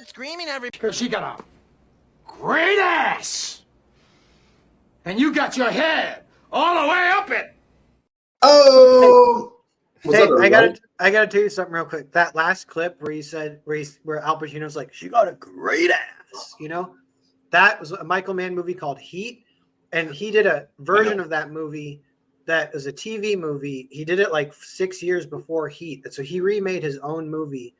started screaming Because she got a great ass. And you got your head all the way up it. Oh! Hey, I gotta tell you something real quick. That last clip where you said where Al Pacino's like, she got a great ass, that was a Michael Mann movie called Heat, and he did a version of that movie that was a TV movie. He did it like 6 years before Heat, and so he remade his own movie.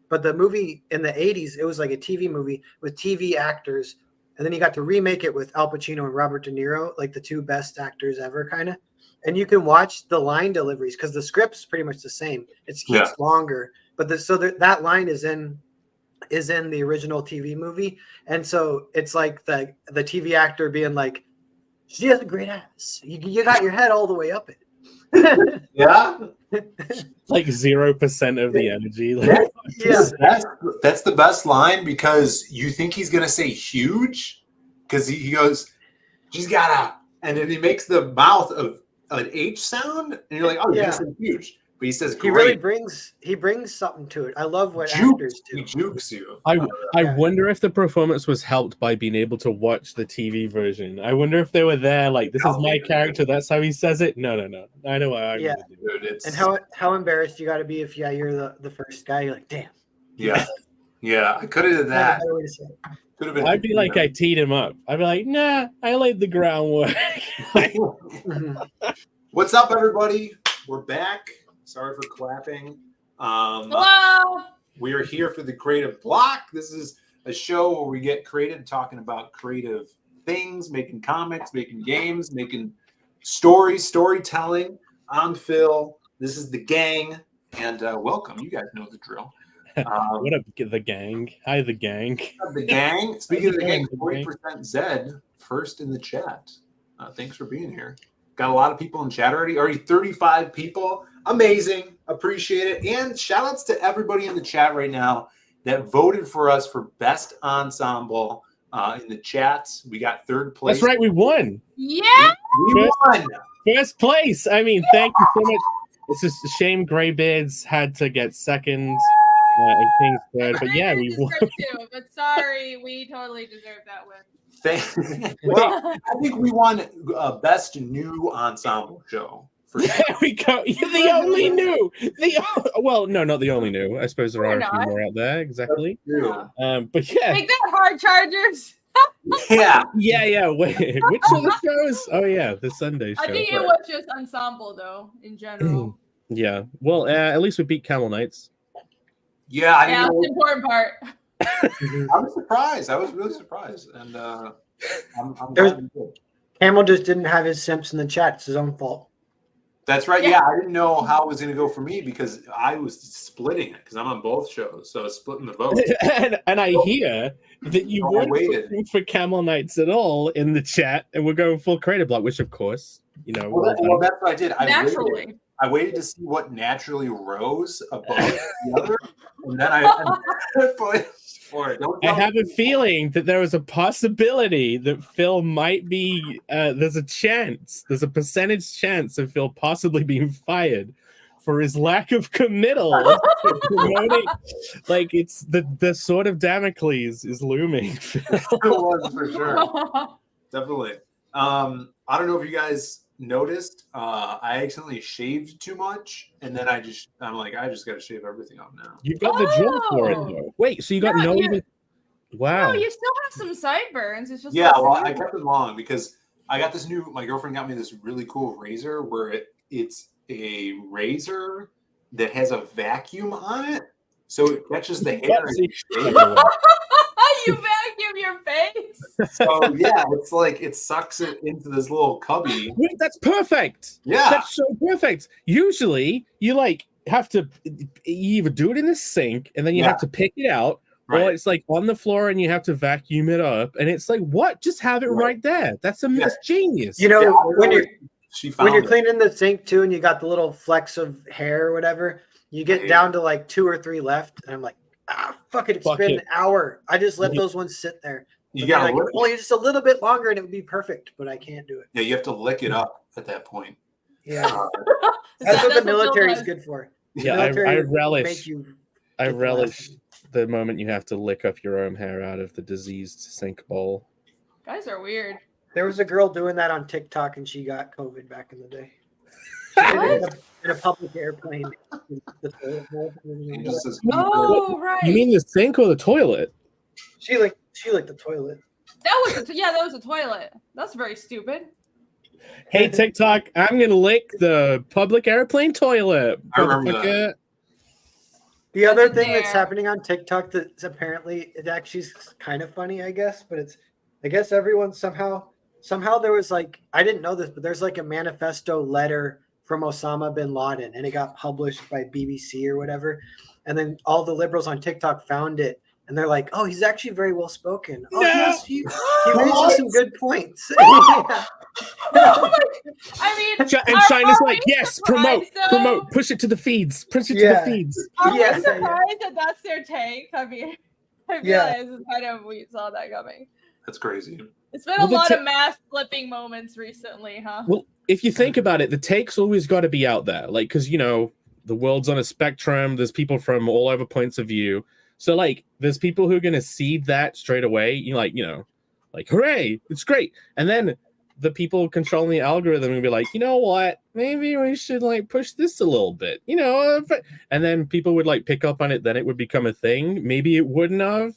But the movie in the 80s, it was like a TV movie with TV actors, and then he got to remake it with Al Pacino and Robert De Niro, like the two best actors ever, kind of. And you can watch the line deliveries because the script's pretty much the same. It's longer, but that line is in the original TV movie, and so it's like the TV actor being like, "She has a great ass. You got your head all the way up it." Yeah, like 0% of the energy. That's the best line because you think he's gonna say huge because he goes, "She's got a," and then he makes the mouth of an H sound, and you're like, "Oh, yeah, huge." But he says, "Great." He really brings something to it. I love what actors do. He jukes you. I wonder if the performance was helped by being able to watch the TV version. I wonder if they were there like, this is my character, that's how he says it. No. I know what I'm gonna do. And how embarrassed you got to be if you're the first guy. You're like, damn. Yeah. I could have done that. Could have been. I'd be like, I teed him up. I'd be like, nah, I laid the groundwork. What's up, everybody? We're back. Sorry for clapping. Hello. We are here for the Creative Block. This is a show where we get creative, talking about creative things, making comics, making games, making stories, storytelling. I'm Phil. This is the gang, and welcome. You guys know the drill. What up, the gang? Hi, the gang. The gang. Speaking of the gang, 40% Zed first in the chat. Thanks for being here. Got a lot of people in chat already. Already 35 people. Amazing. Appreciate it. And shout outs to everybody in the chat right now that voted for us for best ensemble in the chats. We got third place. That's right. We won. Yeah. We won. First place. I mean, thank you so much. It's just a shame Greybeards had to get second. And King's third, but yeah, we won. Too, but sorry, we totally deserve that win. Well, I think we won best new ensemble show. There we go. You're the only new. Well, no, not the only new. I suppose there are a few more out there. Exactly. But yeah, make that hard, Chargers. Yeah. Wait, which of the shows? Oh yeah, the Sunday show. I think it was just ensemble though, in general. Yeah. Well, at least we beat Camel Knights. Yeah, I didn't that's the important part. I was surprised. I was really surprised, and I'm glad we did. Camel just didn't have his simps in the chat. It's his own fault. That's right. Yeah, I didn't know how it was going to go for me because I was splitting it because I'm on both shows, so I was splitting the vote. and I hear that you weren't voting for Camel Knights at all in the chat, and we're going full Creative Block, which of course, Well, that's what I did. I waited to see what naturally rose above the other, and then I put for it. I have a feeling that there was a possibility that Phil might be. There's a percentage chance of Phil possibly being fired for his lack of committal. Like it's the sword of Damocles is looming. It was for sure, definitely. I don't know if you guys noticed, I accidentally shaved too much, and then I'm like, I just got to shave everything off now. You've got the jaw for it though. Wait, so you got even? Wow. No, you still have some sideburns. It's just I kept it long because I got this new. My girlfriend got me this really cool razor where it's a razor that has a vacuum on it, so it catches the hair. You vacuum your face. So yeah, it's like it sucks it into this little cubby. Wait, that's perfect. Yeah, that's so perfect. Usually, you have to either do it in the sink and then you have to pick it out, or it's like on the floor and you have to vacuum it up. And it's like, what? Just have it right there. That's genius. When you're cleaning the sink too, and you got the little flecks of hair or whatever, you get down to like 2 or 3 left, and I'm like, fuck it, it's been an hour. I just let those ones sit there. You got only just a little bit longer and it would be perfect, but I can't do it. Yeah, you have to lick it up at that point. Yeah. That's what the military is good for. Yeah, I relish. I relish the moment you have to lick up your own hair out of the diseased sink bowl. Guys are weird. There was a girl doing that on TikTok, and she got COVID back in the day. She did it in a public airplane. Oh, right. You mean the sink or the toilet? She licked the toilet. That was a toilet. That's very stupid. Hey, TikTok, I'm going to lick the public airplane toilet. I remember that. The other thing that's happening on TikTok that's apparently, it actually is kind of funny, I guess, but I guess everyone somehow there was like, I didn't know this, but there's like a manifesto letter from Osama bin Laden, and it got published by BBC or whatever. And then all the liberals on TikTok found it, and they're like, "Oh, he's actually very well spoken. Oh, yes, he raises some good points." Yeah. I mean, and China's like, "Yes, promote, push it to the feeds, push it to the feeds." Are we surprised that that's their take? I mean, I realize it's kind of we saw that coming. That's crazy. It's been a lot of mask flipping moments recently, huh? Well, if you think about it, the take's always got to be out there, like, because the world's on a spectrum. There's people from all over points of view. So, like, there's people who are going to seed that straight away. Like, hooray, it's great. And then the people controlling the algorithm will be like, you know what? Maybe we should, like, push this a little bit, And then people would, like, pick up on it. Then it would become a thing. Maybe it wouldn't have.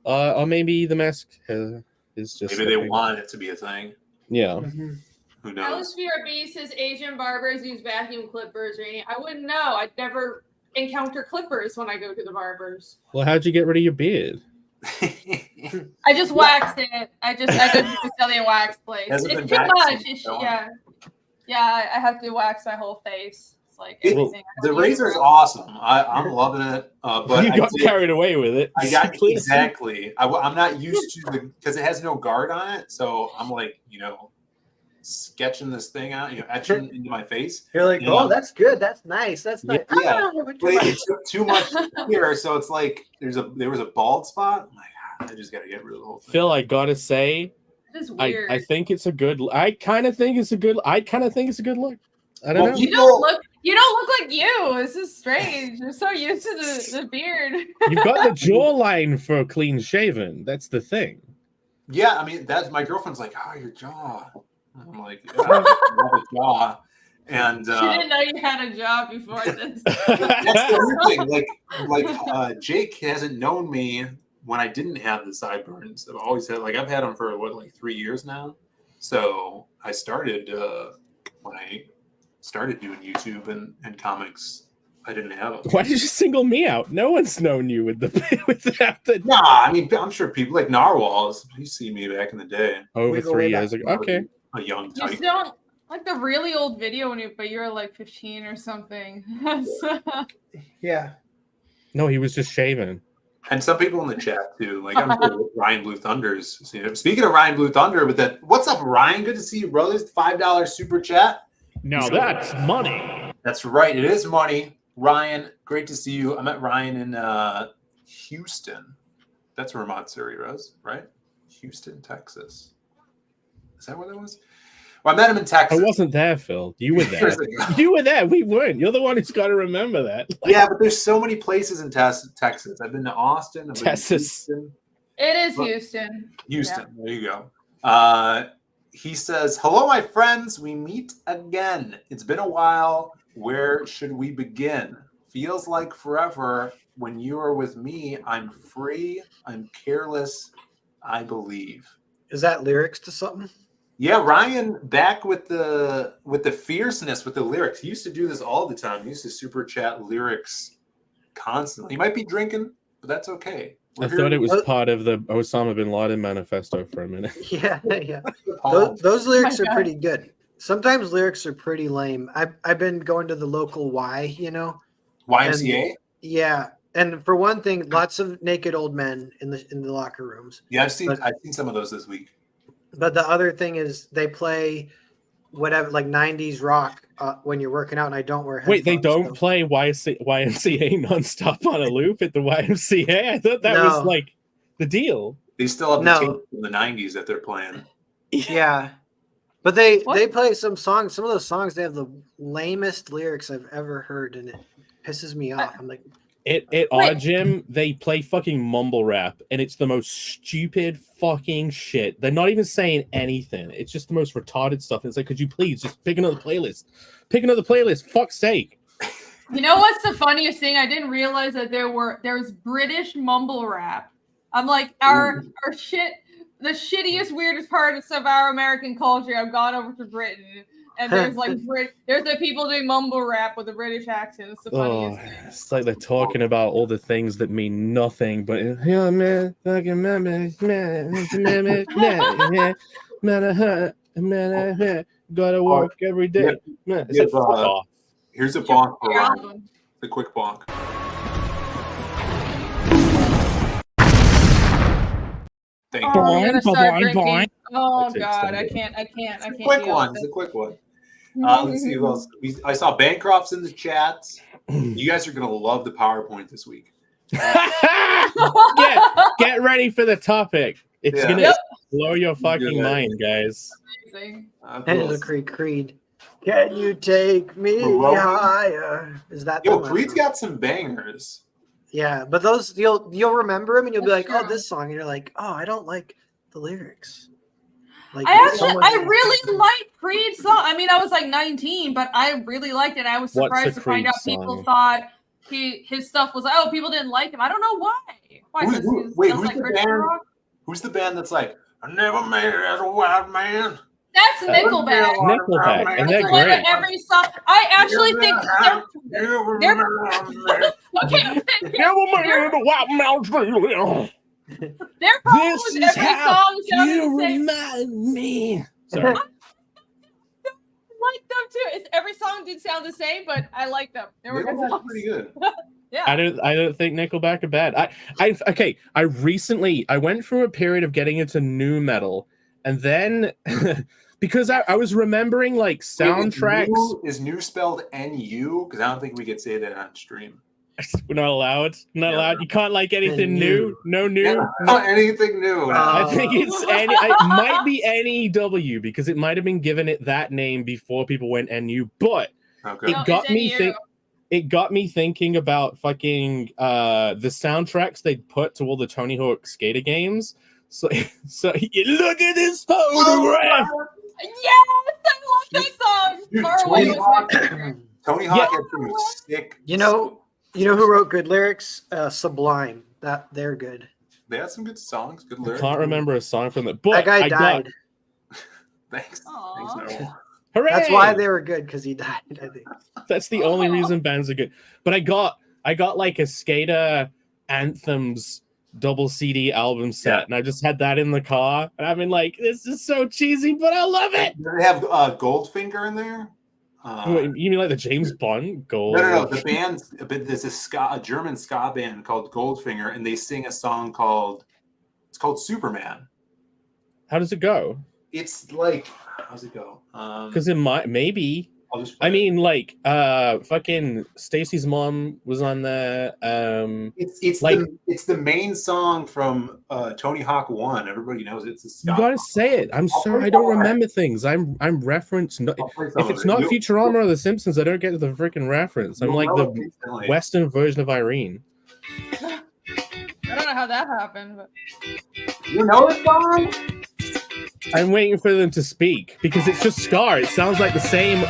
Or maybe the mask is just... Maybe they want it to be a thing. Yeah. Mm-hmm. Who knows? Alisphere B says Asian barbers use vacuum clippers. I wouldn't know. I'd never encounter clippers when I go to the barbers. Well, how'd you get rid of your beard? I just waxed it. I go to the Brazilian wax place. It's too much. Yeah. I have to wax my whole face. It's like everything. The razor's awesome. I'm loving it. But you got carried away with it. I got exactly. I'm not used to because it has no guard on it. So I'm like, sketching this thing out, etching into my face. You're like, oh, that's good. That's nice. That's nice. Yeah. It took too much here, so it's like there was a bald spot. I'm like, I just got to get rid of the whole thing. Phil, I gotta say, I think it's a good. I kind of think it's a good look. I don't know. You don't look like you. This is strange. You're so used to the beard. You've got the jawline for clean shaven. That's the thing. Yeah, I mean, that's my girlfriend's like, oh, your jaw. I'm like, yeah, I have a jaw. And she didn't know you had a job before this. That's the weird thing. Like Jake hasn't known me when I didn't have the sideburns. I've always had I've had them for 3 years now. So I started when I started doing YouTube and comics. I didn't have them. Why did you single me out? No one's known you with that. Nah, I mean, I'm sure people like Narwhals. You see me back in the day. Over 3 years ago. Okay. A young type. You still like the really old video but you were like 15 or something. Yeah. No, he was just shaving. And some people in the chat too. Like I'm sure Ryan Blue Thunders. Speaking of Ryan Blue Thunder, with that, what's up, Ryan? Good to see you, brothers. $5 super chat. No, that's money. That's right. It is money. Ryan, great to see you. I met Ryan in Houston. That's where Matsuri was, right? Houston, Texas. Is that where that was? Well, I met him in Texas. I wasn't there, Phil. You were there. You were there. We weren't. You're the one who's got to remember that. Yeah, but there's so many places in Texas. I've been to Austin. Texas. It is Houston. Houston. Yeah. There you go. He says, hello, my friends. We meet again. It's been a while. Where should we begin? Feels like forever. When you are with me, I'm free. I'm careless. I believe. Is that lyrics to something? Yeah, Ryan back with the fierceness with the lyrics. He used to do this all the time. He used to super chat lyrics constantly. He might be drinking, but that's okay. I thought it was part of the Osama bin Laden manifesto for a minute. Yeah. Those lyrics are pretty good. Sometimes lyrics are pretty lame. I've been going to the local Y, YMCA? Yeah. And for one thing, lots of naked old men in the locker rooms. Yeah, I've seen some of those this week. But the other thing is they play whatever, like 90s rock when you're working out, and I don't wear headphones. Wait, they don't play YMCA nonstop on a loop at the YMCA? I thought that was like the deal. They still have the tape from the 90s that they're playing. Yeah. But they play some songs. Some of those songs, they have the lamest lyrics I've ever heard, and it pisses me off. I'm like, At our gym, they play fucking mumble rap, and it's the most stupid fucking shit. They're not even saying anything. It's just the most retarded stuff. It's like, could you please just pick another playlist? Pick another playlist. Fuck's sake. You know what's the funniest thing? I didn't realize that there's British mumble rap. I'm like, our shit, the shittiest, weirdest parts of our American culture. I've gone over to Britain. And there's there's the people doing mumble rap with a British accent. It's the funniest thing. It's like they're talking about all the things that mean nothing, but yeah, man, fucking man, gotta work every day. Man, it's like, fuck off. Here's a bonk for Ryan. The quick bonk. Thank you. Oh God, I can't. It's a quick one. It's a quick one. Let's see who else. I saw Bancroft's in the chat. You guys are gonna love the PowerPoint this week. Get ready for the topic. It's gonna blow your fucking mind, guys. Amazing. And the Creed. Can you take me higher? Is that Creed's got some bangers. Yeah, but those you'll remember them and you'll be like, oh, this song, and you're like, oh, I don't like the lyrics. Like, I really liked Creed's song. I mean, I was like 19, but I really liked it. I was surprised to find out people thought his stuff was like, oh, people didn't like him. I don't know why. Who's the band that's like, I never made it as a wild man? That's Nickelback. Nickelback, and they're great. Every song, I actually think they're okay. Never made it as a wild man. Their problem was every song sounded the same. Remind me. Sorry. I like them too. Every song did sound the same, but I like them. They were pretty good. Yeah. I don't think Nickelback are bad. I recently went through a period of getting into nu metal, and then because I was remembering like soundtracks. Is new spelled N-U? Because I don't think we could say that on stream. We're not allowed. Not allowed. You can't like anything new. No new. Yeah, not anything new. I think it might be NEW because it might have been given it that name before people went NU. But it got me thinking about fucking the soundtracks they put to all the Tony Hawk skater games. So you look at this photograph. Yes, I love that song. Tony Hawk had some sick. You know who wrote good lyrics? Sublime. They're good. They had some good songs, good lyrics. I can't remember a song from that. But that guy died. Thanks. No. Hooray! That's why they were good, because he died, I think. That's the only reason bands are good. But I got like a Skater Anthems double CD album set, and I just had that in the car, and I've been like, this is so cheesy, but I love it. Do they have Goldfinger in there? You mean like the James Bond Gold? No. The band's there's a German ska band called Goldfinger, and they sing a song called Superman. How does it go? It's like, how's it go? Because maybe. Fucking Stacy's mom was on the. It's the main song from Tony Hawk 1. Everybody knows it's a ska. You gotta say it. I'm sorry, I don't remember things. I'm referenced. If it's not Futurama or The Simpsons, I don't get the freaking reference. I'm like the Western version of Irene. I don't know how that happened, but you know the song. I'm waiting for them to speak because it's just ska. It sounds like the same.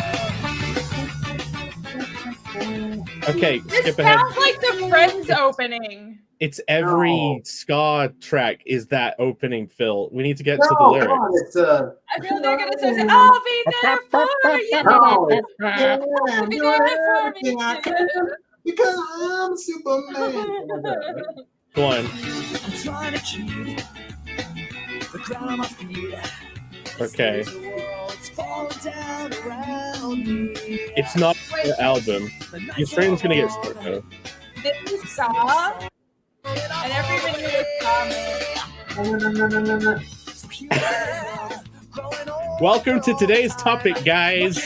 Okay, this sounds like the Friends opening. It's every ska track is that opening, Phil. We need to get to the lyrics. I feel they're gonna say, "I'll be there for you." I'll be there for you. Because I'm Superman. Go on. Okay. It's not the album. Your stream's gonna get stuck though. This is ska, and everybody is ska. Welcome to today's topic, guys.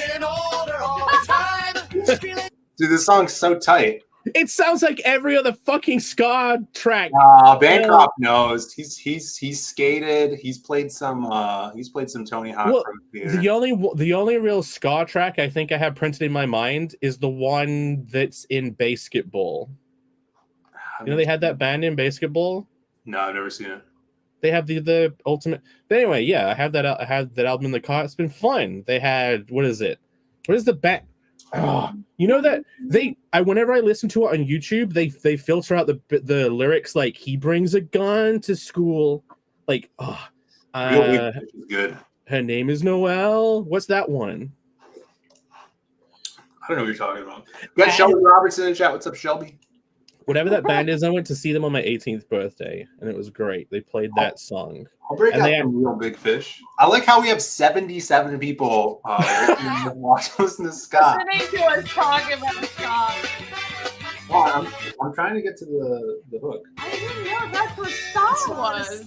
Dude, this song's so tight. It sounds like every other fucking ska track. Bancroft knows. He's skated. He's played some Tony Hawk. Well, the only real ska track I think I have printed in my mind is the one that's in Basketball. You know they had that band in basketball. No, I've never seen it. They have the ultimate. But anyway, yeah, I had that album in the car. It's been fun. They had what is it? What is the band? Oh, you know that whenever I listen to it on YouTube, they filter out the lyrics like he brings a gun to school, like Real Big Fish is good. Her name is Noelle. What's that one? I don't know what you're talking about. We got Shelby Robertson in the chat. What's up, Shelby? Whatever that band is, I went to see them on my 18th birthday, and it was great. They played that song. I'll break out some Real Big Fish. I like how we have 77 people listen to Scott. Listening to us talking about Scott. Well, I'm trying to get to the hook. I didn't know that's what Scott was.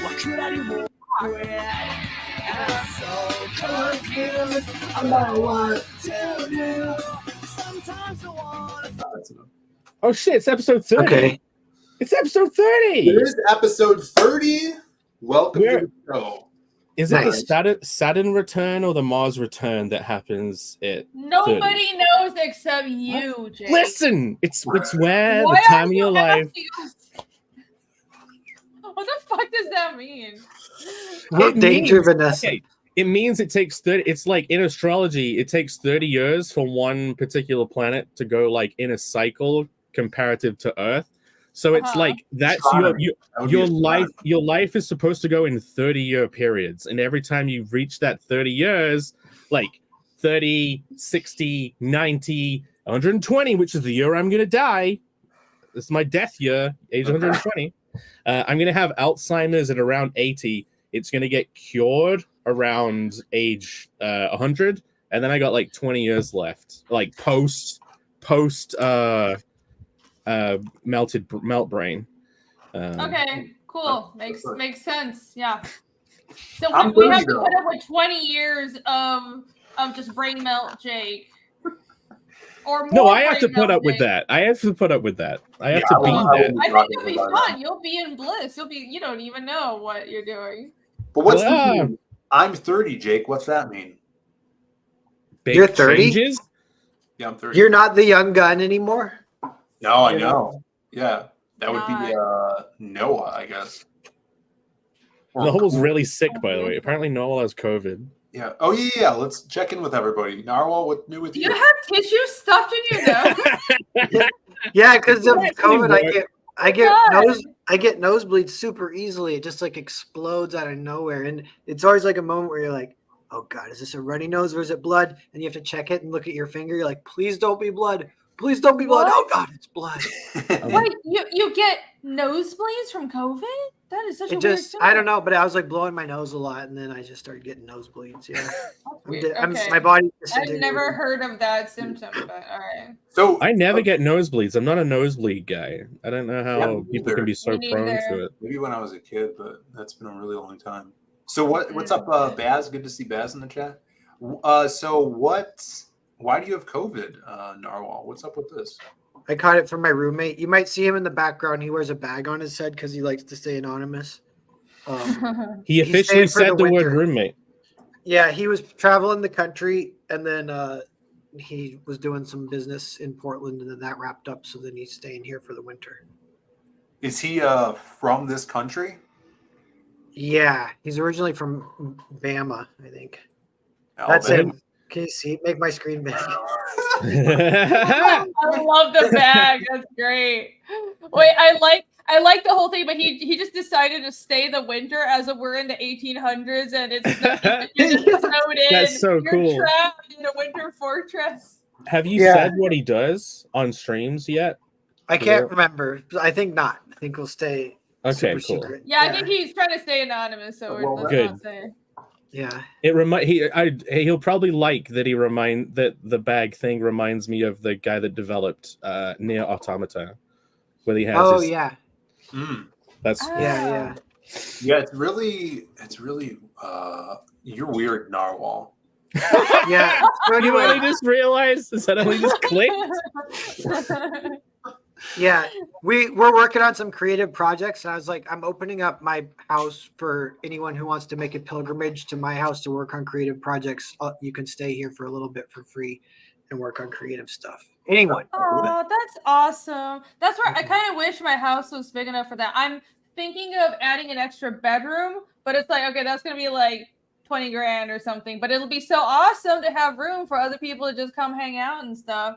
What could I do? I'm so confused about what to do. Sometimes I want to. Oh shit! It's episode 30. Okay. It's episode 30. It is episode 30. Welcome to the show. Is it the Saturn return or the Mars return that happens at Nobody 30? knows except you, Jake. Listen, it's where the time of your life. What the fuck does that mean? What danger, Vanessa? Okay, it means it takes 30. It's like in astrology, it takes 30 years for one particular planet to go like in a cycle comparative to Earth. So it's like that's your life. Your life is supposed to go in 30-year periods, and every time you reach that 30 years, like 30, 60, 90, 120, which is the year I'm gonna die. This is my death year, age 120. I'm gonna have Alzheimer's at around 80. It's gonna get cured around age 100, and then I got like 20 years left, like post melt brain. Okay, cool. Makes sense. Yeah. So I'm we have to though. put up with 20 years of just brain melt, Jake. Or more. No, I have to brain put melt, up with Jake. that. I have to put up with that. I have to be that. I think it'll be fun. You'll be in bliss. You don't even know what you're doing. But what's the mean? I'm 30, Jake. What's that mean? Big You're 30? changes? Yeah, I'm 30. You're not the young gun anymore? No, I know. Yeah, that would be Noah, I guess. Noel's really sick, by the way. Apparently, Noel has COVID. Yeah. Oh, yeah. Let's check in with everybody. Narwhal, what's new with Do you? you have tissue stuffed in your nose? Yeah, because of COVID, I get nosebleeds super easily. It just like explodes out of nowhere, and it's always like a moment where you're like, "Oh God, is this a runny nose or is it blood?" And you have to check it and look at your finger. You're like, "Please don't be blood. Please don't be blood." What? Oh God, it's blood. Wait, you get nosebleeds from COVID? That is such a weird thing. I don't know, but I was like blowing my nose a lot, and then I just started getting nosebleeds. Yeah, Okay. my body. I've never heard of that symptom, but all right. So I never get nosebleeds. I'm not a nosebleed guy. I don't know how people can be so Me prone neither. to it. maybe when I was a kid, but that's been a really long time. So what's up, Baz? Good to see Baz in the chat. Why do you have COVID, Narwhal? What's up with this? I caught it from my roommate. You might see him in the background. He wears a bag on his head because he likes to stay anonymous. He He's officially staying for said the the word winter. roommate. Yeah, he was traveling the country, and then he was doing some business in Portland, and then that wrapped up. So then he's staying here for the winter. Is he from this country? Yeah, he's originally from Bama, I think. That's Alabama? him. Can you see? Make my screen big. I love the bag. That's great. Wait, I like the whole thing, but he just decided to stay the winter as if we're in the 1800s and it's you're just snowed in. That's so you're cool. trapped in a winter fortress. Have you said what he does on streams yet? I can't remember. I think not. I think we'll stay. Okay, super cool. secret. Yeah, I think he's trying to stay anonymous, so let's Good. not say. Yeah. He'll probably like that that the bag thing reminds me of the guy that developed Near Automata, where he has that's Yeah. It's really you're weird, Narwhal. Yeah. So you anyway, only just realized it suddenly just clicked. yeah, we're working on some creative projects, and I was like, I'm opening up my house for anyone who wants to make a pilgrimage to my house to work on creative projects. You can stay here for a little bit for free and work on creative stuff. Anyone. Oh, that's awesome. That's where I kind of wish my house was big enough for that. I'm thinking of adding an extra bedroom, but it's like, okay, that's going to be like 20 grand or something. But it'll be so awesome to have room for other people to just come hang out and stuff.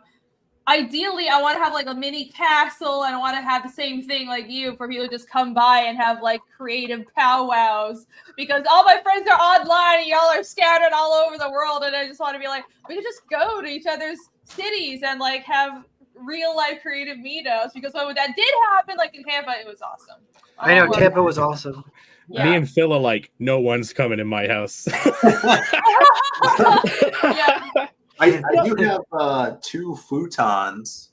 Ideally, I want to have like a mini castle, and I want to have the same thing like you for people to just come by and have like creative powwows, because all my friends are online and y'all are scattered all over the world, and I just want to be like, we could just go to each other's cities and like have real life creative meetups, because when that did happen, like in Tampa, it was awesome. I know Tampa was awesome. Yeah. Me and Phil are like, no one's coming in my house. Yeah. I do have 2 futons,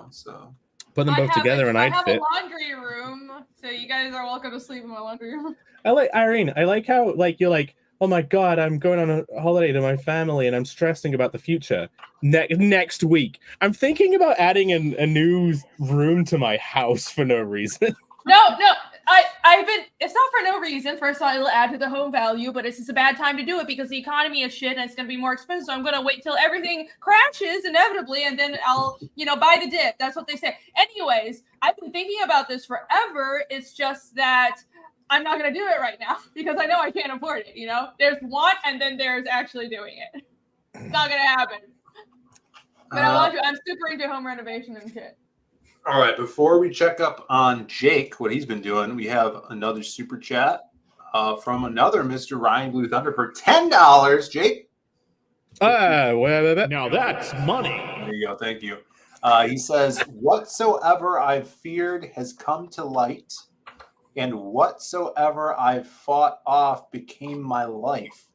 so Put them both together and I'd I have fit. a laundry room, so you guys are welcome to sleep in my laundry room. I like Irene. I like how like you're like, oh my god, I'm going on a holiday to my family and I'm stressing about the future. Next week, I'm thinking about adding a new room to my house for no reason. No, I've been. It's not for no reason. First of all, it'll add to the home value, but it's just a bad time to do it because the economy is shit and it's going to be more expensive. So I'm going to wait till everything crashes inevitably, and then I'll, buy the dip. That's what they say. Anyways, I've been thinking about this forever. It's just that I'm not going to do it right now because I know I can't afford it. There's want, and then there's actually doing it. It's not going to happen. But I want to. I'm super into home renovation and shit. All right, before we check up on Jake, what he's been doing, we have another super chat from another Mr. Ryan Blue Thunder for $10. Jake? Now that's money. There you go. Thank you. He says, whatsoever I've feared has come to light, and whatsoever I've fought off became my life.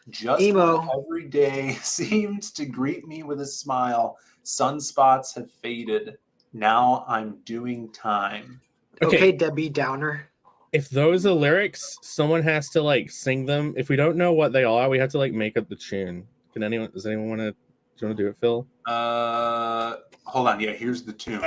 Just Emo. every day seems to greet me with a smile. Sunspots have faded. Now I'm doing time. Okay, Debbie Downer. If those are lyrics, someone has to like sing them. If we don't know what they are, we have to like make up the tune. Does anyone want to? Do you want to do it, Phil? Hold on. Yeah, here's the tune.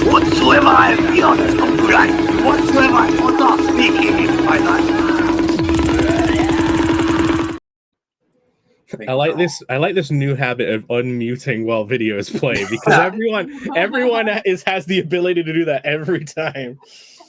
Whatsoever I feel has come to light. Whatsoever I thought of speaking in my life. I like this new habit of unmuting while videos play because everyone has the ability to do that every time.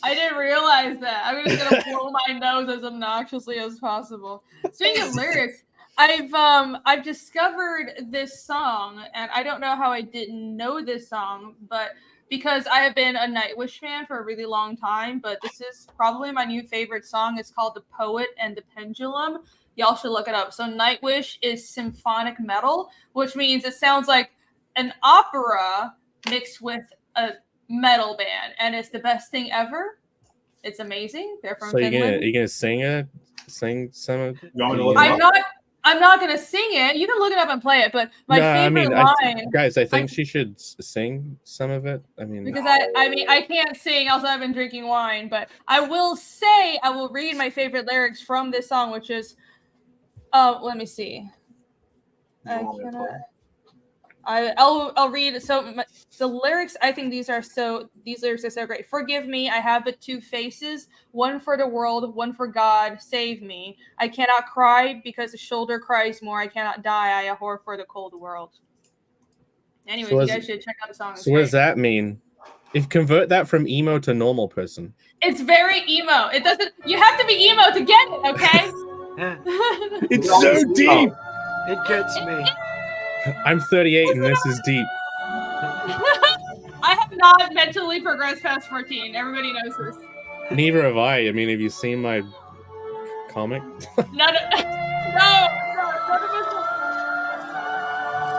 I didn't realize that. I'm just gonna blow my nose as obnoxiously as possible. Speaking of lyrics, I've discovered this song, and I don't know how I didn't know this song, but because I have been a Nightwish fan for a really long time, but this is probably my new favorite song. It's called The Poet and the Pendulum. Y'all should look it up. So Nightwish is symphonic metal, which means it sounds like an opera mixed with a metal band, and it's the best thing ever. It's amazing. They're from Finland. You're gonna sing some of I'm not gonna sing it. You can look it up and play it, but my favorite line, guys, I think she should sing some of it. Because I can't sing, also I've been drinking wine, but I will say I will read my favorite lyrics from this song, which is let me see. I'll read. So the lyrics, I think these lyrics are so great. Forgive me, I have but 2 faces, one for the world, one for God. Save me. I cannot cry because the shoulder cries more. I cannot die. I abhor for the cold world. Anyways, you guys should check out the song. So what does that mean? If convert that from emo to normal person. It's very emo. It doesn't. You have to be emo to get it. Okay. It's so deep. It gets me. I'm 38 and this is deep. I have not mentally progressed past 14. Everybody knows this. Neither have I. I mean, have you seen my comic? No.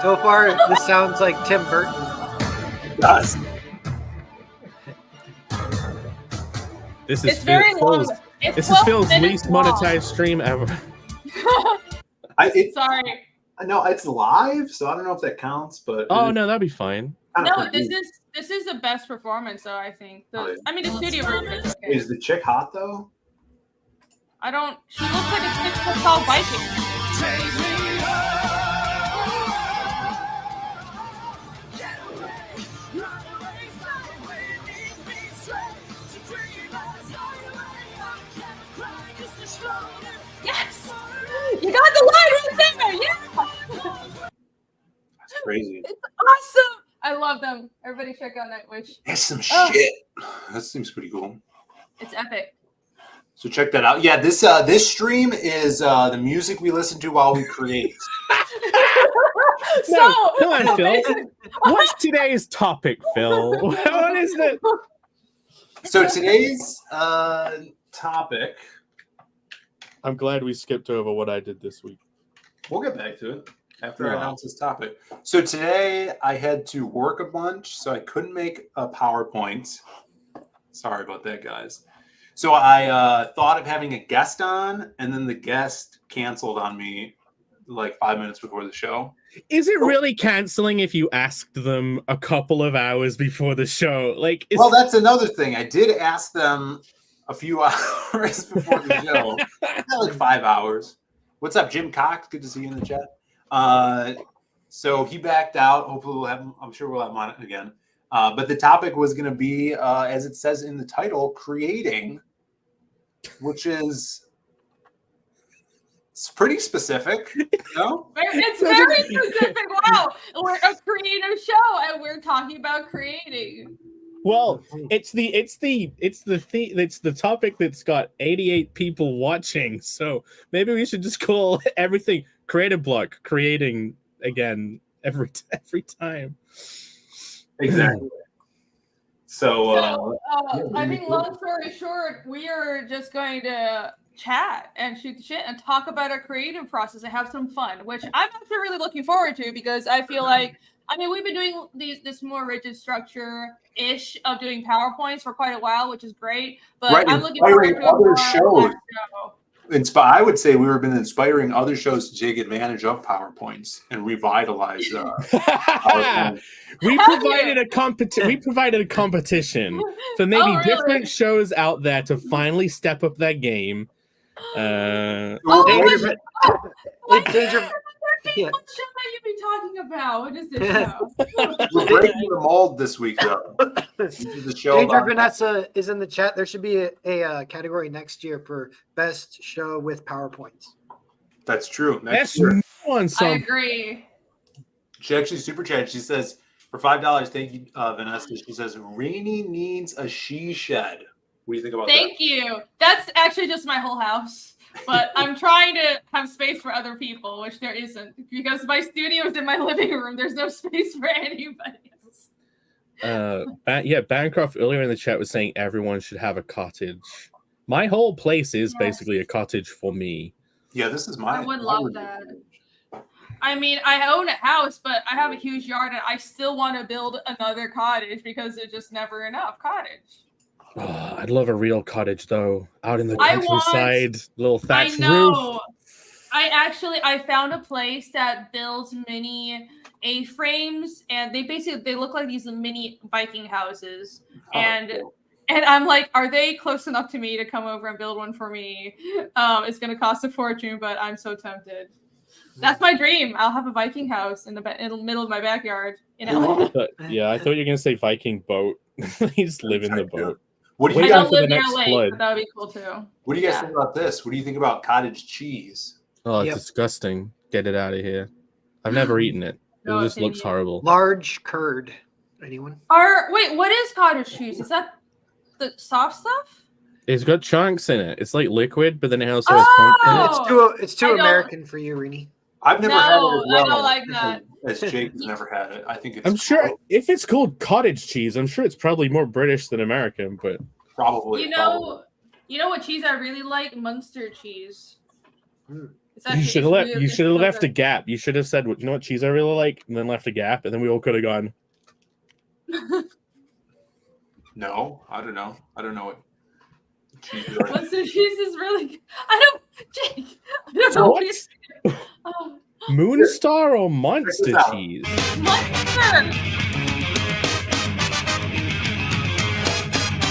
So far, this sounds like Tim Burton. It does. This is Phil's least monetized stream ever. Sorry. No, it's live, so I don't know if that counts. But no, that'd be fine. No, this is the best performance, though. I think. The studio version is okay. Is the chick hot though? I don't. She looks like a chick that's called Viking. Yes! You got the line right there! Yeah! That's crazy. It's awesome! I love them. Everybody check out Nightwish. That's some shit. That seems pretty cool. It's epic. So check that out. Yeah, this stream is the music we listen to while we create. No, come on, Phil. What's today's topic, Phil? What is it? So today's topic. I'm glad we skipped over what I did this week. We'll get back to it after I announce this topic. So today I had to work a bunch, so I couldn't make a PowerPoint. Sorry about that, guys. So I thought of having a guest on, and then the guest canceled on me like 5 minutes before the show. Is it really canceling if you asked them a couple of hours before the show? Like, Well, that's another thing. I did ask them a few hours before the show. Not like 5 hours. What's up, Jim Cox? Good to see you in the chat. So he backed out. Hopefully we'll have him. I'm sure we'll have him on it again. But the topic was going to be, as it says in the title, creating, which is it's pretty specific, you know? It's very specific. Wow, we're a creative show, and we're talking about creating. well, it's the topic that's got 88 people watching. So maybe we should just call everything creative block, creating again every time. Exactly. So I think, long story short, we are just going to chat and shoot the shit and talk about our creative process and have some fun, which I'm actually really looking forward to, because I feel like, I mean, we've been doing this more rigid structure-ish of doing PowerPoints for quite a while, which is great, but I'm looking forward to other show. I would say we've been inspiring other shows to take advantage of PowerPoints and revitalize. We provided a competition for maybe different shows out there to finally step up their game. What show that you be talking about? What is this show? We're breaking the mold this week, though. This is the show. Danger Vanessa is in the chat. There should be a category next year for best show with PowerPoints. That's true. That's I agree. She actually super chat. She says for $5, thank you, Vanessa. She says Rainy needs a she shed. What do you think about that? Thank you. That's actually just my whole house. But I'm trying to have space for other people, which there isn't, because my studio is in my living room. There's no space for anybody else. Bancroft earlier in the chat was saying everyone should have a cottage. My whole place is basically a cottage for me. Yeah, this is mine. I would love that. I mean, I own a house, but I have a huge yard, and I still want to build another cottage because there's just never enough cottage. Oh, I'd love a real cottage, though, out in the countryside, little thatched roof. I know. I found a place that builds mini A-frames, and they look like these mini Viking houses. And I'm like, are they close enough to me to come over and build one for me? It's going to cost a fortune, but I'm so tempted. That's my dream. I'll have a Viking house in the middle of my backyard in LA. Yeah, I thought you were going to say Viking boat. You just live in the boat. What do you I guys don't live near LA, but that would be cool too. What do you guys think about this? What do you think about cottage cheese? Oh, it's disgusting. Get it out of here. I've never eaten it. It just looks horrible. Large curd. Anyone? Wait, what is cottage cheese? Is that the soft stuff? It's got chunks in it. It's like liquid, but then it also has chunks in it. It's too American for you, Rini. I've never had it as well. I don't like that. As Jake has never had it. I think it's. I'm sure if it's called cottage cheese, I'm sure it's probably more British than American, but probably. You know what cheese I really like? Munster cheese. You should have left a gap. You should have said, you know what cheese I really like, and then left a gap, and then we all could have gone. No, I don't know. I don't know what cheese is. Munster cheese is really good. I don't know what cheese. Moonstar or Monster cheese? Munster.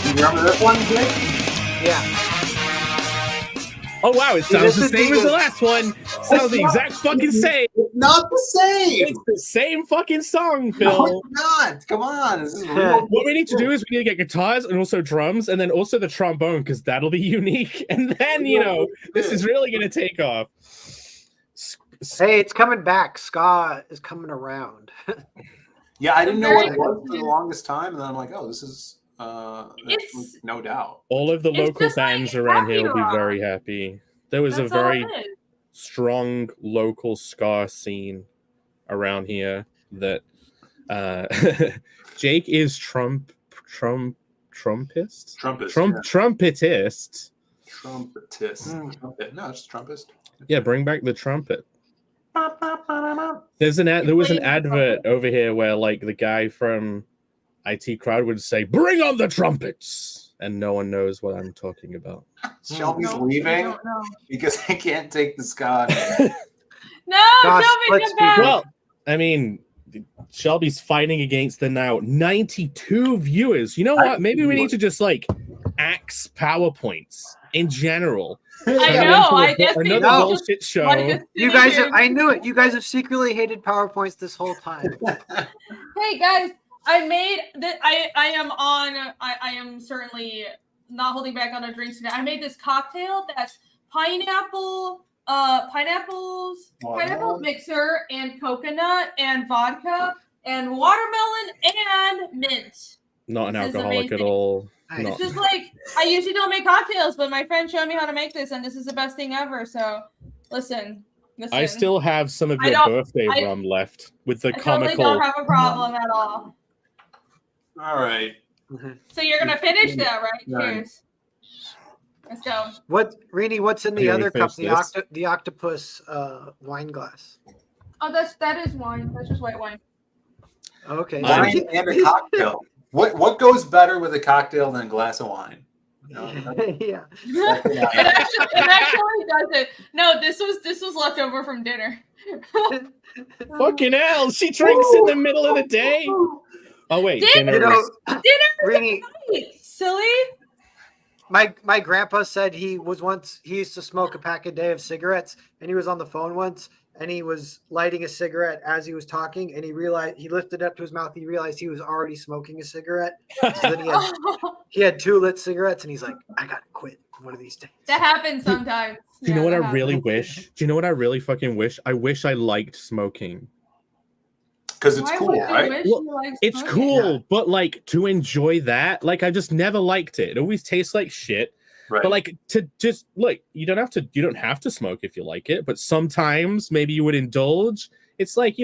You remember this one, Jake? Yeah. Oh wow, it sounds the same as the last one. Sounds the exact fucking same. It's not the same. It's the same fucking song, Phil. No, it's not. Come on. This is real. What we need to do is we need to get guitars and also drums and then also the trombone because that'll be unique. And then, this is really going to take off. Hey, it's coming back. Ska is coming around. Yeah, I didn't know what it was for the longest time. And then I'm like, oh, this is no doubt. All of the local bands around here will be very happy. There was a very strong local ska scene around here that Jake is trumpetist. Trumpetist. Trumpet. No, it's trumpetist. Yeah, bring back the trumpet. There was an advert over here where like the guy from IT Crowd would say, "Bring on the trumpets," and no one knows what I'm talking about. Shelby's leaving because I can't take the ska. No, Shelby, come back. Well, I mean, Shelby's fighting against the now 92 viewers. You know what? Maybe we need to just like axe PowerPoints in general. I know. I guess another bullshit show. You guys, I knew it. You guys have secretly hated PowerPoints this whole time. Hey guys. I made that. I am certainly not holding back on our drinks today. I made this cocktail that's pineapple mixer and coconut and vodka and watermelon and mint. Not an alcoholic at all. It's just like I usually don't make cocktails, but my friend showed me how to make this, and this is the best thing ever. So, listen. I still have some of your birthday rum left with the comical. I don't have a problem at all. All right. So you're gonna finish that, right? Cheers. Let's go. What's in the other cup? The octopus wine glass. Oh, that is wine. That's just white wine. Okay. Wine and a cocktail. What goes better with a cocktail than a glass of wine? Yeah. It actually doesn't. No, this was left over from dinner. Fucking hell! She drinks in the middle of the day. Oh wait, dinner. Rini, silly. My grandpa said he used to smoke a pack a day of cigarettes, and he was on the phone once, and he was lighting a cigarette as he was talking, and he lifted it up to his mouth. He realized he was already smoking a cigarette. So then he had 2 lit cigarettes, and he's like, "I gotta quit one of these days." That happens sometimes. Do you know what I really wish? Do you know what I really fucking wish? I wish I liked smoking. Because it's cool, right? Well, it's cool, but like to enjoy that, like I just never liked it. It always tastes like shit. Right. But like to just like you don't have to smoke if you like it, but sometimes maybe you would indulge. It's like,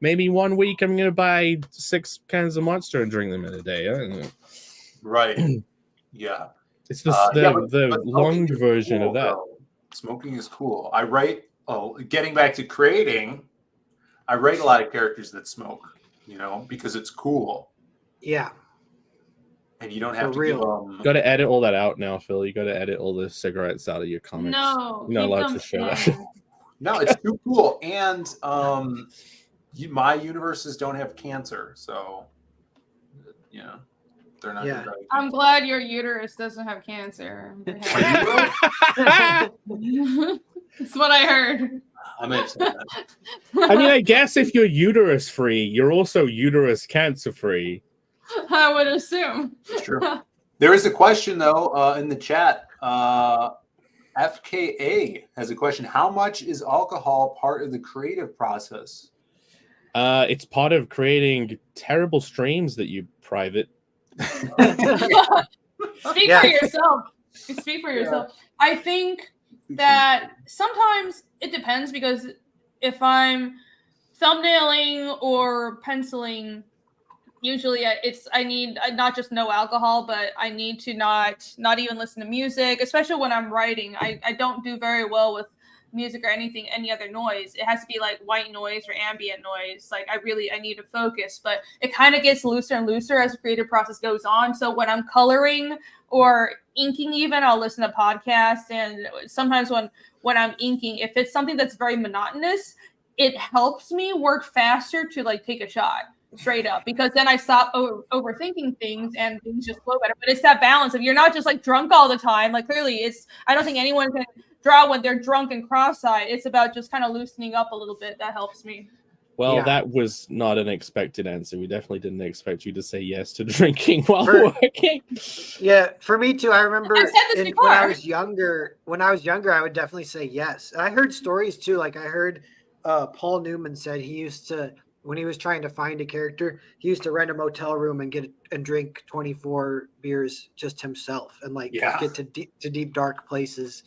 maybe one week I'm gonna buy 6 cans of Monster and drink them in a day. I don't know. Right. Yeah. It's the long version of that. Though. Smoking is cool. Getting back to creating. I write a lot of characters that smoke, because it's cool. Yeah. And you don't have to give them... Got to edit all that out now, Phil. You got to edit all the cigarettes out of your comics. No. You're not allowed to show that. No, it's too cool. And my universes don't have cancer, so, they're not... Yeah. I'm glad your uterus doesn't have cancer. That's what I heard. I mean, I guess if you're uterus free, you're also uterus cancer free. I would assume. That's true. There is a question though in the chat. FKA has a question. How much is alcohol part of the creative process? It's part of creating terrible streams that you private. Speak for yourself. Speak for yourself. I think that sometimes it depends, because if I'm thumbnailing or penciling, usually I need not just no alcohol, but I need to not even listen to music, especially when I'm writing. I don't do very well with music or any other noise. It has to be like white noise or ambient noise. Like I need to focus, but it kind of gets looser and looser as the creative process goes on. So when I'm coloring or inking, even I'll listen to podcasts. And sometimes when I'm inking, if it's something that's very monotonous, it helps me work faster to like take a shot straight up, because then I stop overthinking things and things just flow better. But it's that balance of you're not just like drunk all the time. Like clearly I don't think anyone can draw when they're drunk and cross-eyed. It's about just kind of loosening up a little bit. That helps me. Well, that was not an expected answer. We definitely didn't expect you to say yes to drinking while working. Yeah, for me too. I remember I've said this before. when I was younger, I would definitely say yes. I heard stories too. Like I heard Paul Newman said he used to, when he was trying to find a character, he used to rent a motel room and drink 24 beers just himself and like get to deep dark places.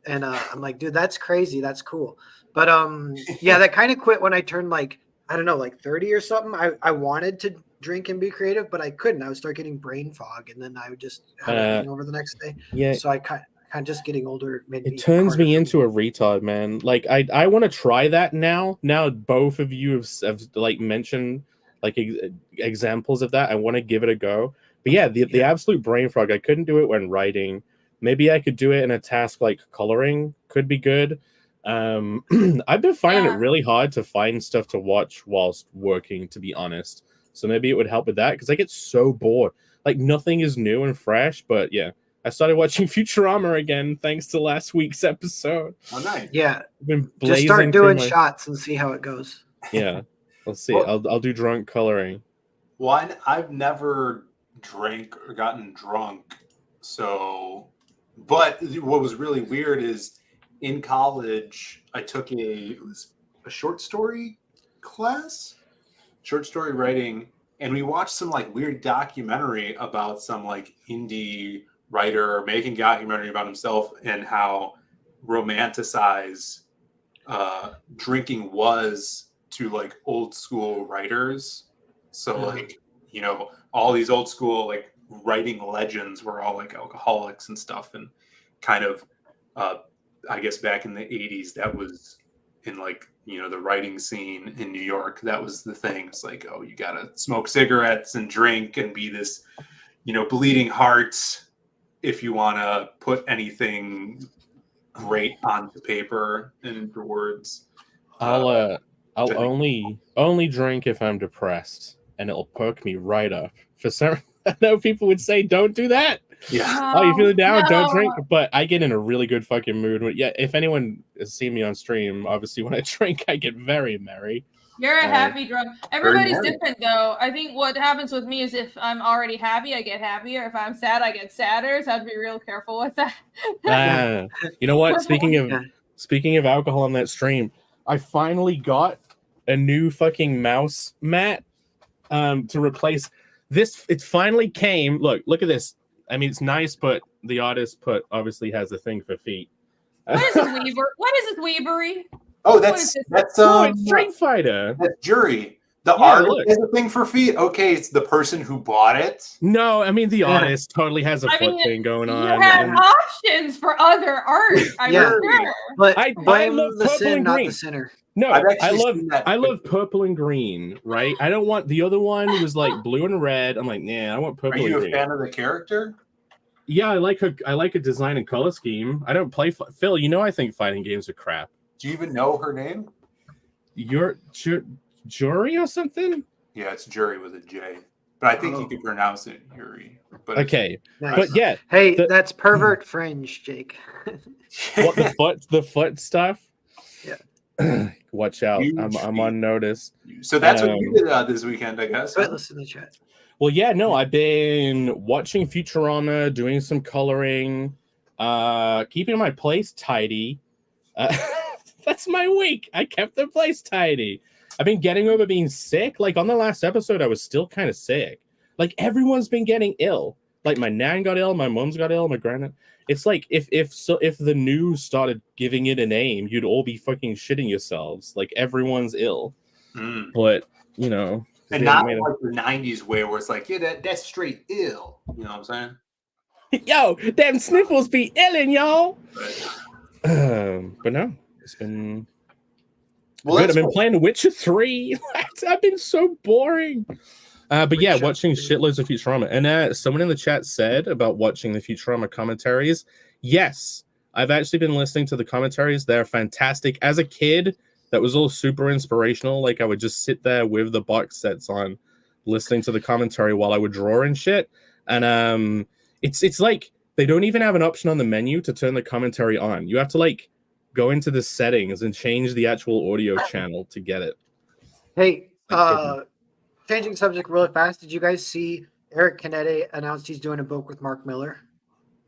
And I'm like, dude, that's crazy. That's cool. But that kind of quit when I turned like, I don't know, like 30 or something. I wanted to drink and be creative, but I couldn't. I would start getting brain fog, and then I would just have a hangover the next day. Yeah. So I kind of just getting older. It turns me into a retard, man. Like I want to try that now. Now both of you have like mentioned like examples of that. I want to give it a go. But yeah, the absolute brain fog. I couldn't do it when writing. Maybe I could do it in a task like coloring. Could be good. I've been finding it really hard to find stuff to watch whilst working, to be honest. So maybe it would help with that because I get so bored. Like nothing is new and fresh. But yeah, I started watching Futurama again thanks to last week's episode. Oh, nice. Yeah, I've been just start doing shots and see how it goes. Yeah, let's see. I'll do drunk coloring. One, I've never drank or gotten drunk. So, but what was really weird is, in college, I took a short story class, short story writing, and we watched some like weird documentary about some like indie writer making a documentary about himself and how romanticized drinking was to like old school writers. So like, you know, all these old school like writing legends were all like alcoholics and stuff, and kind of I guess back in the 80s, that was in like, you know, the writing scene in New York. That was the thing. It's like, oh, you got to smoke cigarettes and drink and be this, you know, bleeding heart if you want to put anything great onto paper and into words. I'll only drink if I'm depressed, and it'll perk me right up. For some, I know people would say, don't do that. Yeah. Oh, you feeling down? No. Don't drink. But I get in a really good fucking mood. Yeah, if anyone has seen me on stream, obviously when I drink, I get very merry. You're a happy drunk. Everybody's different, though. I think what happens with me is if I'm already happy, I get happier. If I'm sad, I get sadder. So I have to be real careful with that. You know what? Speaking of alcohol on that stream, I finally got a new fucking mouse mat to replace this. It finally came. Look at this. I mean, it's nice, but the artist obviously has a thing for feet. What is this Weaver? What is this Weavery? Oh, that's Street Fighter. That's Jury. The artist has a thing for feet. Okay, it's the person who bought it. No, I mean the artist totally has a foot thing going on. You have options for other art. I'm sure. But I love the sin, not the sinner. No, I love purple and green, right? I don't want the other one was like blue and red. I'm like, nah, I want purple and green. Are you a fan of the character? Yeah, I like a design and color scheme. I don't play Phil. You know, I think fighting games are crap. Do you even know her name? Jury or something? Yeah, it's Jury with a J. But I think you could pronounce it Yuri. But okay, nice. But yeah. Hey, that's pervert fringe, Jake. What the foot stuff? Yeah. Watch out! I'm on notice. So that's what you did this weekend, I guess. But listen to the chat. Well, yeah, no, I've been watching Futurama, doing some coloring, keeping my place tidy. That's my week. I kept the place tidy. I've been getting over being sick. Like on the last episode, I was still kind of sick. Like everyone's been getting ill. Like my nan got ill, my mom's got ill, my granddad. It's like if the news started giving it a name, you'd all be fucking shitting yourselves. Like everyone's ill. But you know, and not like the 90s way where it's like, yeah, that's straight ill. You know what I'm saying? Yo, them sniffles be illin', y'all. But no, it's been good. I've been playing Witcher 3. I've been so boring. But yeah, watching shitloads of Futurama. And someone in the chat said about watching the Futurama commentaries. Yes, I've actually been listening to the commentaries. They're fantastic. As a kid, that was all super inspirational. Like I would just sit there with the box sets on, listening to the commentary while I would draw and shit. And it's like they don't even have an option on the menu to turn the commentary on. You have to like go into the settings and change the actual audio channel to get it. Hey, changing subject really fast. Did you guys see Eric Canetti announced he's doing a book with Mark Miller?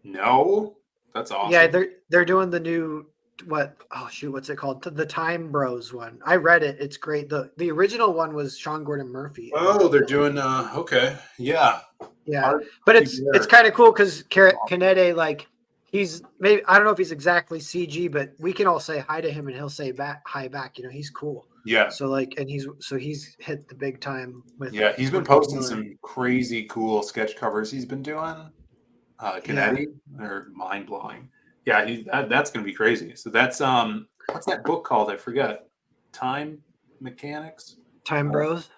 No, that's awesome. Yeah, they're doing the new what's it called? The Time Bros one. I read it. It's great. The original one was Sean Gordon Murphy. Oh, they're doing okay. Yeah. Yeah. But it's kind of cool because Canetti, like, he's maybe, I don't know if he's exactly CG, but we can all say hi to him and he'll say hi back. You know, he's cool. Yeah. So like, and he's hit the big time with. Yeah, he's been posting some crazy cool sketch covers he's been doing. Canetti, they're mind blowing. Yeah, that's gonna be crazy. So that's what's that book called? I forget. Time Mechanics. Time Bros.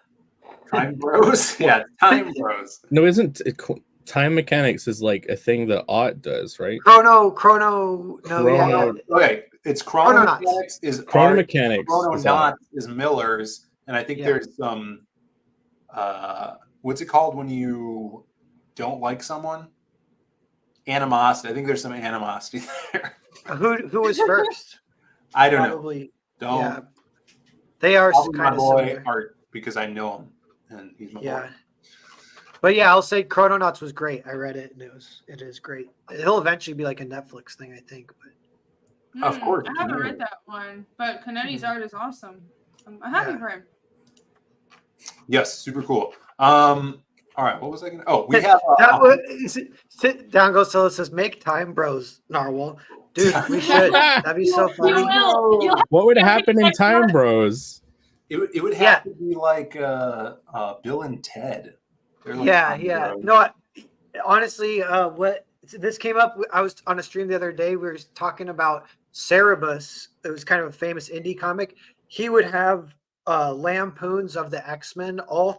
Time Bros. Yeah, Time Bros. No, isn't it, Time Mechanics is like a thing that art does, right? Chrono. No, yeah. Okay, it's Chrono Mechanics is Chrono art. Mechanics. Chrono is Miller's, and I think there's some. What's it called when you don't like someone? Animosity. I think there's some animosity there. Who was first? I don't know. Don't. Yeah. They are kind of boy Art because I know him and he's my boy. But yeah, I'll say Chrononauts was great. I read it and it is great. It'll eventually be like a Netflix thing, I think. But of course. I haven't read that one, but Canetti's art is awesome. I'm happy for him. Yes, super cool. All right, what was I going to? Oh, we have. Sit down, go solo says, make Time Bros, Narwhal. Dude, we should. That'd be so funny. What would happen in Time Bros? It would have to be like Bill and Ted. Like No, honestly, this came up. I was on a stream the other day. We were talking about Cerebus. It was kind of a famous indie comic. He would have lampoons of the X-Men all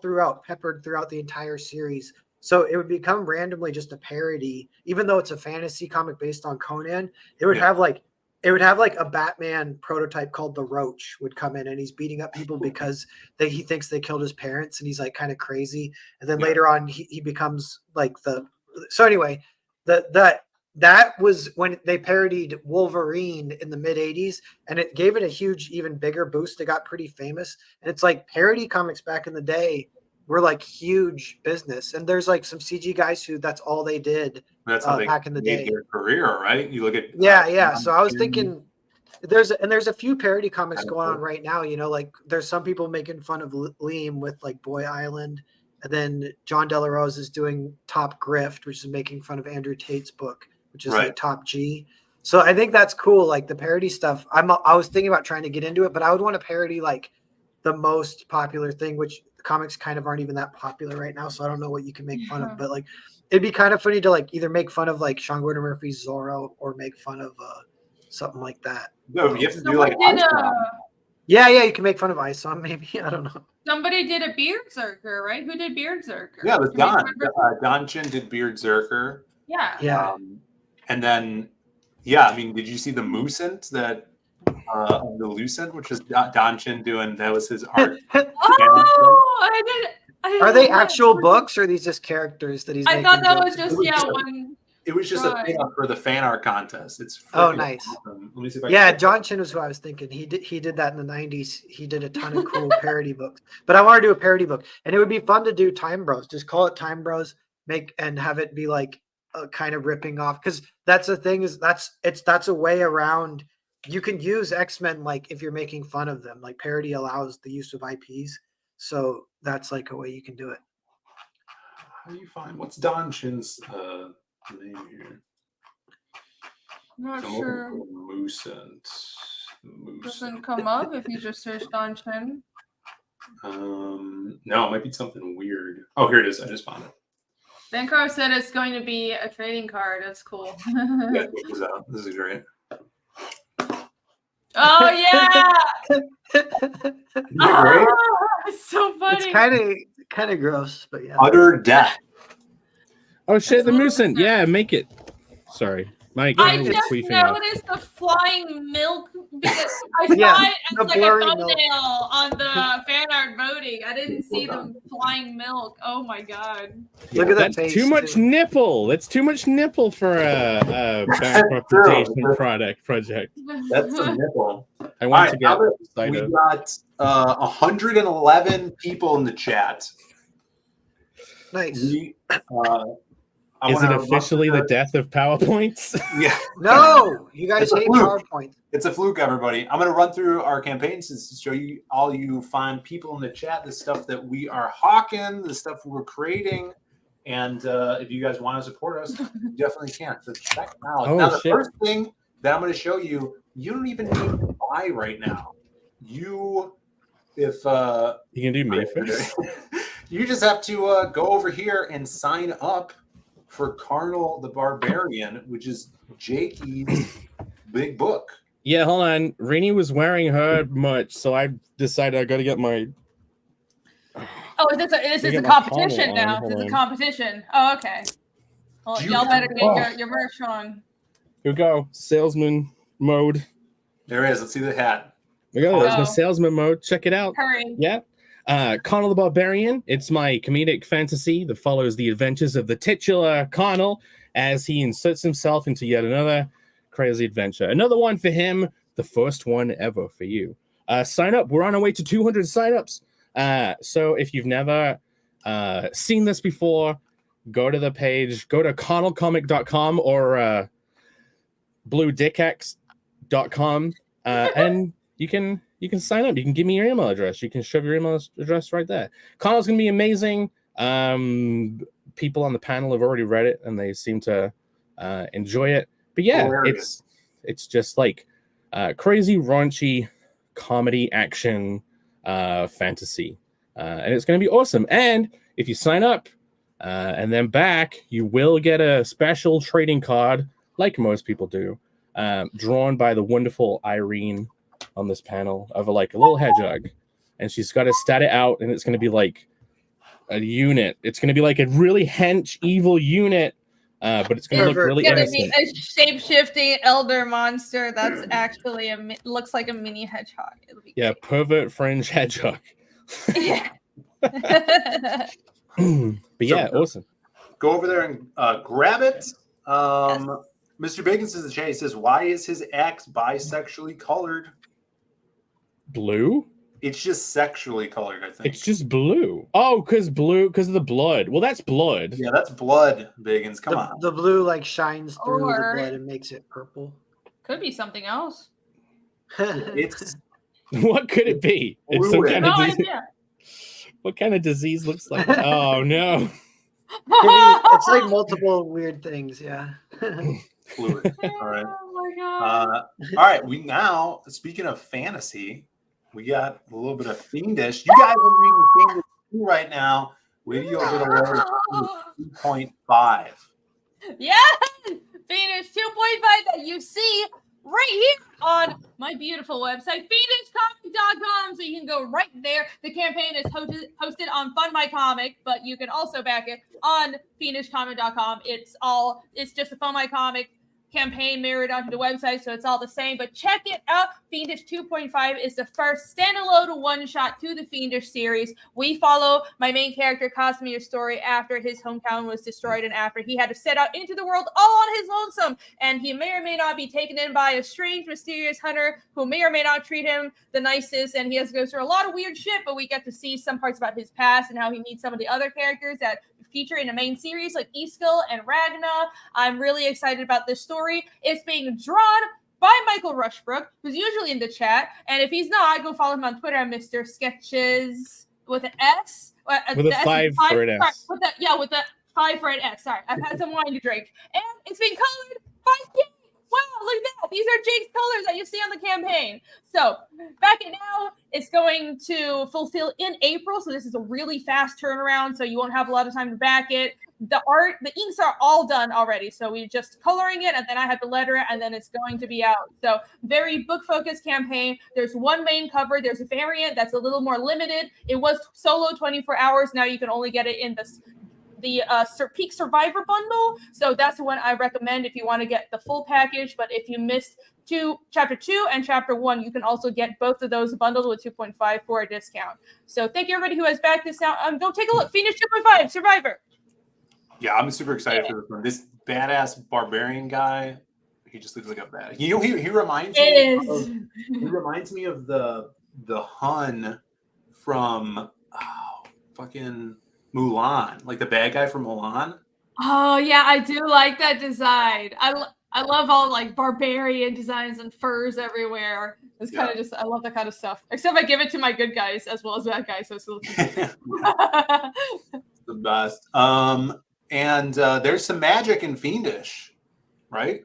peppered throughout the entire series. So it would become randomly just a parody, even though it's a fantasy comic based on Conan. It would have like a Batman prototype called the Roach would come in and he's beating up people because he thinks they killed his parents and he's like kind of crazy. And then later on he becomes like so anyway, that was when they parodied Wolverine in the mid 80s and it gave it a huge, even bigger boost. It got pretty famous. And it's like parody comics back in the day were like huge business. And there's like some CG guys who that's all they did. That's how they back in the day. Their career, right? You look at So I was thinking there's a few parody comics going on right now. You know, like there's some people making fun of Liam with like Boy Island. And then John De La Rose is doing Top Grift, which is making fun of Andrew Tate's book, which is like Top G. So I think that's cool. Like the parody stuff. I was thinking about trying to get into it, but I would want to parody like the most popular thing, which comics kind of aren't even that popular right now. So I don't know what you can make fun of, but like it'd be kind of funny to like either make fun of like Sean Gordon Murphy's Zorro or make fun of something like that. No, you have to do like you can make fun of Isom maybe. I don't know. Somebody did a Beardzerker, right? Who did Beardzerker? Yeah, it was Don. Don Chin did Beardzerker. Yeah. And then, I mean, did you see the Moosent that the Lucent, which was Don Chin doing? That was his art. I did. Are they actual books or are these just characters that he's making? I thought that was just one. It was just a thing for the fan art contest. It's nice. Awesome. Let me see if I can John Chin was who I was thinking. He did that in the 90s. He did a ton of cool parody books. But I want to do a parody book, and it would be fun to do Time Bros. Just call it Time Bros. And have it be like kind of ripping off, because that's the thing is that's a way around. You can use X-Men like if you're making fun of them. Like parody allows the use of IPs, so that's like a way you can do it. How do you find what's Don Chin's name here? I'm not sure. Moosent. Doesn't come up if you just search Don Chin. No, it might be something weird. Oh, here it is. I just found it. Bankar said it's going to be a trading card. That's cool. Yeah, check this out. This is great. Oh yeah! Great? It's so funny. It's kind of gross, but yeah. Utter death. Oh shit, the Moosent. Yeah, make it. Sorry. Mike, I just noticed the flying milk because I saw Yeah, it the as like a blurry thumbnail milk. on the fan art voting. I didn't see them flying milk. Oh my god. Look at that That's face. too much too. nipple. That's too much nipple for a back representation project. That's some nipple. I want to All get right, excited. we got 111 people in the chat. Nice. Is it officially the death of PowerPoints? Yeah. No, you guys It's a hate fluke. PowerPoint. It's a fluke, everybody. I'm going to run through our campaigns to show you all you fine people in the chat the stuff that we are hawking, the stuff we're creating. And if you guys want to support us, you definitely can. So check it out. Oh, now, the shit. first thing that I'm going to show you, you don't even need to buy right now. You You can do me first. you just have to go over here and sign up for Carnal the Barbarian, which is Jakey's big book. Yeah, hold on. Rainey was wearing her merch, so I decided I got to get my. Oh, this is a competition now. This is a competition. Oh, okay. Well, y'all better get your merch on. Here we go. Salesman mode. There it is. Let's see the hat. There we go. There's my salesman mode. Check it out. Hurry. Yeah. Connell the Barbarian. It's my comedic fantasy that follows the adventures of the titular Connell as he inserts himself into yet another crazy adventure. Another one for him, the first one ever for you. Sign up. We're on our way to 200 signups. So if you've never seen this before, go to the page, go to connellcomic.com or bluedickx.com and you can sign up. You can give me your email address. You can shove your email address right there. Connell's going to be amazing. People on the panel have already read it and they seem to enjoy it. But yeah, it's just like crazy, raunchy comedy, action, fantasy. And it's going to be awesome. And if you sign up and then back, you will get a special trading card, like most people do, drawn by the wonderful Irene on this panel of a little hedgehog. And she's got to stat it out, and it's going to be like a unit. It's going to be like a really hench, evil unit, but it's going to look really innocent. A shape-shifting elder monster that's actually looks like a mini hedgehog. Yeah, pervert fringe hedgehog. Yeah. But yeah, awesome. Go over there and grab it. Mr. Bacon says in the chat, he says, why is his axe bisexually colored? Blue? It's just sexually colored, I think. It's just blue. Oh, because of the blood. Well, that's blood. Yeah, that's blood, Biggins. Come on. The blue shines through the blood and makes it purple. Could be something else. It's what could it be? It's some kind of disease. What kind of disease looks like that? Oh no. It's like multiple weird things, yeah. Fluid. All right. Oh my god. All right. We now, speaking of fantasy, we got a little bit of Fiendish. You guys are reading Fiendish 2 right now. Wait till you over the level 2.5. Yeah, Fiendish 2.5 that you see right here on my beautiful website, fiendishcomic.com. So you can go right there. The campaign is hosted on Fund My Comic, but you can also back it on fiendishcomic.com. It's just a Fund My Comic campaign mirrored onto the website, so it's all the same. But check it out. Fiendish 2.5 is the first standalone one-shot to the Fiendish series. We follow my main character Cosimir's story after his hometown was destroyed and after he had to set out into the world all on his lonesome, and he may or may not be taken in by a strange, mysterious hunter who may or may not treat him the nicest, and he has to go through a lot of weird shit, but we get to see some parts about his past and how he meets some of the other characters that feature in the main series like Eskill and Ragna. I'm really excited about this story. It's being drawn by Michael Rushbrook, who's usually in the chat, and if he's not, go follow him on Twitter at Mr. Sketches with an S. With a 5 for an S. With the 5 for an S. Sorry, I've had some wine to drink. And it's being colored by Jake. Wow, look at that. These are Jake's colors that you see on the campaign. So, back it now. It's going to fulfill in April, so this is a really fast turnaround, so you won't have a lot of time to back it. The art, the inks are all done already, so we're just coloring it, and then I have to letter it, and then it's going to be out. So, very book-focused campaign. There's one main cover. There's a variant that's a little more limited. It was solo 24 hours. Now you can only get it in the the Peak Survivor bundle. So that's the one I recommend if you want to get the full package. But if you missed chapter 2 and chapter 1, you can also get both of those bundled with 2.5 for a discount. So thank you everybody who has backed this out. Go take a look. Phoenix 2.5 Survivor. Yeah, I'm super excited for this one. This badass barbarian guy, he just looks like a bad. He reminds me. He reminds me of the Hun from fucking Mulan, like the bad guy from Mulan. Oh yeah, I do like that design. I love all like barbarian designs and furs everywhere. It's kind of just I love that kind of stuff. Except I give it to my good guys as well as bad guys, so it's a little the best. And there's some magic in Fiendish, right?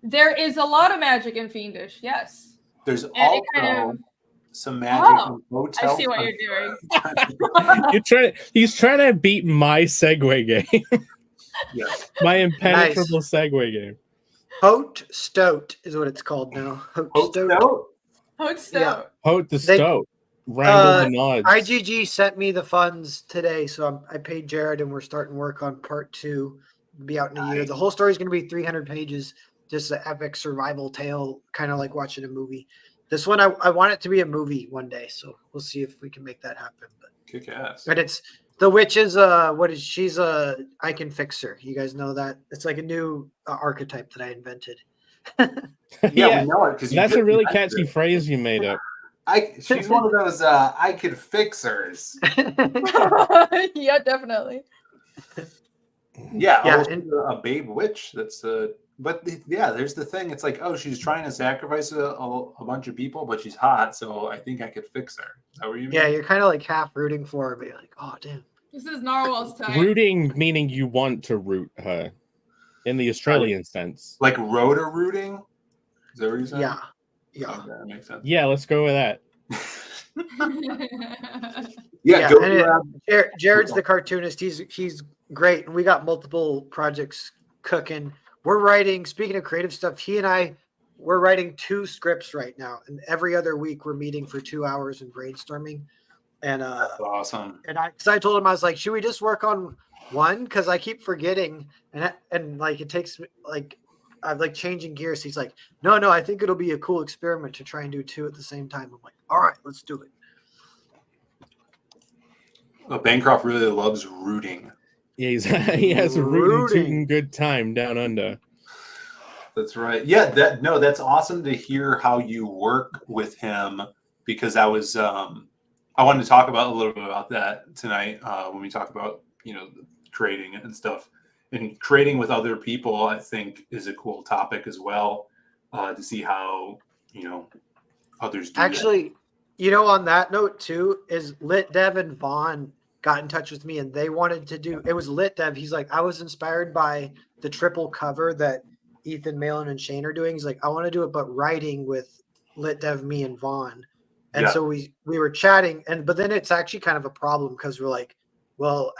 There is a lot of magic in Fiendish, yes. There's also some magic in Hotel. I see what you're doing. He's trying to beat my segue game. Yes. My impenetrable segue game. Hote Stoat is what it's called now. Hote Stoat? Hote Stoat. Hote the Stoat. Wrangle the nods. IGG sent me the funds today, so I paid Jared, and we're starting work on part 2. It'll be out in a year. The whole story is going to be 300 pages, just an epic survival tale, kind of like watching a movie. This one, I want it to be a movie one day, so we'll see if we can make that happen. But kick ass. And it's the witch is she's a I can fix her. You guys know that? It's like a new archetype that I invented. Yeah, we know it because that's a really catchy phrase you made up. She's one of those I could fixers. Yeah, definitely. Yeah, a babe witch. That's but there's the thing. It's like, oh, she's trying to sacrifice a bunch of people, but she's hot, so I think I could fix her. Is that what you mean? Yeah, you're kind of like half rooting for her, but you're like, oh damn. This is Narwhal's time. Rooting meaning you want to root her, in the Australian sense. Like rotor rooting. Is that what you're saying? Yeah. Okay, that makes sense. Yeah, let's go with that. Jared's the cartoonist. He's great, and we got multiple projects cooking. We're writing. Speaking of creative stuff, he and we're writing 2 scripts right now, and every other week we're meeting for 2 hours and brainstorming. And that's awesome. And I told him, I was like, should we just work on one? Because I keep forgetting, and like it takes like. I'm like changing gears. He's like, no, I think it'll be a cool experiment to try and do 2 at the same time. I'm like, all right, let's do it. Well, Bancroft really loves rooting. Yeah, he has a rooting good time down under. That's right. Yeah, that's awesome to hear how you work with him, because I wanted to talk about a little bit about that tonight when we talk about creating and stuff. And creating with other people, I think, is a cool topic as well, to see how, others do Actually, on that note, too, is Lit Dev and Vaughn got in touch with me, and they wanted to do – it was Lit Dev. He's like, I was inspired by the triple cover that Ethan, Malin, and Shane are doing. He's like, I want to do it, but writing with Lit Dev, me, and Vaughn. And so we were chatting, but then it's actually kind of a problem because we're like, well,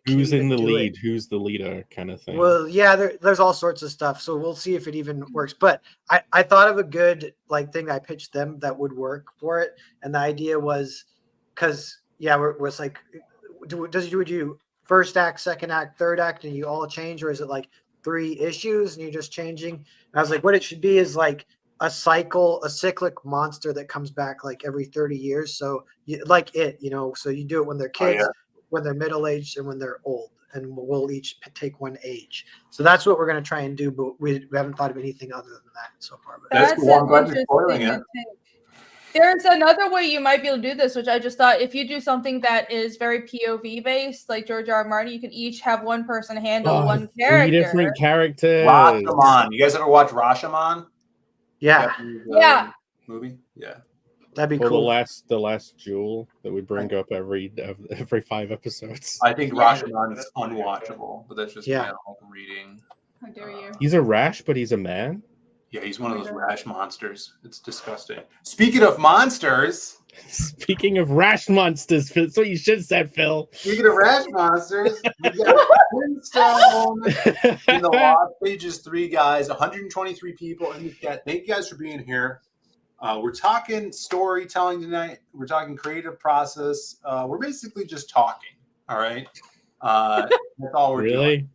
who's in the lead? Who's the leader kind of thing? Well, yeah, there's all sorts of stuff. So we'll see if it even works. But I thought of a good thing I pitched them that would work for it. And the idea was because, we're like, would you first act, second act, third act, and you all change? Or is it like 3 issues and you're just changing? And I was like, what it should be is like a cyclic monster that comes back like every 30 years. So like it, so you do it when they're kids. When they're middle-aged and when they're old, and we'll each take 1 age. So that's what we're going to try and do, but we haven't thought of anything other than that so far. But that's cool. I'm glad you're spoiling it. There's another way you might be able to do this, which I just thought, if you do something that is very POV based, like George R. R. Martin, you can each have one person handle one character. 3 different characters. Rashomon. You guys ever watch Rashomon? Yeah. Movie? Yeah. That'd be cool. The last jewel that we bring up every 5 episodes. I think Rashomon is unwatchable, but that's just my own reading. How dare you? He's a rash, but he's a man. Yeah, he's one of those rash monsters. It's disgusting. Speaking of monsters. Speaking of rash monsters, that's what you should have said, Phil. Speaking of rash monsters, we got Flintstone in the Lost Pages 3 guys, 123 people in the chat. Thank you guys for being here. We're talking storytelling tonight. We're talking creative process. We're basically just talking. All right. That's all we're Really?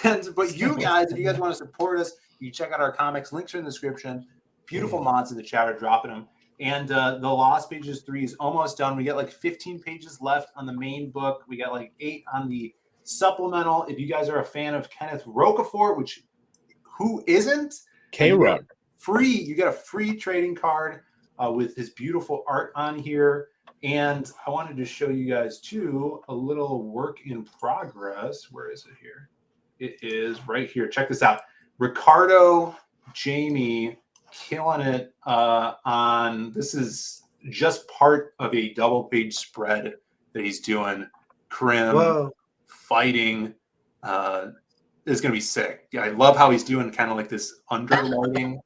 doing. But you guys, if you guys want to support us, you check out our comics. Links are in the description. Beautiful mods in the chat are dropping them. And the Lost Pages 3 is almost done. We got like 15 pages left on the main book. We got like 8 on the supplemental. If you guys are a fan of Kenneth Rocafort, which who isn't? K-Rock. You get a free trading card with his beautiful art on here. And I wanted to show you guys too a little work in progress. Where is it here? It is right here. Check this out. Ricardo, Jamie, killing it on, this is just part of a double page spread that he's doing. Krim fighting is going to be sick. Yeah, I love how he's doing kind of like this underlighting.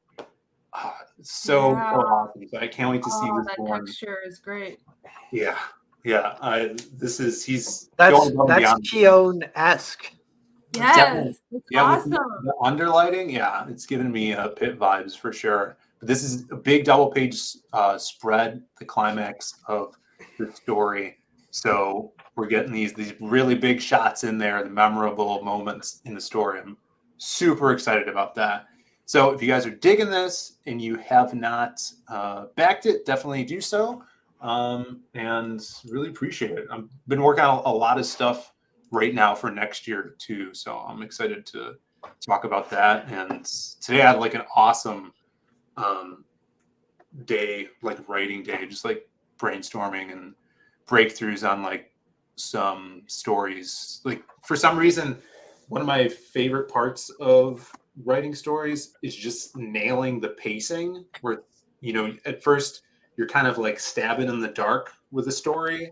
So awesome. I can't wait to see this that born. texture is great. Yeah. He's that's beyond. Keown-esque. Yes, it's awesome. The underlighting, it's giving me Pit vibes for sure. But this is a big double page spread, the climax of the story. So we're getting these really big shots in there, the memorable moments in the story. I'm super excited about that. So if you guys are digging this and you have not backed it, definitely do so. And really appreciate it. I've been working on a lot of stuff right now for next year too, so I'm excited to talk about that. And today I had like an awesome day, like writing day, just like brainstorming and breakthroughs on like some stories. Like for some reason, one of my favorite parts of writing stories is just nailing the pacing, where at first you're kind of like stabbing in the dark with a story.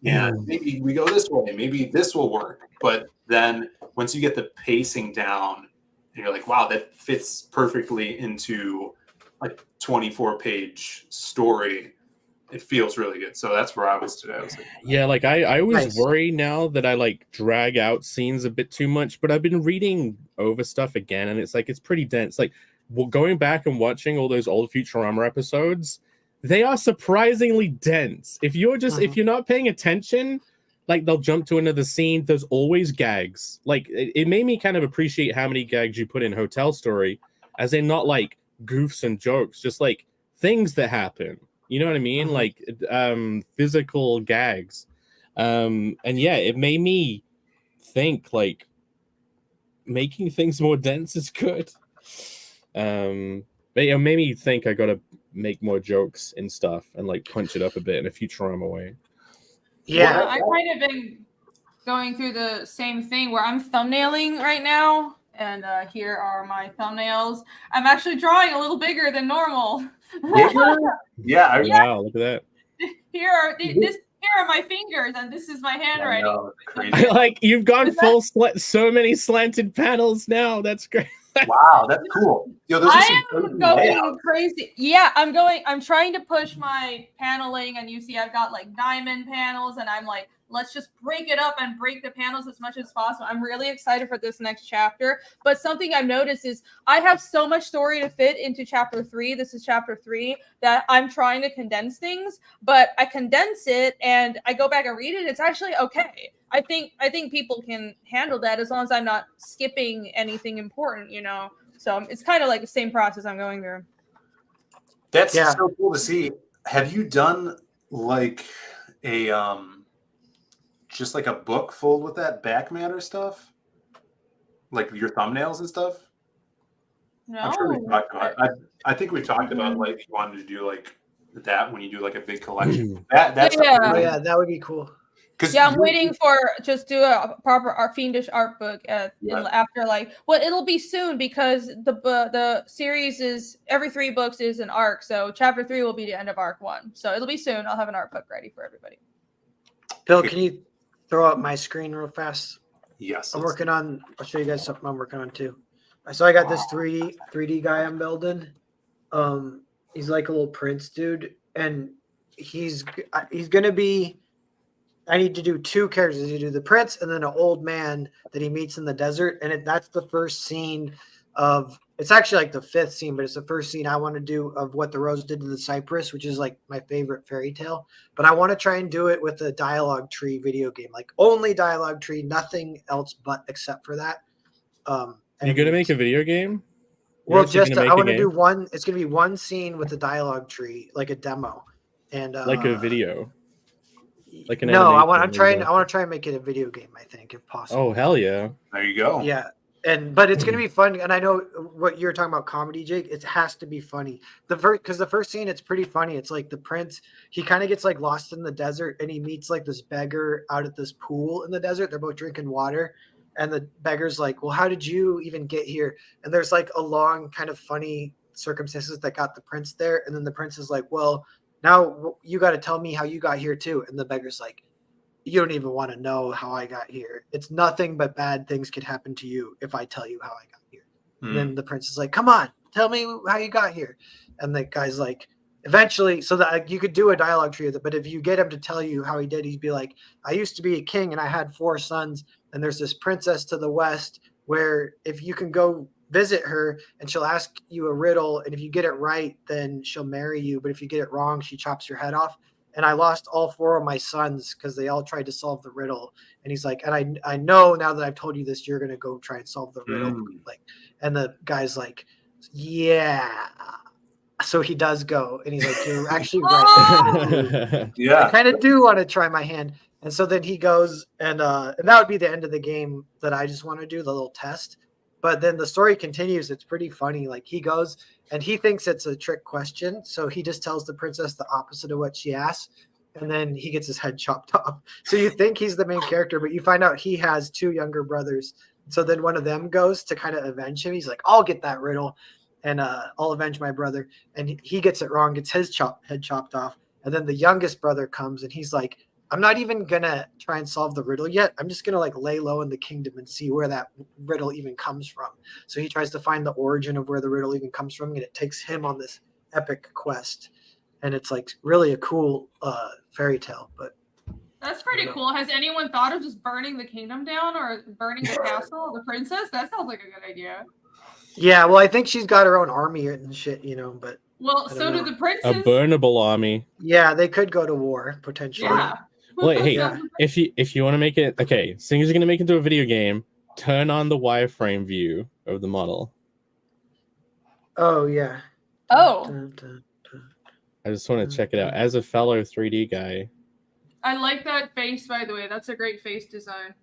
Yeah, maybe we go this way, maybe this will work. But then once you get the pacing down, and you're like, wow, that fits perfectly into a 24-page story, it feels really good. So that's where I was today. I was like, I always worry now that I like drag out scenes a bit too much, but I've been reading over stuff again, and it's like it's pretty dense. Like going back and watching all those old Futurama episodes, they are surprisingly dense. If you're not paying attention, like they'll jump to another scene. There's always gags. Like it made me kind of appreciate how many gags you put in Hotel Story, as in not like goofs and jokes, just like things that happen. You know what I mean? Like physical gags. And yeah, it made me think like making things more dense is good. But it made me think I gotta make more jokes and stuff and like punch it up a bit in a Futurama way. Yeah, I kind of been going through the same thing where I'm thumbnailing right now, and here are my thumbnails. I'm actually drawing a little bigger than normal. Yeah. Wow, look at that. Here are my fingers, and this is my handwriting. Like you've gone so many slanted panels now. That's great. Wow, that's cool. I am going crazy. Yeah, I'm trying to push my paneling, and you see I've got like diamond panels, and I'm like, let's just break it up and break the panels as much as possible. I'm really excited for this next chapter. But something I've noticed is I have so much story to fit into chapter 3. This is chapter 3 that I'm trying to condense things, but I condense it and I go back and read it. It's actually okay. I think people can handle that as long as I'm not skipping anything important, So it's kind of like the same process I'm going through. That's so cool to see. Have you done like a just like a book full with that back matter stuff, like your thumbnails and stuff? No, I'm sure we talked about. I think we talked about like if you wanted to do like that when you do like a big collection. That would be cool. Yeah, I'm waiting for just do a proper fiendish art book after it'll be soon because the series is every 3 books is an arc. So chapter 3 will be the end of arc 1. So it'll be soon. I'll have an art book ready for everybody. Bill, can you throw up my screen real fast? Yes. I'll show you guys something I'm working on too. So I got this 3D guy I'm building. He's like a little prince dude, and he's gonna be. I need to do 2 characters. You do the prince and then an old man that he meets in the desert, and that's the first scene of it's actually like the 5th scene, but it's the first scene I want to do of what the rose did to the cypress, which is like my favorite fairy tale. But I want to try and do it with a dialogue tree video game, like only dialogue tree, nothing else but except for that. You're gonna make a video game? Well, just I want to do one. It's gonna be one scene with the dialogue tree, like a demo, and like a video. Like an no, I want to try and make it a video game. I think if possible. Oh hell yeah! There you go. Yeah. But it's gonna be fun, and I know what you're talking about, comedy, Jake. It has to be funny. Because the first scene, it's pretty funny. It's like the prince, he kind of gets like lost in the desert, and he meets like this beggar out at this pool in the desert. They're both drinking water, and the beggar's like, "Well, how did you even get here?" And there's like a long kind of funny circumstances that got the prince there, and then the prince is like, "Well, now you got to tell me how you got here too." And the beggar's like, "You don't even want to know how I got here. It's nothing but bad things could happen to you if I tell you how I got here." And then the prince is like, "Come on, tell me how you got here." And the guy's like, eventually, so that you could do a dialogue tree with it, but if you get him to tell you how he did, he'd be like, "I used to be a king and I had 4 sons, and there's this princess to the west where if you can go visit her and she'll ask you a riddle, and if you get it right, then she'll marry you. But if you get it wrong, she chops your head off. And I lost all 4 of my sons because they all tried to solve the riddle." And he's like, "And I know now that I've told you this, you're gonna go try and solve the riddle." Like, and the guy's like, "Yeah." So he does go, and he's like, "You're actually right." Yeah. I kind of do want to try my hand. And so then he goes, and that would be the end of the game that I just want to do, the little test. But then the story continues. It's pretty funny. Like, he goes and he thinks it's a trick question. So he just tells the princess the opposite of what she asks. And then he gets his head chopped off. So you think he's the main character, but you find out he has 2 younger brothers. So then one of them goes to kind of avenge him. He's like, "I'll get that riddle and I'll avenge my brother." And he gets it wrong, gets his head chopped off. And then the youngest brother comes and he's like, "I'm not even gonna try and solve the riddle yet. I'm just gonna like lay low in the kingdom and see where that riddle even comes from." So he tries to find the origin of where the riddle even comes from, and it takes him on this epic quest. And it's like really a cool fairy tale. But that's pretty cool. Has anyone thought of just burning the kingdom down or burning the castle of the princess? That sounds like a good idea. Yeah, well, I think she's got her own army and shit, you know. But well, so do the princes. A burnable army. Yeah, they could go to war potentially. Yeah. Well, hey, if you want to make it, okay, seeing as you're gonna make it into a video game, turn on the wireframe view of the model. Oh yeah. Oh. I just want to check it out as a fellow 3D guy. I like that face, by the way. That's a great face design.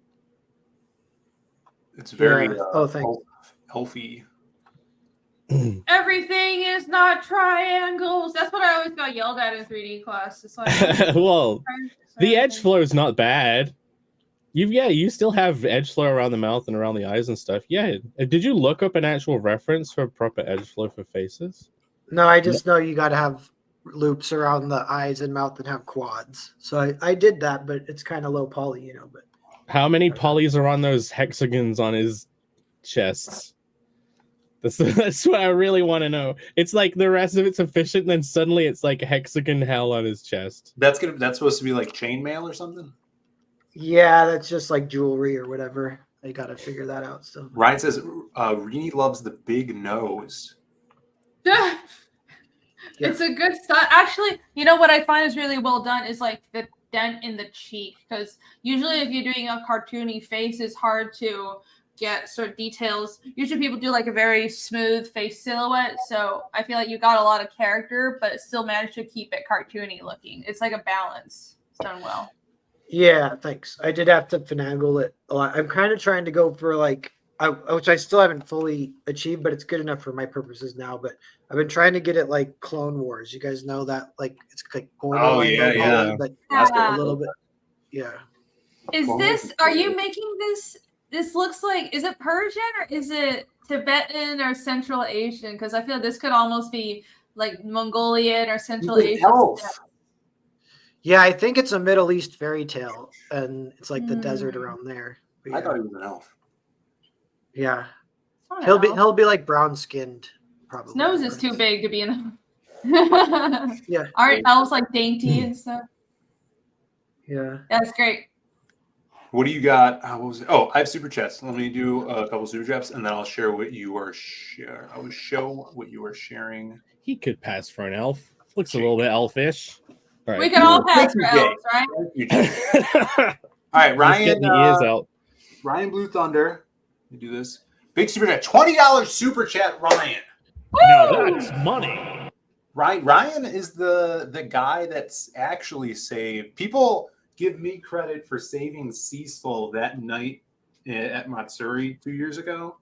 It's very healthy. Everything is not triangles. That's what I always got yelled at in 3D class. It's like, well, the edge flow is not bad. You still have edge flow around the mouth and around the eyes and stuff. Yeah. Did you look up an actual reference for proper edge flow for faces? No, I just know you got to have loops around the eyes and mouth and have quads. So I did that, but it's kind of low poly, you know. But how many polys are on those hexagons on his chests? That's what I really want to know. It's like the rest of it's efficient, and then suddenly it's like hexagon hell on his chest. That's supposed to be like chainmail or something? Yeah, that's just like jewelry or whatever. I got to figure that out still. Ryan says Rini loves the big nose. It's a good style. Actually, you know what I find is really well done is like the dent in the cheek, because usually if you're doing a cartoony face, it's hard to get sort of details. Usually people do like a very smooth face silhouette, so I feel like you got a lot of character, but still managed to keep it cartoony looking. It's like a balance. It's done well. Yeah, thanks. I did have to finagle it a lot. I'm kind of trying to go for like, which I still haven't fully achieved, but it's good enough for my purposes now. But I've been trying to get it like Clone Wars. You guys know that, like it's like but a little bit. Yeah. Is this? Are you making this? This looks like, is it Persian or is it Tibetan or Central Asian? Because I feel like this could almost be like Mongolian or Central Asian. Yeah, I think it's a Middle East fairy tale, and it's like the desert around there. But I thought he was an elf. Yeah, he'll be like brown skinned. Probably. His nose is too big to be an. Yeah. Aren't elves like dainty and stuff? Yeah. That's great. What do you got? What was it? Oh, I have super chats. Let me do a couple super chats, and then I'll share what you are sharing. I will show what you are sharing. He could pass for an elf. Looks a little bit elfish. All right. We can all pass for Thank you, elves, right? Thank you, Jay. All right, Ryan. The ears out. Ryan Blue Thunder. Let me do this. Big super chat. $20 super chat, Ryan. Now that's money. Ryan is the guy that's actually saved. People give me credit for saving Cecil that night at Matsuri 2 years ago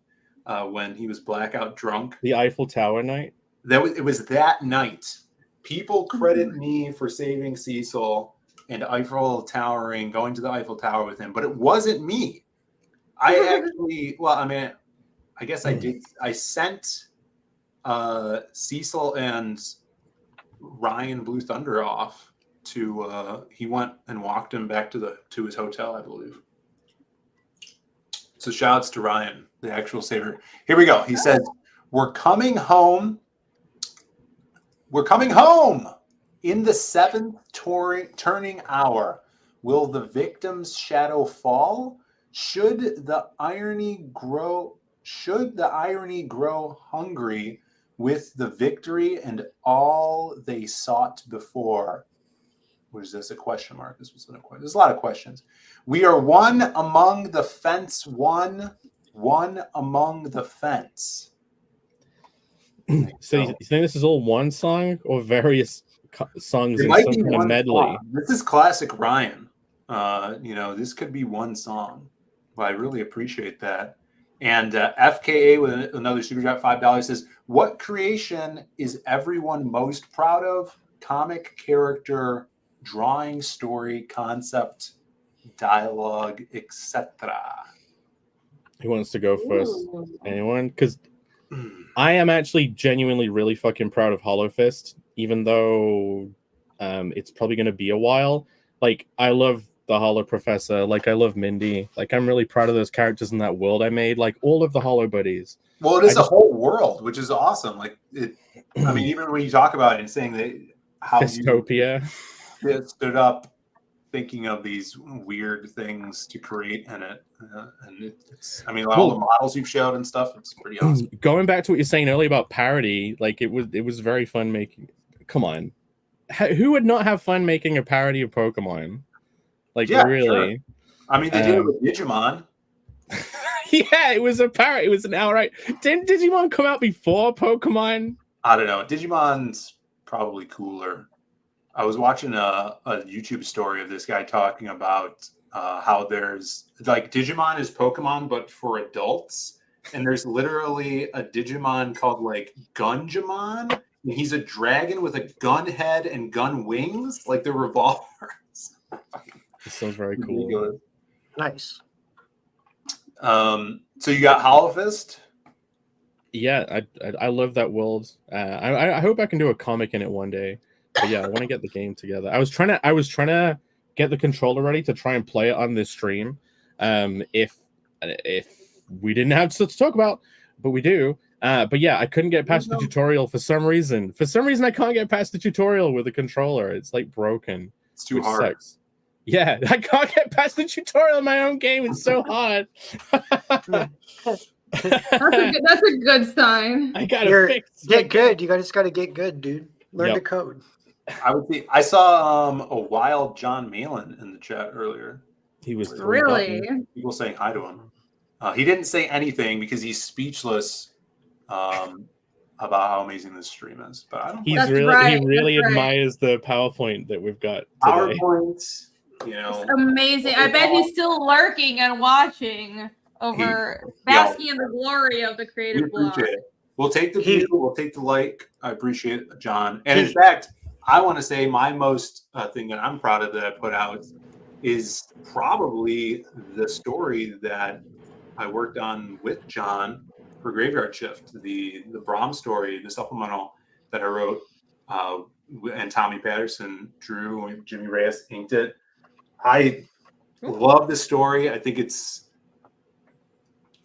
when he was blackout drunk. The Eiffel Tower night? It was that night. People credit me for saving Cecil and Eiffel Towering, going to the Eiffel Tower with him, but it wasn't me. I actually, I guess I did. I sent Cecil and Ryan Blue Thunder off to he went and walked him back to his hotel, I believe. So shouts to Ryan, the actual saver. Here we go. He says, we're coming home in the 7th turning hour. Will the victim's shadow fall? Should the irony grow hungry with the victory and all they sought before? What is this? A question mark? This was a question. There's a lot of questions. We are one among the fence, one among the fence. So you think this is all one song or various songs in might some be kind of one medley? song. This is classic Ryan. This could be one song. Well, I really appreciate that. And FKA with another super chat, $5 says, what creation is everyone most proud of? Comic character, drawing, story, concept, dialogue, etc. Who wants to go first? Anyone? Because I am actually genuinely really fucking proud of Hollow Fist, even though it's probably going to be a while. Like, I love the Hollow Professor. Like, I love Mindy. Like, I'm really proud of those characters in that world I made. Like, all of the Hollow buddies. Well, it is a whole world, which is awesome. Like, even when you talk about it and saying that how Fistopia. you stood up thinking of these weird things to create in it. And all the models you've showed and stuff, it's pretty awesome. Going back to what you're saying earlier about parody, like, it was very fun making. Come on. Who would not have fun making a parody of Pokemon? Like, yeah, really? Sure. They did it with Digimon. Yeah, it was a parody. It was an outright. Didn't Digimon come out before Pokemon? I don't know. Digimon's probably cooler. I was watching a YouTube story of this guy talking about how there's like Digimon is Pokemon, but for adults. And there's literally a Digimon called like Gunjamon. And he's a dragon with a gun head and gun wings, like the revolvers. This sounds very cool. Nice. So you got Hollow Fist? Yeah, I love that world. I hope I can do a comic in it one day. But yeah, I want to get the game together. I was trying to get the controller ready to try and play it on this stream. If we didn't have stuff to talk about, but we do. But yeah, I couldn't get past the tutorial for some reason. For some reason, I can't get past the tutorial with the controller. It's like broken. It's too hard. Sucks. Yeah, I can't get past the tutorial in my own game. It's so hard. That's a good sign. I gotta get good. You just gotta get good, dude. Learn to code. I saw a wild John Malin in the chat earlier. He was really people saying hi to him. He didn't say anything because he's speechless about how amazing this stream is. But I don't. He really admires the PowerPoint that we've got today. PowerPoints, it's amazing. I bet he's still lurking and watching over basking in the glory of the creative blog. We'll take the view. We'll take the like. I appreciate it, John. And in fact, I want to say my most thing that I'm proud of that I put out is probably the story that I worked on with John for Graveyard Shift, the Brahm story, the supplemental that I wrote, and Tommy Patterson drew, and Jimmy Reyes inked it. I love this story. I think it's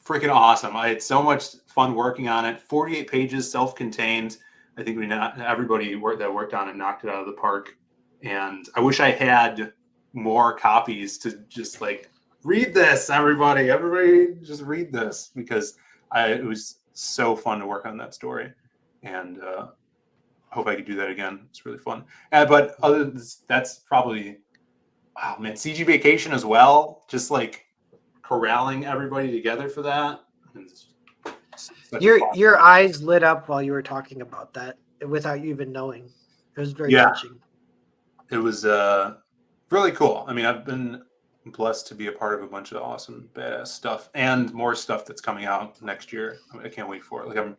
freaking awesome. I had so much fun working on it. 48 pages, self-contained. I think everybody that worked on it knocked it out of the park. And I wish I had more copies to just like Read this, everybody. Everybody just read this because it was so fun to work on that story. And I hope I could do that again. It's really fun. But other than this, that's probably, oh man, CG Vacation as well. Just like corralling everybody together for that. Your eyes lit up while you were talking about that without you even knowing. It was very touching. It was really cool. I mean, I've been blessed to be a part of a bunch of awesome, badass stuff and more stuff that's coming out next year. I can't wait for it. Like I'm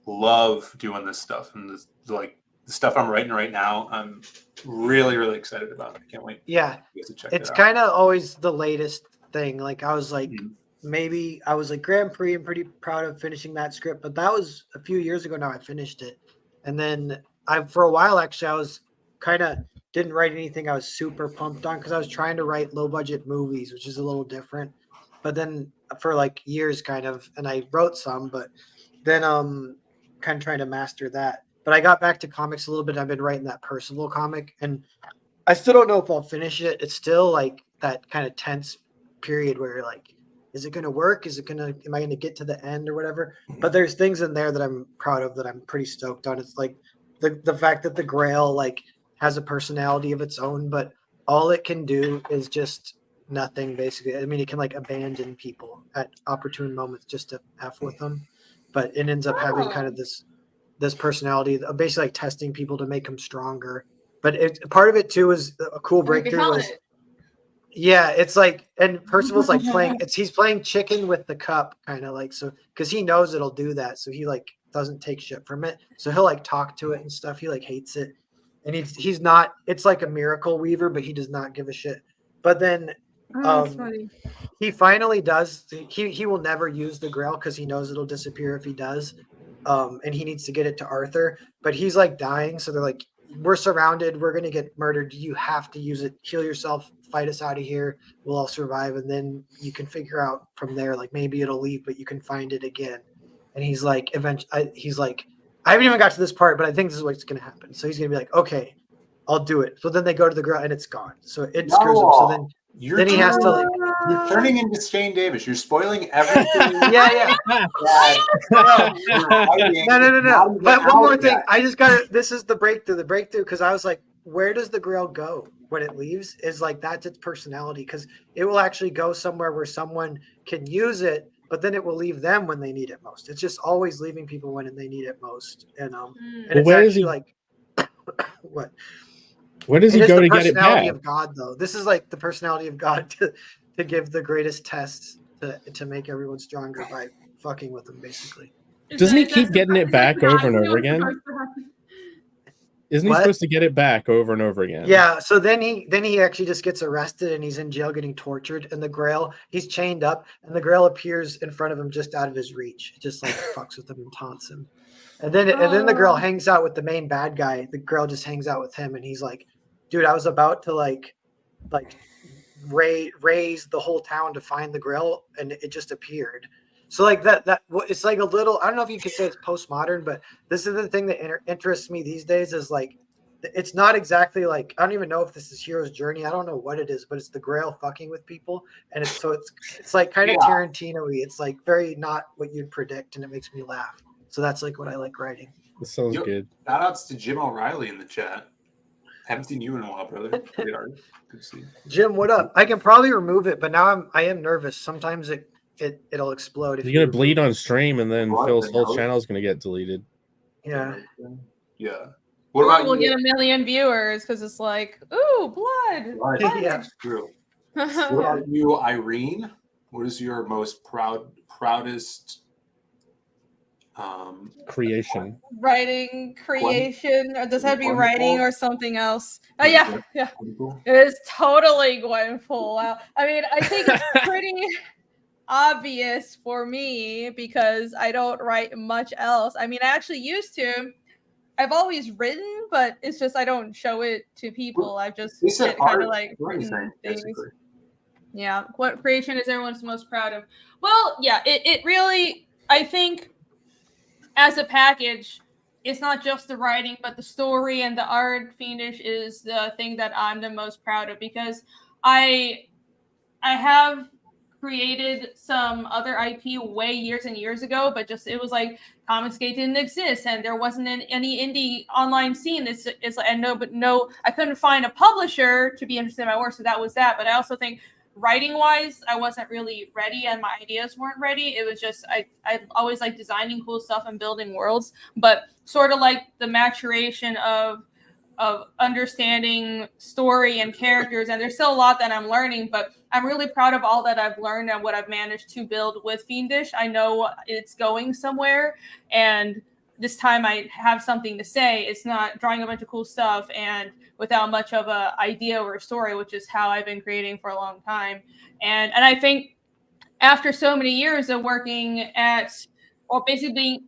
love doing this stuff and this, like the stuff I'm writing right now. I'm really, really excited about it. I can't wait. Yeah, to check it's kind of always the latest thing. Like I was like, maybe I was like Grand Prix. I'm pretty proud of finishing that script, but that was a few years ago. Now I finished it, and then for a while actually I was kind of didn't write anything I was super pumped on because I was trying to write low budget movies, which is a little different. But then for like years kind of, and I wrote some, but then kind of trying to master that. But I got back to comics a little bit. I've been writing that personal comic and I still don't know if I'll finish it. It's still like that kind of tense period where you're like, is it going to work? Am I going to get to the end or whatever? But there's things in there that I'm proud of that I'm pretty stoked on. It's like the fact that the Grail like has a personality of its own, but all it can do is just nothing basically. I mean, it can like abandon people at opportune moments just to F with them, but it ends up having kind of this personality of basically like testing people to make them stronger. But part of it too is a cool breakthrough was, yeah, it's like, and Percival's like he's playing chicken with the cup kind of like, so, cause he knows it'll do that. So he like doesn't take shit from it. So he'll like talk to it and stuff. He like hates it. And he's not, it's like a miracle weaver, but he does not give a shit. But then he finally does, he will never use the Grail cause he knows it'll disappear if he does. And he needs to get it to Arthur, but he's like dying. So they're like, we're surrounded. We're going to get murdered. You have to use it. Heal yourself. Fight us out of here. We'll all survive. And then you can figure out from there, like maybe it'll leave, but you can find it again. And he's like, eventually, he's like, I haven't even got to this part, but I think this is what's going to happen. So he's going to be like, okay, I'll do it. So then they go to the ground and it's gone. So it screws him. So then he has to like, you're turning into Shane Davis. You're spoiling everything. Yeah. No. But one more thing. I just got this is the breakthrough. The breakthrough, because I was like, where does the Grail go when it leaves? Is like that's its personality, because it will actually go somewhere where someone can use it, but then it will leave them when they need it most. It's just always leaving people when they need it most. And it's actually like what? Where does he go to get it back? Personality of God, though. This is like the personality of God to give the greatest tests to make everyone stronger by fucking with them, basically. Doesn't he keep getting it back over and over again? Isn't he supposed to get it back over and over again? Yeah. So then he actually just gets arrested and he's in jail getting tortured. And the Grail, he's chained up, and the Grail appears in front of him just out of his reach. It just like fucks with him and taunts him. And then the Grail hangs out with the main bad guy. The Grail just hangs out with him, and he's like, dude, I was about to like raise the whole town to find the Grail, and it just appeared. So like that it's like a little, I don't know if you could say it's postmodern, but this is the thing that interests me these days is like, it's not exactly like, I don't even know if this is Hero's Journey. I don't know what it is, but it's the Grail fucking with people. And it's like kind of Tarantino-y. It's like very not what you'd predict, and it makes me laugh. So that's like what I like writing. This sounds good. Shout outs to Jim O'Reilly in the chat. Haven't seen you in a while, brother. Good art. Good to see you. Jim, what up? I can probably remove it, but now I am nervous. Sometimes it'll explode. You're gonna bleed on stream, and then Phil's whole channel is gonna get deleted. Yeah. What about we'll get 1 million viewers because it's like, ooh, blood. Yeah, true. What about you, Irene? What is your most proudest creation? Writing creation, or does that be writing or something else? Yeah. It is totally Gwenpool. Wow. I mean, I think it's pretty obvious for me because I don't write much else. I mean, I actually used to. I've always written, but it's just I don't show it to people. I've just kind of like written things. Yeah. What creation is everyone's most proud of? Well, yeah, it really, I think, as a package, it's not just the writing, but the story and the art finish is the thing that I'm the most proud of, because I have created some other IP way years and years ago, but just it was like Comicsgate didn't exist and there wasn't any indie online scene. It's and I couldn't find a publisher to be interested in my work, so that was that. But I also think writing wise, I wasn't really ready and my ideas weren't ready. It was just I always like designing cool stuff and building worlds, but sort of like the maturation of understanding story and characters, and there's still a lot that I'm learning, but I'm really proud of all that I've learned and what I've managed to build with Fiendish. I know it's going somewhere, and this time I have something to say. It's not drawing a bunch of cool stuff and without much of an idea or a story, which is how I've been creating for a long time. And I think after so many years of working at, or basically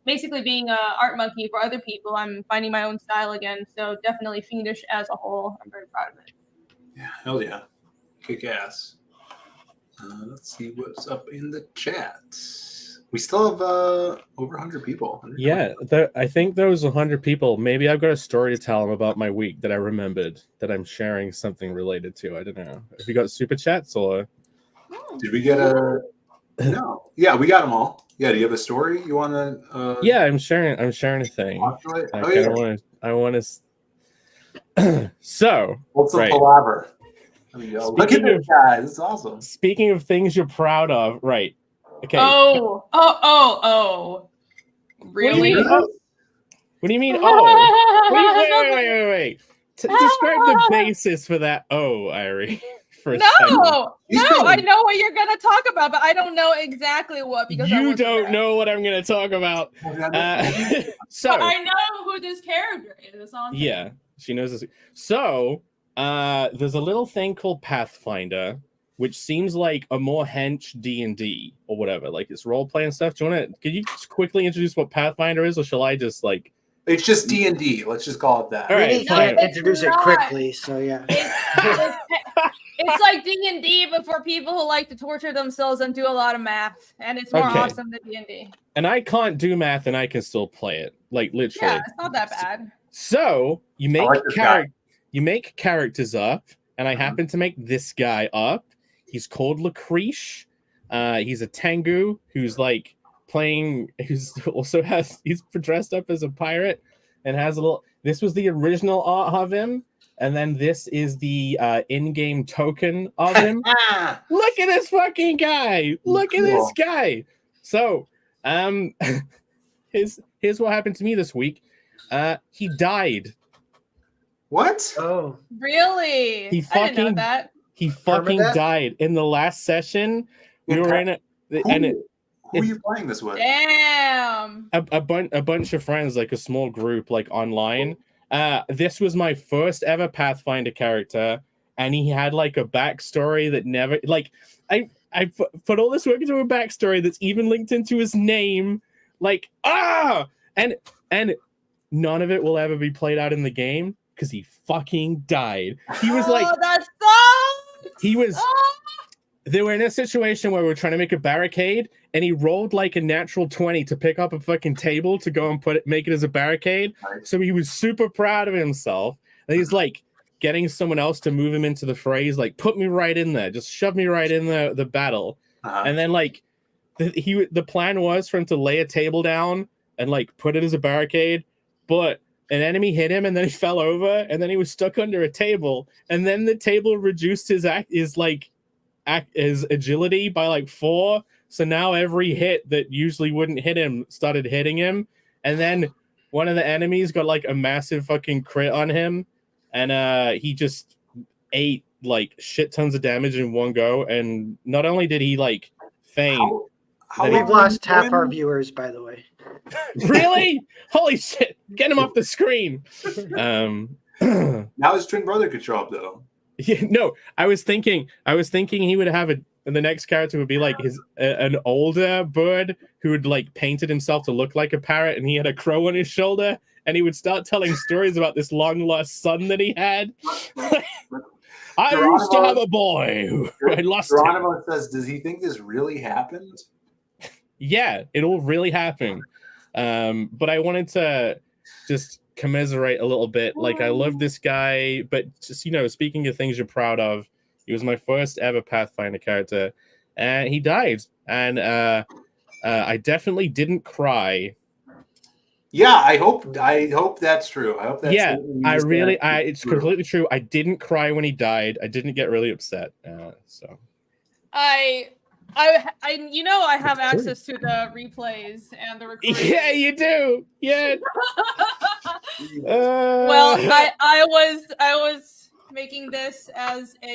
being an art monkey for other people, I'm finding my own style again. So definitely Fiendish as a whole. I'm very proud of it. Yeah, hell yeah. Kick ass. Let's see what's up in the chat. We still have over 100 people. Yeah, I think there was 100 people. Maybe I've got a story to tell them about my week that I remembered that I'm sharing something related to. I don't know. If you got super chats or... Did we get a... No. Yeah, we got them all. Yeah, do you have a story you want to... Yeah, I'm sharing a thing. I want to... So... What's the palaver? Look at this guy. This is awesome. Speaking of things you're proud of, right. Okay. Oh. Really? What do you mean? Oh. Wait. Describe the basis for that. Oh, Irie. No, I know what you're gonna talk about, but I don't know exactly what, because you don't know what I'm gonna talk about. So but I know who this character is. Yeah, she knows this. So there's a little thing called Pathfinder, which seems like a more hench D&D or whatever, like it's role play and stuff. Could you just quickly introduce what Pathfinder is, or shall I just like? It's just D&D. Let's just call it that. All right, introduce it quickly. So yeah, it's like D&D, but for people who like to torture themselves and do a lot of math, and it's more awesome than D&D. And I can't do math, and I can still play it, like literally. Yeah, it's not that bad. So you make characters up, and I happen to make this guy up. He's called Lucrece. He's a Tengu who's like he's dressed up as a pirate and has a little. This was the original art of him, and then this is the in-game token of him. Look at this fucking guy! Look at this guy! So, here's what happened to me this week. He died. What? Oh, really? He I didn't know that. He fucking died in the last session. We were in it, who are you playing this with? Damn. A bunch of friends, like a small group, like online. This was my first ever Pathfinder character, and he had like a backstory that never like I put all this work into a backstory that's even linked into his name. Like and none of it will ever be played out in the game because he fucking died. He was like, that sucks. He was. They were in a situation where we were trying to make a barricade, and he rolled like a natural 20 to pick up a fucking table to go and make it as a barricade. So he was super proud of himself. And he's like getting someone else to move him into the fray. He's like, put me right in there, just shove me right in the battle. And then like the plan was for him to lay a table down and like put it as a barricade, but an enemy hit him and then he fell over and then he was stuck under a table, and then the table reduced his agility by like 4. So now every hit that usually wouldn't hit him started hitting him, and then one of the enemies got like a massive fucking crit on him, and he just ate like shit tons of damage in one go. And not only did he like faint, we've lost half our viewers, by the way. Really? Holy shit, get him off the screen. Now his twin brother could show up though. Yeah, no, I was thinking he would have the next character would be like an older bird who had like painted himself to look like a parrot, and he had a crow on his shoulder, and he would start telling stories about this long lost son that he had. I used to have a boy who I lost. Geronimo says, does he think this really happened? Yeah, it all really happened. But I wanted to just commiserate a little bit. Like, I love this guy, but just, speaking of things you're proud of, He was my first ever Pathfinder character, and he died. And I definitely didn't cry. Yeah, I hope that's true. I hope that's it's completely true. I didn't cry when he died. I didn't get really upset. So I have access to the replays and the recordings. Yeah, you do. Yeah. Well, I was making this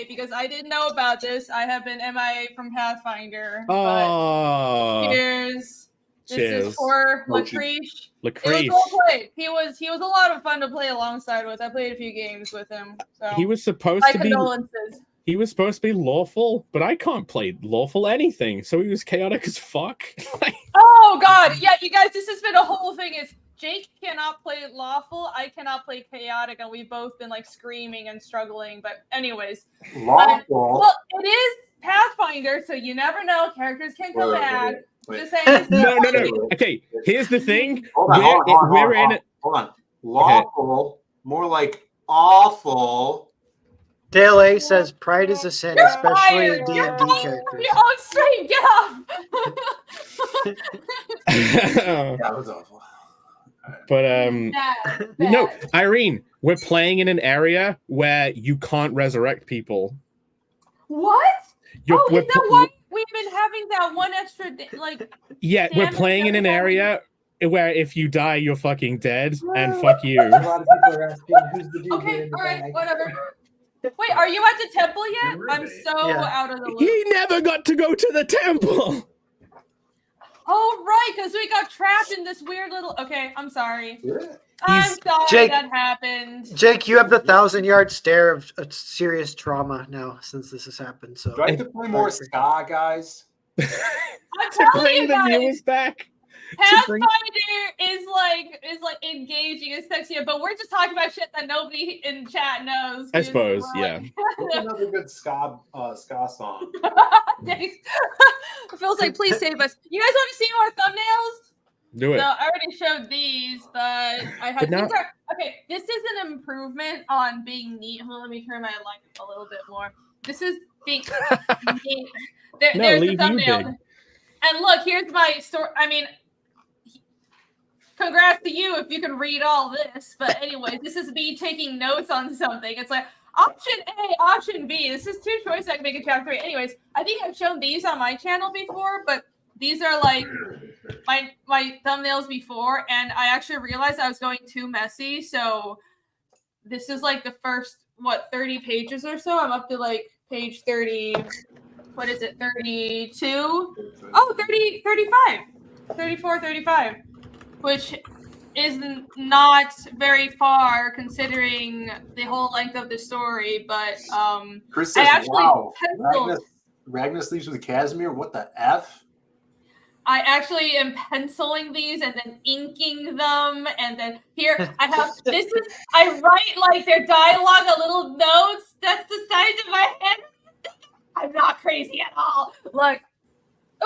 because I didn't know about this. I have been MIA from Pathfinder. Oh. Cheers. This is for Lacreche. Lacreche. It was well played. He was a lot of fun to play alongside with. I played a few games with him. So he was supposed to be. Condolences. He was supposed to be lawful, but I can't play lawful anything, so he was chaotic as fuck. Oh god, yeah, you guys, this has been a whole thing. Is Jake cannot play lawful, I cannot play chaotic, and we've both been like screaming and struggling. But anyways, lawful. Well, it is Pathfinder, so you never know. Characters can come back. Just saying. No. Okay, here's the thing. Hold on. Lawful, more like awful. Dale A says pride is a sin, especially a D&D character. You're on stream, get up! That was awful. But no, Irene, we're playing in an area where you can't resurrect people. What? Is that why we've been having that one extra Yeah, we're playing in an area where if you die, you're fucking dead, and fuck you. A lot of people are asking who's the dude. Okay, all right, whatever. Wait, are you at the temple yet? I'm so out of the loop. He never got to go to the temple. Oh, right, because we got trapped in this weird little... Okay, I'm sorry. Yeah. I'm sorry Jake, that happened. Jake, you have the 1,000-yard stare of serious trauma now since this has happened. So do I have to play more ska, guys? I'm To telling bring you the guys. viewers back. Pathfinder is like engaging and sexy, but we're just talking about shit that nobody in chat knows. I suppose, yeah. What's another good ska song? It feels like, please save us. You guys want to see more thumbnails? Do it. So I already showed these, but I have okay. This is an improvement on being neat. Hold on, let me turn my light a little bit more. This is being neat. There's the thumbnail. And look, here's my story. I mean, congrats to you if you can read all this. But anyway, this is me taking notes on something. It's like option A, option B. This is two choices I can make in chapter 3. Anyways, I think I've shown these on my channel before, but these are like my thumbnails before, and I actually realized I was going too messy. So this is like the first 30 pages or so. I'm up to like page 30. What is it? 32? Oh, 30, 35. 34, 35. Which is not very far considering the whole length of the story, but Chris says, I actually penciled. Ragnar sleeps with a Casimir? What the F? I actually am penciling these and then inking them, and then here I have I write like their dialogue, a little notes. That's the size of my head. I'm not crazy at all. Look.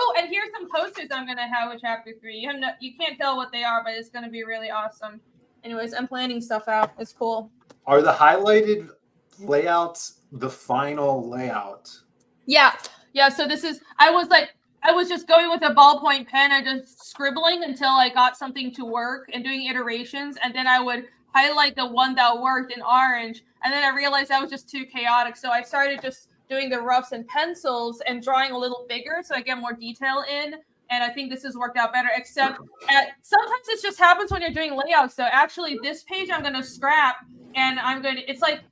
Oh, and here's some posters I'm gonna have with chapter 3. You can't tell what they are, but it's gonna be really awesome. Anyways, I'm planning stuff out. It's cool. Are the highlighted layouts the final layout? Yeah. So this is. I was just going with a ballpoint pen and just scribbling until I got something to work and doing iterations, and then I would highlight the one that worked in orange, and then I realized that was just too chaotic, so I started just doing the roughs and pencils and drawing a little bigger so I get more detail in. And I think this has worked out better, except sometimes it just happens when you're doing layouts. So actually this page I'm going to scrap, and it's like,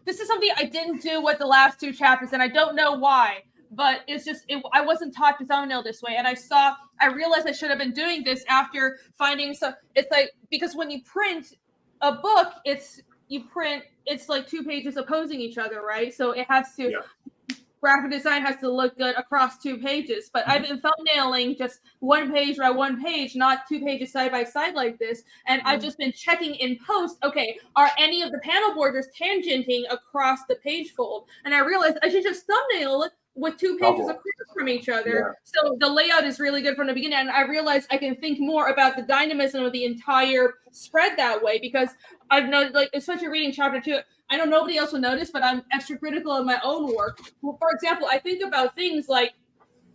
this is something I didn't do with the last 2 chapters, and I don't know why, but it's just, I wasn't taught to thumbnail this way. And I realized I should have been doing this after finding, so it's like, because when you print a book, it's like 2 pages opposing each other, right? So it has to, graphic design has to look good across 2 pages. But I've been thumbnailing just 1 page by 1 page, not 2 pages side by side like this. And I've just been checking in post, okay, are any of the panel borders tangenting across the page fold? And I realized I should just thumbnail with 2 pages across from each other. So the layout is really good from the beginning. And I realized I can think more about the dynamism of the entire spread that way, because I've noticed, like, especially reading chapter 2, I know nobody else will notice, but I'm extra critical of my own work. For example, I think about things like,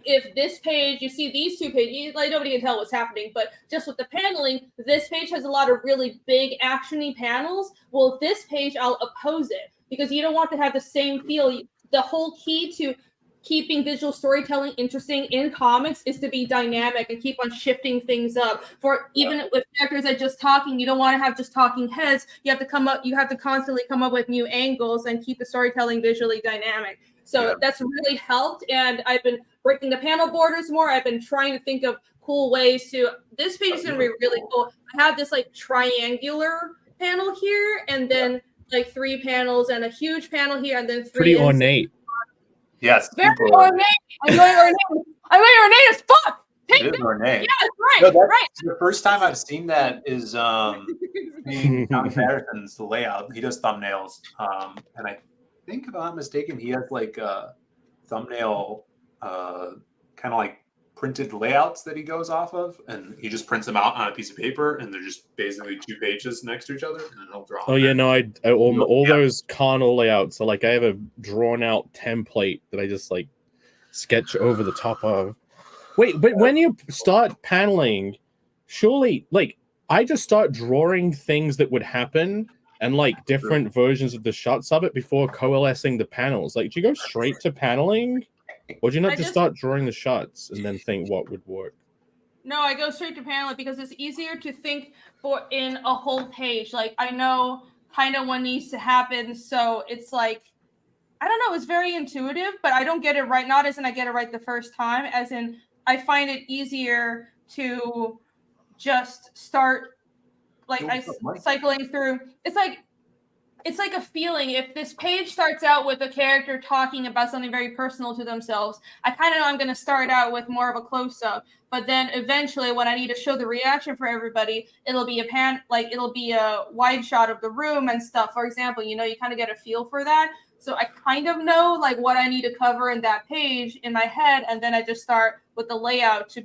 if this page, you see these 2 pages, like nobody can tell what's happening, but just with the paneling, this page has a lot of really big actiony panels. Well, this page, I'll oppose it, because you don't want to have the same feel. The whole key to keeping visual storytelling interesting in comics is to be dynamic and keep on shifting things up. For even with characters that just talking, you don't want to have just talking heads. You have to constantly come up with new angles and keep the storytelling visually dynamic. So that's really helped, and I've been breaking the panel borders more. I've been trying to think of cool ways to. This page is going to be really cool. I have this like triangular panel here, and then like 3 panels and a huge panel here, and then 3. Pretty ornate. Yes, very ornate. I'm going ornate. I'm going ornate as fuck. It is ornate. Yeah, right. Right. The first time I've seen that is in Tommy Patterson's the layout. He does thumbnails, and I think, if I'm not mistaken, he has like thumbnail kind of like printed layouts that he goes off of, and he just prints them out on a piece of paper, and they're just basically 2 pages next to each other, and then he'll draw. Oh yeah, no, I all those carnal layouts. So like, I have a drawn out template that I just like sketch over the top of. Wait, but when you start paneling, surely like I just start drawing things that would happen and like different versions of the shots of it before coalescing the panels. Like, do you go straight to paneling, or do you not just start drawing the shots and then think what would work? No, I go straight to paneling because it's easier to think for in a whole page. Like, I know kind of what needs to happen, so it's like, I don't know, it's very intuitive, but I don't get it right. Not as in I get it right the first time, as in I find it easier to just start like cycling through. It's like a feeling. If this page starts out with a character talking about something very personal to themselves, I kind of know I'm going to start out with more of a close-up, but then eventually when I need to show the reaction for everybody, it'll be it'll be a wide shot of the room and stuff. For example, you kind of get a feel for that. So I kind of know like what I need to cover in that page in my head, and then I just start with the layout to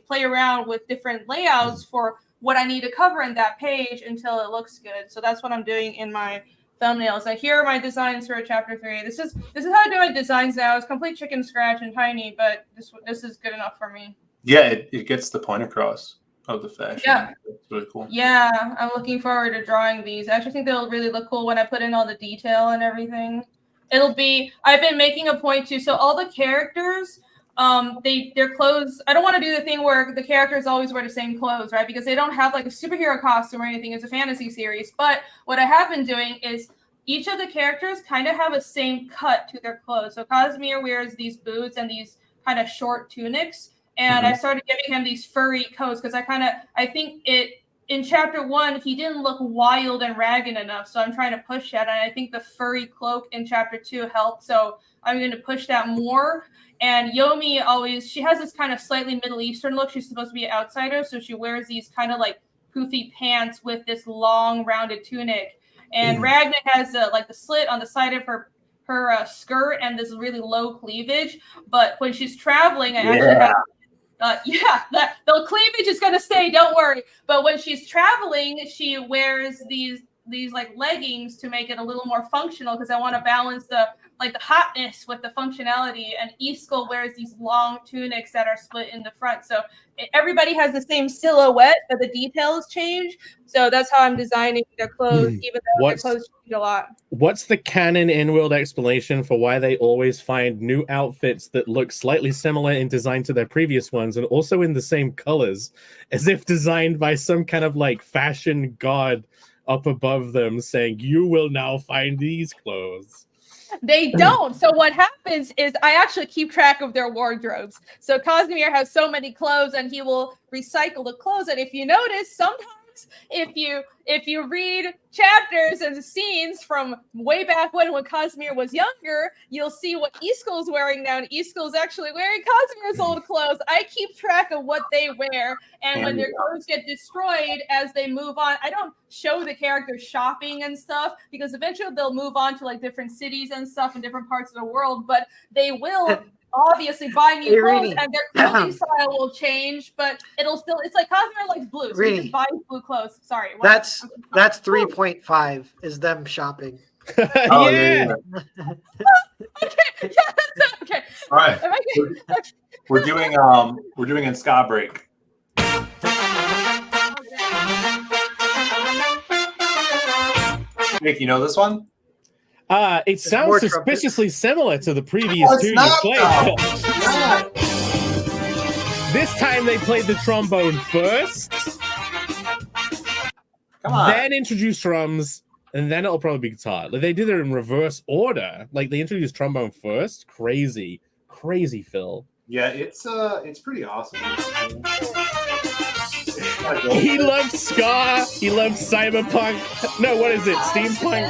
play around with different layouts for what I need to cover in that page until it looks good. So that's what I'm doing in my thumbnails. Like, here are my designs for chapter 3. This is how I do my designs now. It's complete chicken scratch and tiny, but this is good enough for me. Yeah, it gets the point across of the fashion. Yeah, it's really cool. Yeah, I'm looking forward to drawing these. I actually think they'll really look cool when I put in all the detail and everything. I've been making a point to, so all the characters, their clothes, I don't want to do the thing where the characters always wear the same clothes, right? Because they don't have like a superhero costume or anything. It's a fantasy series. But what I have been doing is each of the characters kind of have a same cut to their clothes. So Casimir wears these boots and these kind of short tunics. And I started giving him these furry coats because I think in chapter 1, he didn't look wild and ragged enough. So I'm trying to push that. And I think the furry cloak in chapter 2 helped. So I'm going to push that more. And Yomi she has this kind of slightly Middle Eastern look. She's supposed to be an outsider. So she wears these kind of like poofy pants with this long rounded tunic. And Ragnar has the slit on the side of her skirt and this really low cleavage. But when she's traveling, I actually have the cleavage is going to stay, don't worry. But when she's traveling, she wears these like leggings to make it a little more functional, because I want to balance the hotness with the functionality. And Iskall wears these long tunics that are split in the front. So everybody has the same silhouette, but the details change. So that's how I'm designing their clothes, even though their clothes change a lot. What's the canon in-world explanation for why they always find new outfits that look slightly similar in design to their previous ones and also in the same colors, as if designed by some kind of like fashion god up above them saying, you will now find these clothes? They don't. So what happens is I actually keep track of their wardrobes. So Casimir has so many clothes and he will recycle the clothes. And if you notice, sometimes if you read chapters and scenes from way back when Casimir was younger, you'll see what Iskall's wearing now. And Iskall's actually wearing Casimir's old clothes. I keep track of what they wear. And when their clothes get destroyed as they move on, I don't show the characters shopping and stuff, because eventually they'll move on to like different cities and stuff in different parts of the world. But they will obviously buy new Hey, clothes, Rini. and their clothing style will change, but it'll still. It's like Cosmo likes blue, so he Rini. just buys blue clothes. Sorry, what? That's 3.5 is them shopping. Oh, Yeah. Okay, yeah, okay. All right. Am I We're doing in ska break. Nick, you know this one? It sounds more suspiciously similar to the previous two you played. This time they played the trombone first, Come on. then introduced drums, and then it'll probably be guitar. Like they did it in reverse order. Like they introduced trombone first. Crazy, Phil. Yeah, it's pretty awesome. He loves ska. He loves cyberpunk. No, what is it? Steampunk.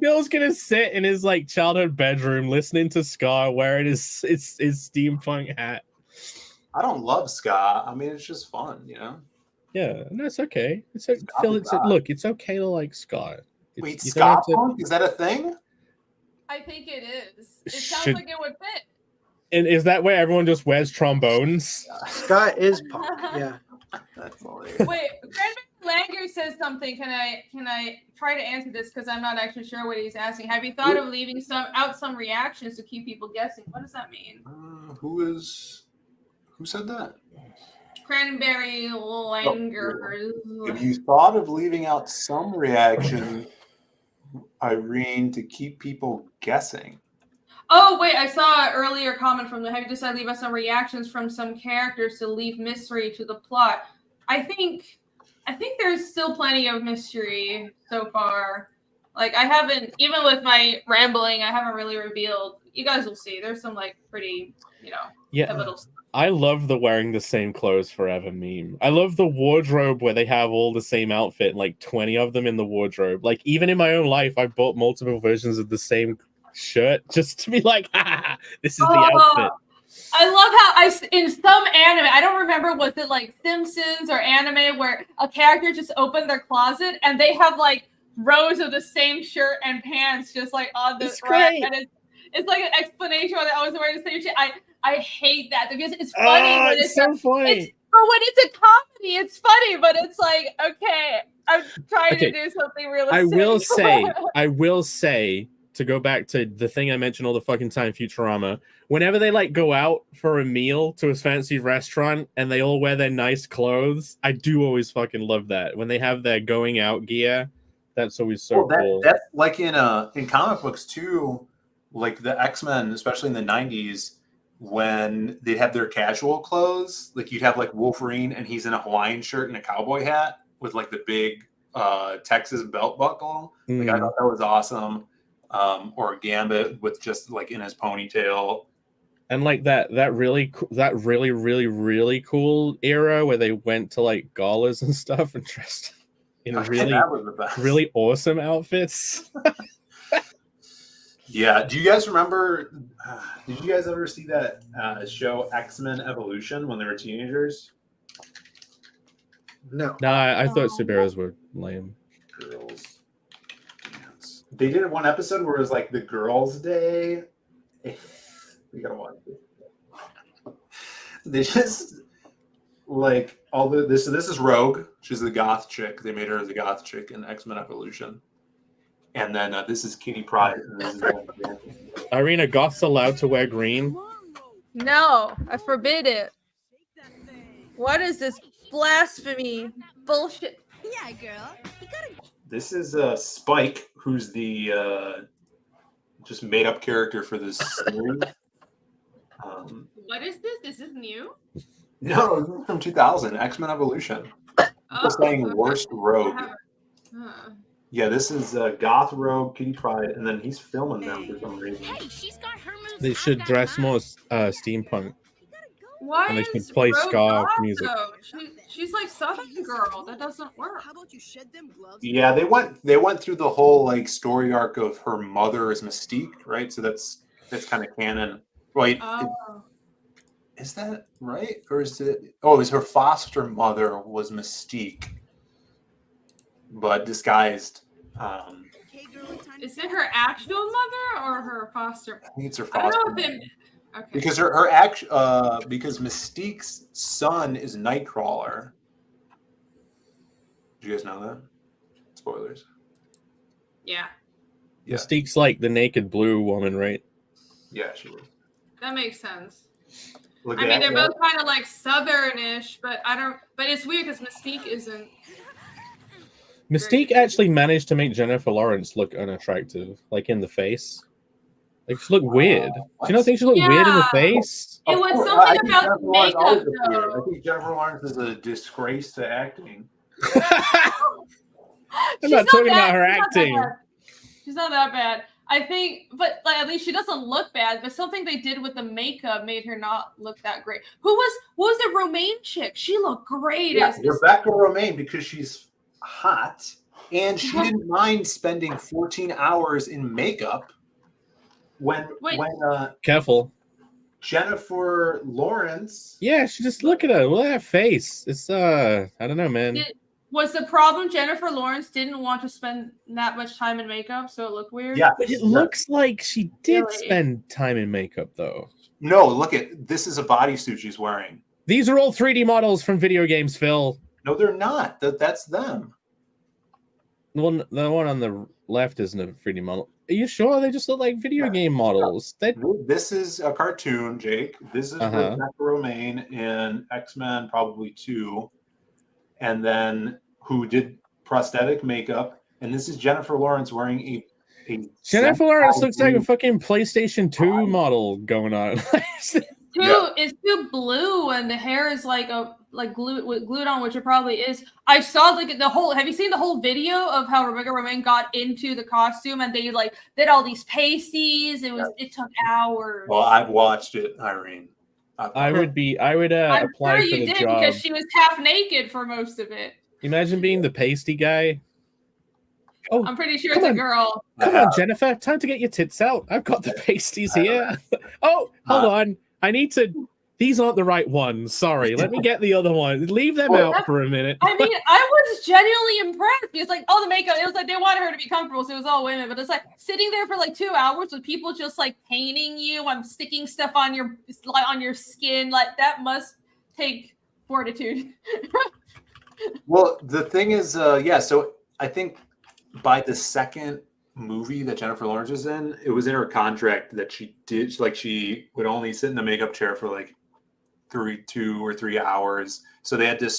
Phil's gonna sit in his like childhood bedroom listening to ska, wearing his steampunk hat. I don't love ska. I mean, it's just fun, you know. Yeah, no, it's okay. It's Phil. Look, it's okay to like ska. Wait, ska punk? Is that a thing? I think it is. It sounds like it would fit. And is that where everyone just wears trombones? Ska is punk. Yeah. That's hilarious. Wait, Grandmaster Langer says something. Can I try to answer this because I'm not actually sure what he's asking. Have you thought of leaving some reactions to keep people guessing? What does that mean? Who said that? Cranberry Langer. Have you thought of leaving out some reaction, Irene, to keep people guessing? Oh, wait, I saw an earlier comment from have you decided to leave us some reactions from some characters to leave mystery to the plot? I think there's still plenty of mystery so far. Like I haven't, even with my rambling, I haven't really revealed. You guys will see. There's some like pretty, pivotal stuff. I love the wearing the same clothes forever meme. I love the wardrobe where they have all the same outfit, like 20 of them in the wardrobe. Like even in my own life, I bought multiple versions of the same shirt just to be like, this is the outfit. I love how in some anime, I don't remember, was it like Simpsons or anime where a character just opened their closet and they have like rows of the same shirt and pants just like on the rack, and it's like an explanation why they always wear the same shit. I hate that because it's funny, but it's so funny. But when it's a comedy, it's funny, but it's like, okay, I'm trying to do something realistic. I will say, to go back to the thing I mentioned all the fucking time, Futurama, whenever they like go out for a meal to a fancy restaurant and they all wear their nice clothes, I do always fucking love that. When they have their going out gear, that's always so cool. That's like in comic books too, like the X-Men, especially in the 90s, when they have their casual clothes, like you'd have like Wolverine and he's in a Hawaiian shirt and a cowboy hat with like the big Texas belt buckle. Like I thought that was awesome. Or Gambit with just like in his ponytail, and like that really cool era where they went to like galas and stuff and dressed in really awesome outfits. Yeah. Do you guys remember? Did you guys ever see that show X-Men Evolution when they were teenagers? No. No, I thought superheroes were lame. Girls. They did one episode where it was like the girls' day. We gotta watch it. They just like all this. So this is Rogue. She's the goth chick. They made her as a goth chick in X-Men Evolution. And then this is Kitty Pryde. And this is Irina, goths allowed to wear green? No, I forbid it. What is this blasphemy bullshit? Yeah, girl. You gotta. This is Spike, who's the just made up character for this series. What is this? Is this new? No, this is from 2000, X-Men Evolution. People saying worst Rogue. Yeah, this is Goth Rogue, Kitty Pryde, and then he's filming them for some reason. Hey, she's got her moves. They should dress more steampunk. Why And they is should play Rogue ska goth, music. though? She's like Southern girl. That doesn't work. How about you shed them gloves? Yeah, they went through the whole like story arc of her mother is Mystique, right? So that's kind of canon. Right. Is that right? Or is it it was her foster mother was Mystique, but disguised. Is it her actual mother or her foster? I think it's her I foster. don't know if it. Okay. Because because Mystique's son is Nightcrawler. Did you guys know that? Spoilers. Yeah. Mystique's like the naked blue woman, right? Yeah, she was. That makes sense. Look I at mean, that, they're both kind of like Southern-ish, but I don't. But it's weird because Mystique isn't. Mystique actually managed to make Jennifer Lawrence look unattractive, like in the face. Like she looked weird. Do you not think she looked weird in the face? It was course, something I think about Jennifer the Lawrence makeup, always looked weird. though. I think Jennifer Lawrence is a disgrace to acting. I'm not talking about her She's not that acting. bad. She's not that bad. I think, but like at least she doesn't look bad. But something they did with the makeup made her not look that great. What was the Romaine chick? She looked great as Rebecca Romaine, because she's hot and she didn't mind spending 14 hours in makeup when Careful. Jennifer Lawrence. Yeah, she just look at her. Look at her face. It's I don't know, man. Was the problem Jennifer Lawrence didn't want to spend that much time in makeup, so it looked weird? Yeah, But it looks like she did spend time in makeup, though. No, look at this is a bodysuit she's wearing. These are all 3D models from video games, Phil. No, they're not. That's them. The one on the left isn't a 3D model. Are you sure? They just look like video game models. This is a cartoon, Jake. This is Rebecca Romaine in X-Men probably 2. And then who did prosthetic makeup. And this is Jennifer Lawrence wearing a Jennifer Lawrence looks like a fucking PlayStation 2 model going on. It's too blue, and the hair is glued on, which it probably is. I saw like the whole. Have you seen the whole video of how Rebecca Romaine got into the costume, and they like did all these pasties? It took hours. Well, I've watched it, Irene. I would I'm apply sure for you the did job. because she was half naked for most of it. Imagine being the pasty guy. Oh, I'm pretty sure it's a girl. Come on, Jennifer. Time to get your tits out. I've got the pasties here. Oh, hold on. I need to. These aren't the right ones. Sorry. Let me get the other one. Leave them out for a minute. I mean, I was genuinely impressed because, like, all the makeup, it was like they wanted her to be comfortable, so it was all women. But it's like sitting there for like 2 hours with people just like painting you and sticking stuff on your skin. Like that must take fortitude. Well, the thing is, so I think by the second movie that Jennifer Lawrence was in, it was in her contract that she would only sit in the makeup chair for like 2 or 3 hours. So they had to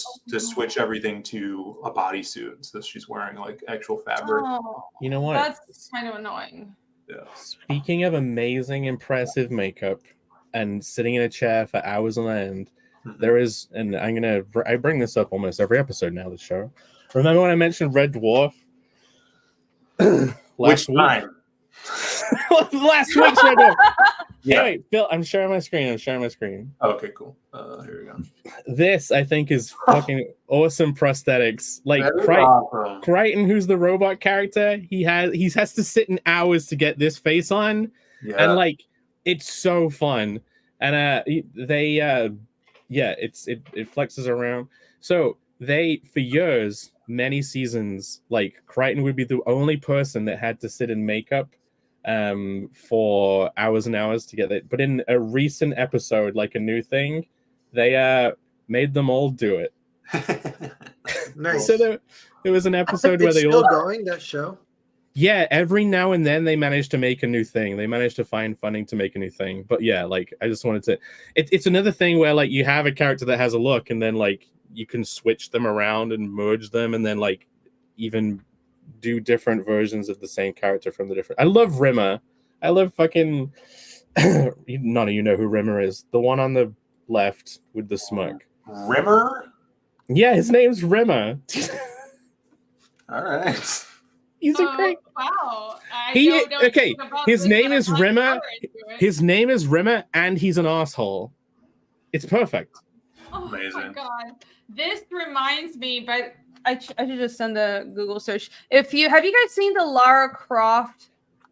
switch everything to a bodysuit. So she's wearing like actual fabric. Oh, you know what? That's kind of annoying. Yeah. Speaking of amazing, impressive makeup and sitting in a chair for hours on end, there is, and I bring this up almost every episode now of the show. Remember when I mentioned Red Dwarf? Which time? Last week's Red Dwarf. Yeah. Anyway, Phil, I'm sharing my screen. Okay, cool. Here we go. This, I think, is fucking awesome prosthetics. Like Crichton, who's the robot character, he has to sit in hours to get this face on, and like it's so fun. And it flexes around. So they, for years, many seasons, like Crichton would be the only person that had to sit in makeup for hours and hours to get it. But in a recent episode, like a new thing, they made them all do it. Nice. So there was an episode where they still going, that show. Yeah, every now and then they manage to make a new thing. They manage to find funding to make a new thing. But yeah, like I just wanted to. It's another thing where like you have a character that has a look, and then like you can switch them around and merge them, and then like even do different versions of the same character from the different. I love Rimmer. I love fucking. None of you know who Rimmer is. The one on the left with the smirk. Rimmer? Yeah, his name's Rimmer. All right. He's a great. Wow. His name is Rimmer. His name is Rimmer, and he's an asshole. It's perfect. Oh my god. This reminds me, but I should just send a Google search. Have you guys seen the Lara Croft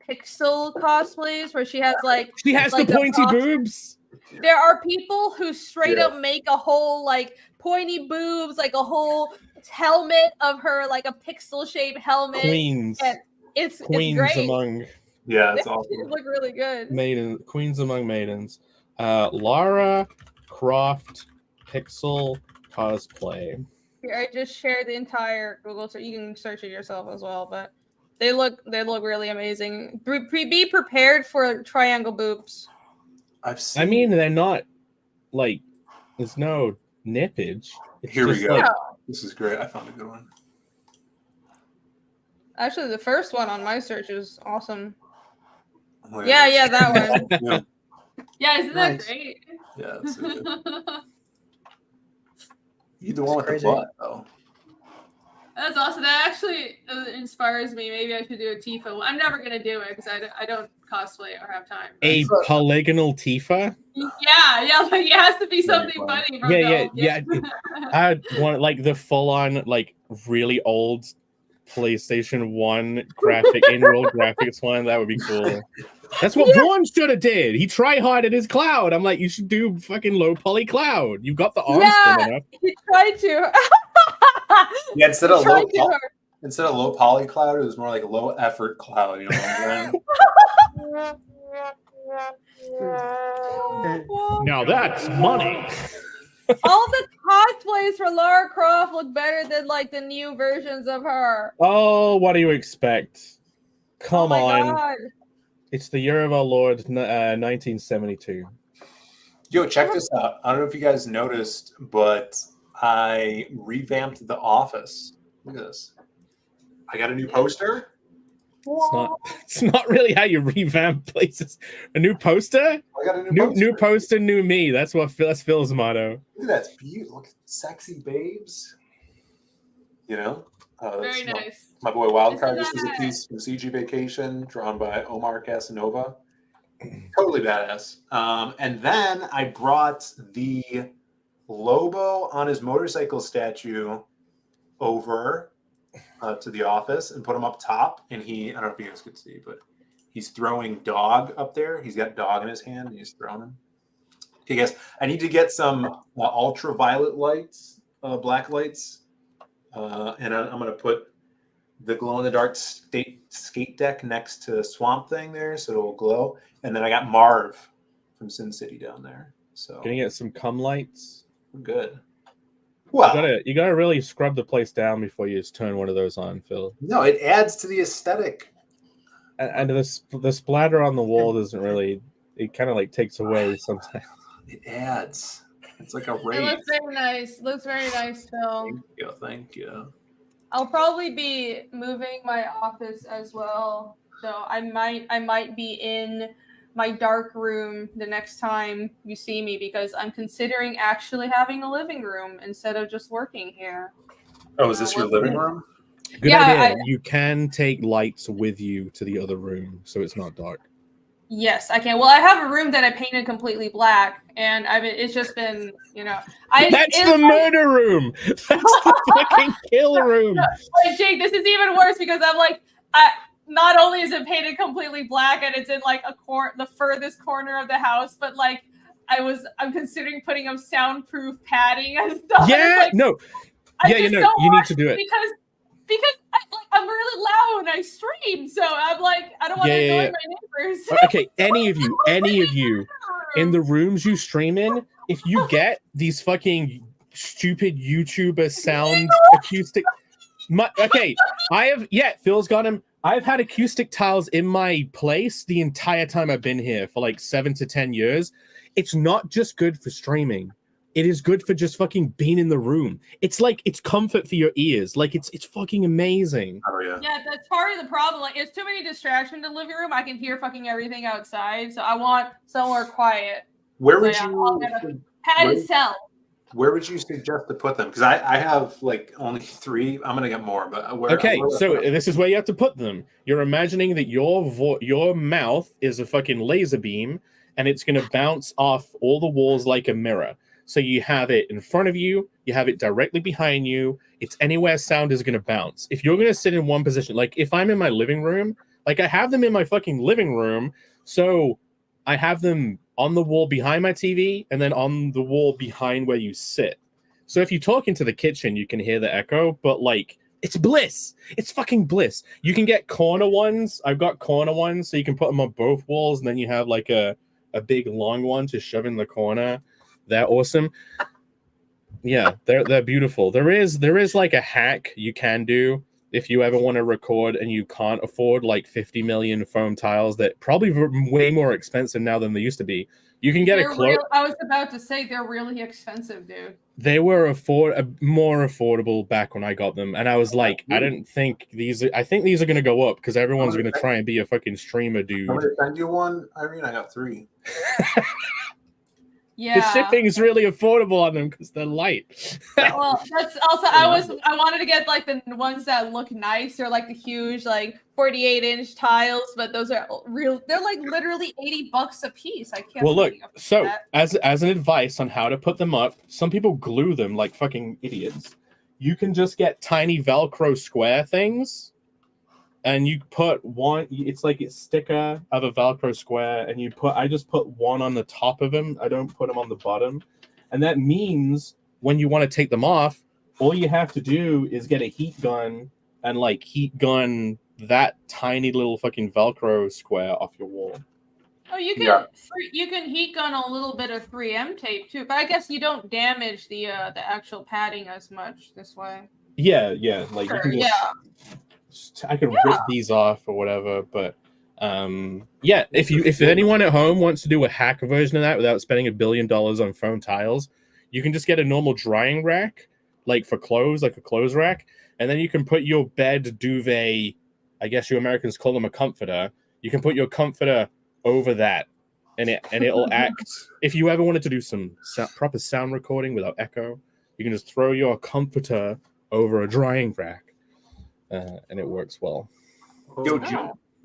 pixel cosplays where she has the pointy boobs? There are people who straight up make a whole like pointy boobs, like a whole helmet of her, like a pixel shaped helmet. Queens. It's Queens great. among Yeah, it's It awesome. look really good. Queens among maidens. Lara Croft Pixel cosplay. Here, I just shared the entire Google, so you can search it yourself as well. But they look really amazing. Be prepared for triangle boobs. I've seen. I mean, they're not like there's no nippage. It's Here we just go. like This is great. I found a good one. Actually, the first one on my search is awesome. Oh, Yeah, that one. Yeah, Yeah, isn't Nice. that great? yeah, that's so good. You the one with crazy. the butt, though. That's awesome. That actually inspires me. Maybe I should do a Tifa. I'm never gonna do it because I don't cosplay or have time. a polygonal Tifa. Yeah, like it has to be Very something fun. funny. From Yeah. I want like the full on like really old PlayStation 1 graphic in-world graphics one. That would be cool. That's what Vaughn should have did. He try-harded his Cloud. I'm like, you should do fucking low poly Cloud. You've got the arms thin enough. He tried to. Yeah, instead of Tried too hard. low poly cloud, it was more like low effort cloud. You know what I'm saying? Now that's money. All the cosplays for Lara Croft look better than like the new versions of her. Oh, what do you expect? Come oh my on. God. It's the year of our Lord, 1972. Yo, check this out. I don't know if you guys noticed, but I revamped The Office. Look at this. I got a new poster. It's not really how you revamp places. A new poster? I got a New poster, new me. That's Phil's motto. Look at that. It's beautiful. Look at sexy babes. You know? Very nice. My boy Wildcard. Isn't This is a that- piece from CG Vacation drawn by Omar Casanova. Totally badass. And then I brought the Lobo on his motorcycle statue over to the office and put him up top. And I don't know if you guys could see, but he's throwing dog up there. He's got dog in his hand and he's throwing him. Okay, guys, I need to get some ultraviolet lights, black lights. And I'm going to put the glow-in-the-dark skate deck next to Swamp Thing there so it'll glow. And then I got Marv from Sin City down there. So Can you get some cum lights? we're good. Well, You gotta really scrub the place down before you just turn one of those on, Phil. no, it adds to the aesthetic. And the splatter on the wall doesn't really. It kind of like takes away sometimes. It adds. It's like a It raise. looks very nice. Looks very nice, Phil. Thank you. Thank you. I'll probably be moving my office as well. So I might be in my dark room the next time you see me because I'm considering actually having a living room instead of just working here. Oh, is this your living room? Good Yeah, idea. You can take lights with you to the other room, so it's not dark. Yes, I can. Well, I have a room that I painted completely black, and it's just been, That's the murder room. That's the fucking kill room. Like, Jake, this is even worse because I'm like, not only is it painted completely black and it's in like the furthest corner of the house, but like I'm considering putting up soundproof padding and stuff. Yeah, like, no. Yeah, you need to do it. Because I'm really loud and I stream, so I'm like, I don't want to annoy my neighbors. Okay, any of you in the rooms you stream in, if you get these fucking stupid YouTuber sound acoustic, Phil's got him. I've had acoustic tiles in my place the entire time I've been here for like 7 to 10 years. It's not just good for streaming. It is good for just fucking being in the room. It's like it's comfort for your ears. Like it's fucking amazing. Oh yeah. Yeah, that's part of the problem. Like, it's too many distractions in the living room. I can hear fucking everything outside, so I want somewhere quiet. Where would Pad and sell. Where would you suggest to put them? Because I have like only 3. I'm gonna get more, but where? So this is where you have to put them. You're imagining that your mouth is a fucking laser beam, and it's gonna bounce off all the walls like a mirror. So you have it in front of you, you have it directly behind you. It's anywhere sound is going to bounce. If you're going to sit in one position, like if I'm in my living room, like I have them in my fucking living room. So I have them on the wall behind my TV and then on the wall behind where you sit. So if you talk into the kitchen, you can hear the echo. But like It's bliss. It's fucking bliss. You can get corner ones. I've got corner ones, so you can put them on both walls, and then you have like a big long one to shove in the corner. They're awesome. Yeah, they're beautiful. There is like a hack you can do if you ever want to record and you can't afford like 50 million foam tiles that probably way more expensive now than they used to be. You can get a close. I was about to say they're really expensive, dude. They were more affordable back when I got them, and I was like, I didn't think these. I think these are going to go up because everyone's going to try and be a fucking streamer, dude. I'm going to send you one, Irene. I got 3. Yeah, the shipping is really affordable on them because they're light. Well, that's also I wanted to get like the ones that look nice, or like the huge like 48-inch tiles, but those are real. They're like literally $80 a piece. I can't. Well, look. So as an advice on how to put them up, some people glue them like fucking idiots. You can just get tiny Velcro square things. And you put one, it's like a sticker of a Velcro square, and I just put one on the top of them. I don't put them on the bottom. And that means when you want to take them off, all you have to do is get a heat gun and like heat gun that tiny little fucking Velcro square off your wall. Oh, you can heat gun a little bit of 3M tape too, but I guess you don't damage the actual padding as much this way. Yeah, like you can I can rip these off or whatever, but if anyone at home wants to do a hack version of that without spending $1 billion on foam tiles, you can just get a normal drying rack, like for clothes, like a clothes rack, and then you can put your bed duvet, I guess you Americans call them a comforter. You can put your comforter over that, and it'll act. If you ever wanted to do some proper sound recording without echo, you can just throw your comforter over a drying rack. And it works well. Yo,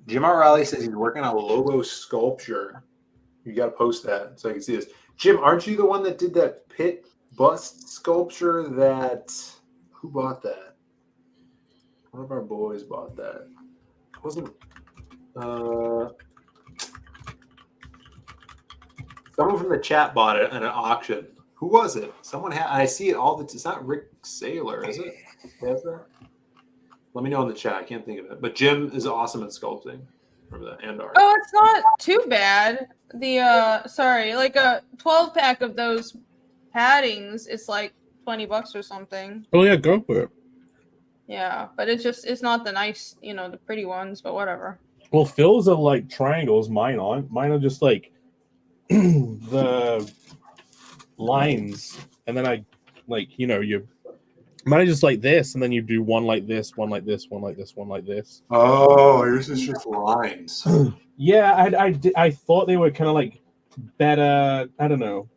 Jim O'Reilly says he's working on a logo sculpture. You got to post that so I can see this. Jim, aren't you the one that did that pit bust sculpture? Who bought that? One of our boys bought that. It wasn't. Someone from the chat bought it at an auction. Who was it? Someone had. I see it all the. It's not Rick Saylor, is it? Has that? Let me know in the chat. I can't think of it. But Jim is awesome at sculpting. Remember that? And art. Oh, it's not too bad. Like a 12-pack of those paddings, it's like $20 or something. Oh yeah, go for it. Yeah, but it's not the nice, the pretty ones, but whatever. Well, Phil's are like triangles. Mine aren't. Mine are just like the lines, and then I mine is just like this, and then you do one like this, one like this, one like this, one like this. Oh, yours is just lines. Yeah, I thought they were kind of like better. I don't know.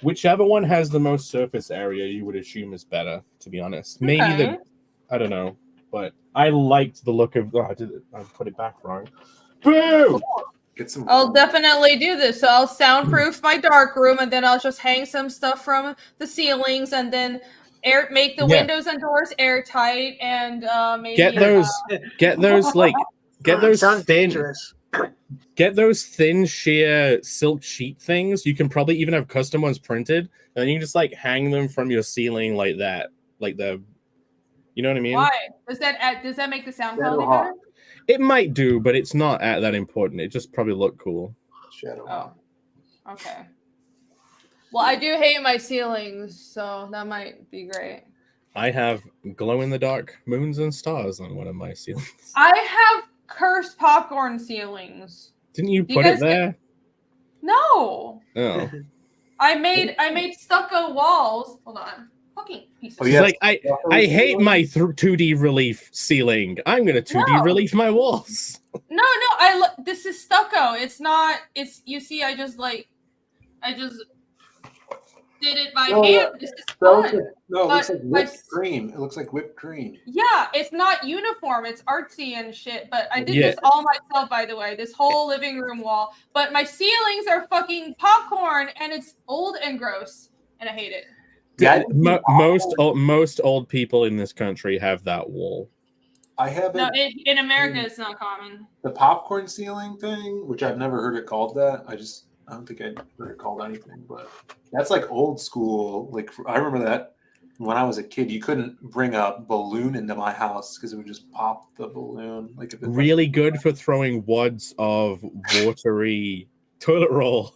Whichever one has the most surface area, you would assume is better. To be honest, maybe I don't know, but I liked the look of. I put it back wrong. Boo! I'll definitely do this. So I'll soundproof my dark room, and then I'll just hang some stuff from the ceilings, and then make the windows and doors airtight, and maybe Sounds dangerous. Get those thin sheer silk sheet things. You can probably even have custom ones printed, and then you can just like hang them from your ceiling like that, like you know what I mean? Why does that make the sound quality better? It might do, but it's not that important. It just probably look cool. Oh, okay. Well, I do hate my ceilings, so that might be great. I have glow-in-the-dark moons and stars on one of my ceilings. I have cursed popcorn ceilings. Didn't you put it there? No. Oh. I made stucco walls. Hold on. Fucking piece of shit. Like, I hate my 2D relief ceiling. I'm going to 2D relief my walls. No, this is stucco. It's not, you see, I just did it by hand. This is fun. No, it looks like whipped cream. It looks like whipped cream. Yeah, it's not uniform. It's artsy and shit. But I did this all myself, by the way. This whole living room wall. But my ceilings are fucking popcorn, and it's old and gross, and I hate it. Most old people in this country have that wall. I have no, in America, it's not common. The popcorn ceiling thing, which I've never heard it called that. I don't think I'd heard it called anything, but that's like old school. Like I remember that when I was a kid, you couldn't bring a balloon into my house because it would just pop the balloon. Like if it really good for throwing wads of watery toilet roll.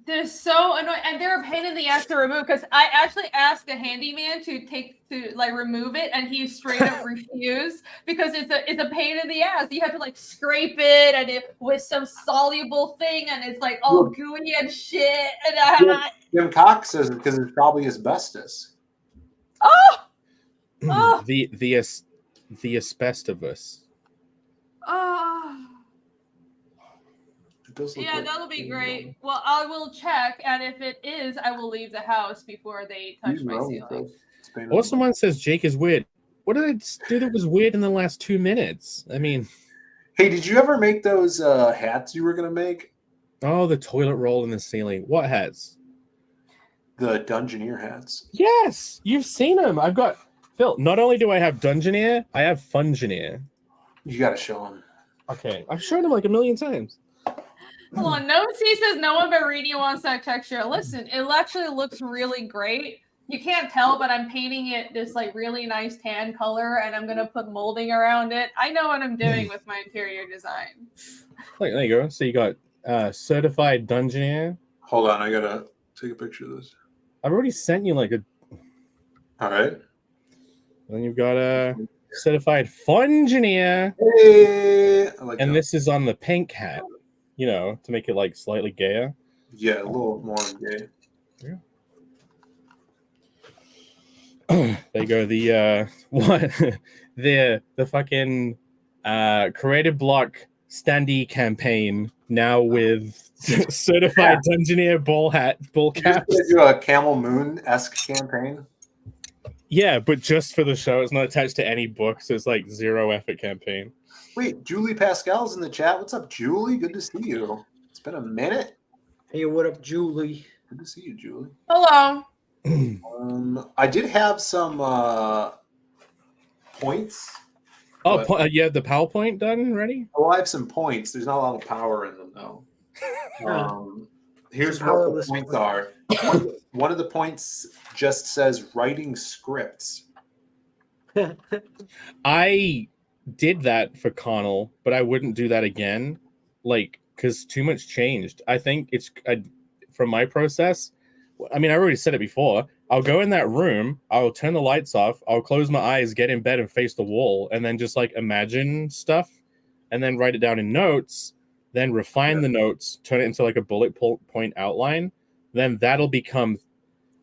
They're so annoying, and they're a pain in the ass to remove. Because I actually asked a handyman to remove it, and he straight up refused because it's a pain in the ass. You have to like scrape it and it with some soluble thing, and it's like all gooey and shit. And Jim Cox says because it's probably asbestos. The asbestos. Yeah, that'll be great. Well, I will check, and if it is, I will leave the house before they touch my ceiling. Well, someone says Jake is weird. What did I do that was weird in the last 2 minutes? I mean, hey, did you ever make those hats you were gonna make? Oh, the toilet roll in the ceiling. What hats? The Dungeoneer hats. Yes, you've seen them. I've got Phil. Not only do I have Dungeoneer, I have Fungeoneer. You gotta show them. Okay, I've shown them like a million times. Hold on. C says no one but Reedy wants that texture. Listen, it actually looks really great. You can't tell, but I'm painting it this like really nice tan color, and I'm gonna put molding around it. I know what I'm doing with my interior design. There you go. So you got certified Dungeoneer. Hold on, I gotta take a picture of this. I've already sent you like a. All right. And then you've got a certified Fungeoneer. Hey, I like and that. This is on the pink hat. You know, to make it like slightly gayer. Yeah, a little more gay. Yeah. There you go. The what? the fucking creative block standee campaign now with certified Dungeoneer ball caps. You do a Camel Moon-esque campaign. Yeah, but just for the show. It's not attached to any book, so it's like zero effort campaign. Wait, Julie Pascal's in the chat. What's up, Julie? Good to see you. It's been a minute. Hey, what up, Julie? Good to see you, Julie. Hello. I did have some points. Oh, you have the PowerPoint done ready? Well, I have some points. There's not a lot of power in them, though. Here's what the points are. One of the points just says writing scripts. I did that for Connell, but I wouldn't do that again, like, because too much changed. I think it's from my process. I mean, I already said it before. I'll go in that room, I'll turn the lights off, I'll close my eyes, get in bed and face the wall, and then just like imagine stuff, and then write it down in notes, then refine the notes, turn it into like a bullet point outline. Then that'll become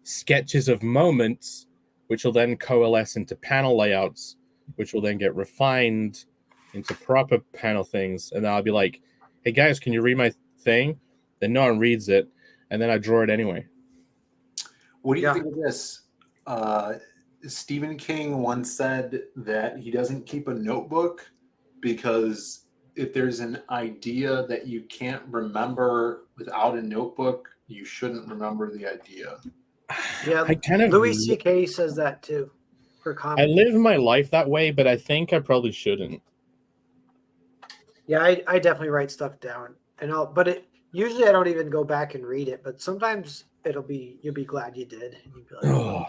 sketches of moments, which will then coalesce into panel layouts, which will then get refined into proper panel things. And then I'll be like, hey guys, can you read my thing? Then no one reads it. And then I draw it anyway. What do you think of this? Stephen King once said that he doesn't keep a notebook because if there's an idea that you can't remember without a notebook, you shouldn't remember the idea. Yeah, Louis C.K. says that too. For comedy. I live my life that way, but I think I probably shouldn't. Yeah, I definitely write stuff down, but usually I don't even go back and read it. But sometimes you'll be glad you did. And you'll be like,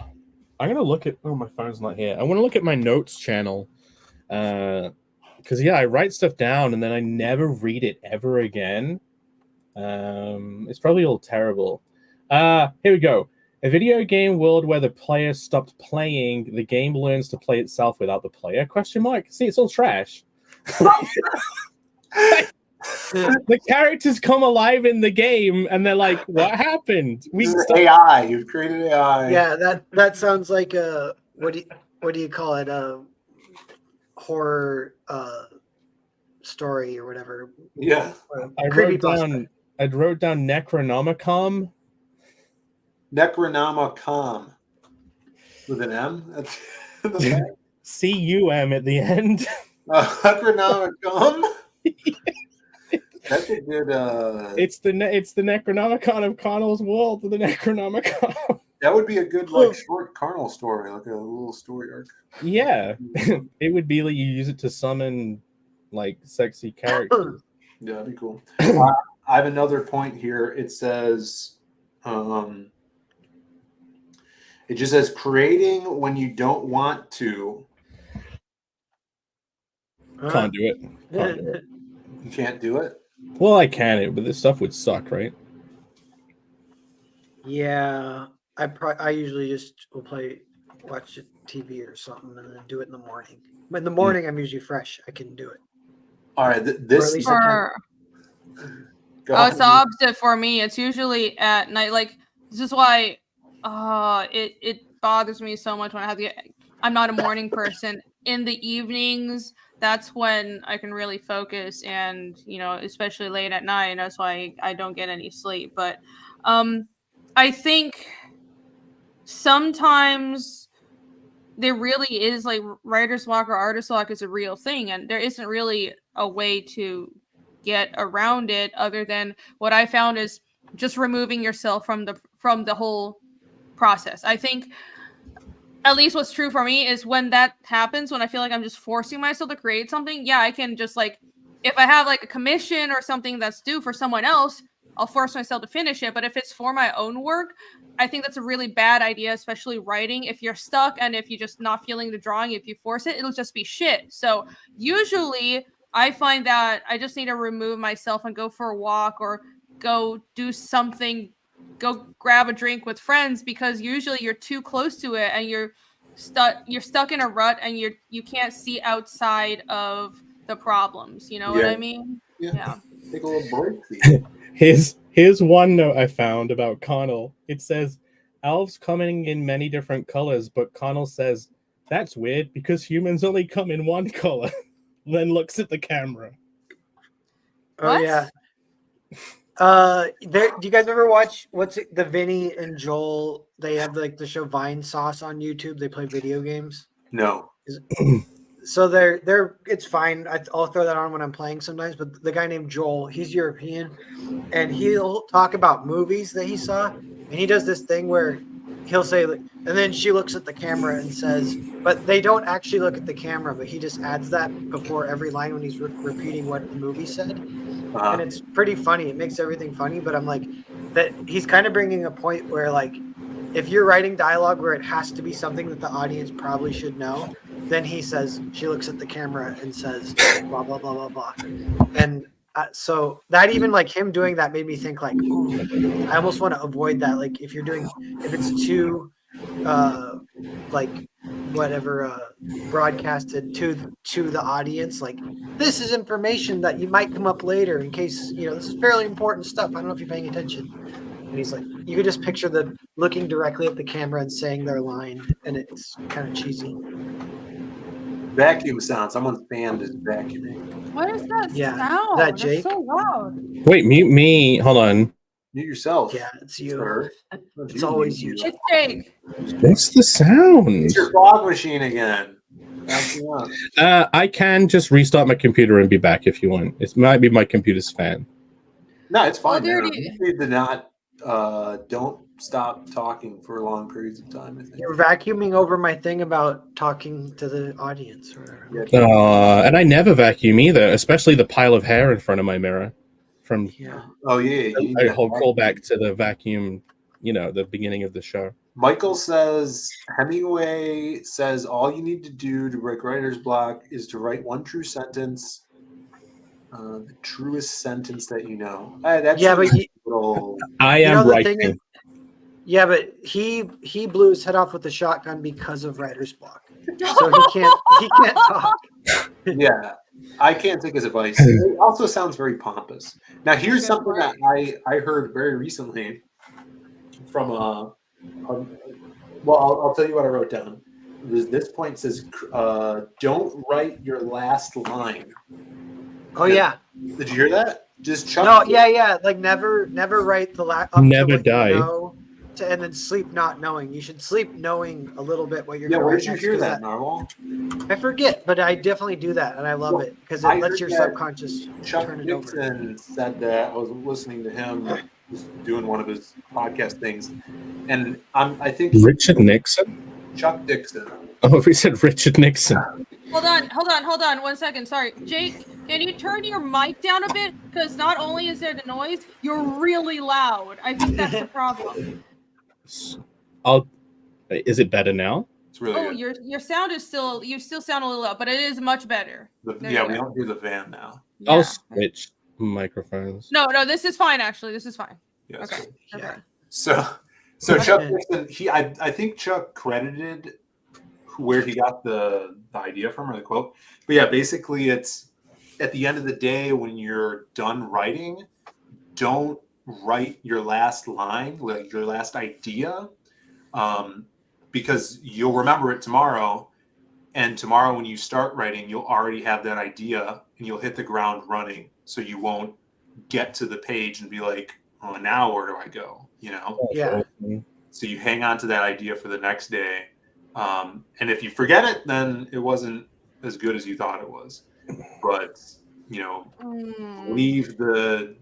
I'm gonna look at. Oh, my phone's not here. I want to look at my notes channel, because I write stuff down and then I never read it ever again. It's probably all terrible. Here we go. A video game world where the player stopped playing, the game learns to play itself without the player? ? See, it's all trash. The characters come alive in the game, and they're like, "What happened? AI. You've created AI." Yeah, that sounds like a what do you call it? A horror story or whatever. Yeah. I wrote down Necronomicon. Necronomicon with an M. CUM at the end. Necronomicon. That's a good. It's the Necronomicon of Connell's world. The Necronomicon. That would be a good short Connell story, like a little story arc. Yeah, it would be like you use it to summon like sexy characters. Yeah, that'd be cool. I have another point here. It says, It just says creating when you don't want to. Can't do it. You can't do it? Well, I can, but this stuff would suck, right? Yeah, I usually just will watch TV or something, and then do it in the morning. But in the morning, I'm usually fresh. I can do it. All right, Or at this least I can. It's the opposite for me. It's usually at night. Like, this is why it bothers me so much when I have to I'm not a morning person. In the evenings, that's when I can really focus, and especially late at night, and that's why I don't get any sleep. But I think sometimes there really is like writer's block or artist block is a real thing, and there isn't really a way to get around it other than what I found is just removing yourself from the whole process. I think at least what's true for me is when that happens, when I feel like I'm just forcing myself to create something, yeah, I can just like, if I have like a commission or something that's due for someone else, I'll force myself to finish it. But if it's for my own work, I think that's a really bad idea, especially writing. If you're stuck and if you're just not feeling the drawing, if you force it, it'll just be shit. So usually I find that I just need to remove myself and go for a walk or go do something, go grab a drink with friends, because usually you're too close to it and you're stuck in a rut and you can't see outside of the problems. You know what I mean? Yeah. Take a little break. Here's one note I found about Connell. It says, elves coming in many different colors, but Connell says, that's weird because humans only come in one color. Then looks at the camera. Oh, yeah. Do you guys ever watch the Vinny and Joel? They have like the show Vine Sauce on YouTube. They play video games. No. So they're it's fine. I'll throw that on when I'm playing sometimes. But the guy named Joel, he's European, and he'll talk about movies that he saw, and he does this thing where he'll say, and then she looks at the camera and says, but they don't actually look at the camera, but he just adds that before every line when he's repeating what the movie said. And it's pretty funny. It makes everything funny, but I'm like, that he's kind of bringing a point where, like, if you're writing dialogue where it has to be something that the audience probably should know, then he says, she looks at the camera and says, blah, blah, blah, blah, blah. And so that even like him doing that made me think like, ooh, I almost want to avoid that. Like if it's too like whatever broadcasted to the audience, like this is information that you might come up later in case, this is fairly important stuff. I don't know if you're paying attention. And he's like, you could just picture them looking directly at the camera and saying their line, and it's kind of cheesy. Vacuum sound. Someone's band is vacuuming. What is that sound? That Jake? That's so loud. Wait, mute me. Hold on. Mute yourself. Yeah, it's you. Sir. It's always you. It's Jake. What's the sound? It's your fog machine again. I can just restart my computer and be back if you want. It might be my computer's fan. No, it's fine. Well, You need to not don't stop talking for long periods of time. I think You're vacuuming over my thing about talking to the audience. Or whatever. And I never vacuum either, especially the pile of hair in front of my mirror. Oh yeah. I call back to the vacuum, the beginning of the show. Michael says Hemingway says all you need to do to break writer's block is to write one true sentence. The truest sentence that you know. That's I am writing. Yeah, but he blew his head off with the shotgun because of writer's block, so he can't talk. Yeah, I can't take his advice. It also sounds very pompous. Now, here's something that I heard very recently from I'll tell you what I wrote down. This point says, "Don't write your last line." Oh yeah. Did you hear that? Just chuck. No, yeah. Like never write the last. Never die. And then sleep not knowing. You should sleep knowing a little bit what you're. Yeah, where did you hear that, Narwhal? I forget, but I definitely do that, and I love it because it lets your subconscious turn it over. Chuck Dixon said that. I was listening to him, just doing one of his podcast things, and I think Richard Nixon. Chuck Dixon. Oh, we said Richard Nixon. Hold on 1 second. Sorry. Jake, can you turn your mic down a bit? Because not only is there the noise, you're really loud. I think that's the problem. Is it better now? It's really Oh, good. your sound is still, you still sound a little low, but it is much better. Yeah, we don't do the van now. Yeah. I'll switch microphones. No, this is fine. Actually, this is fine. Yeah, Okay. cool. Okay. So Chuck Dixon, I think Chuck credited where he got the idea from, or the quote. But yeah, basically it's at the end of the day when you're done writing, don't write your last line, like your last idea, because you'll remember it tomorrow. And tomorrow when you start writing, you'll already have that idea and you'll hit the ground running. So you won't get to the page and be like, oh, now where do I go? You know? Yeah. So you hang on to that idea for the next day. And if you forget it, then it wasn't as good as you thought it was. But, you know, leave the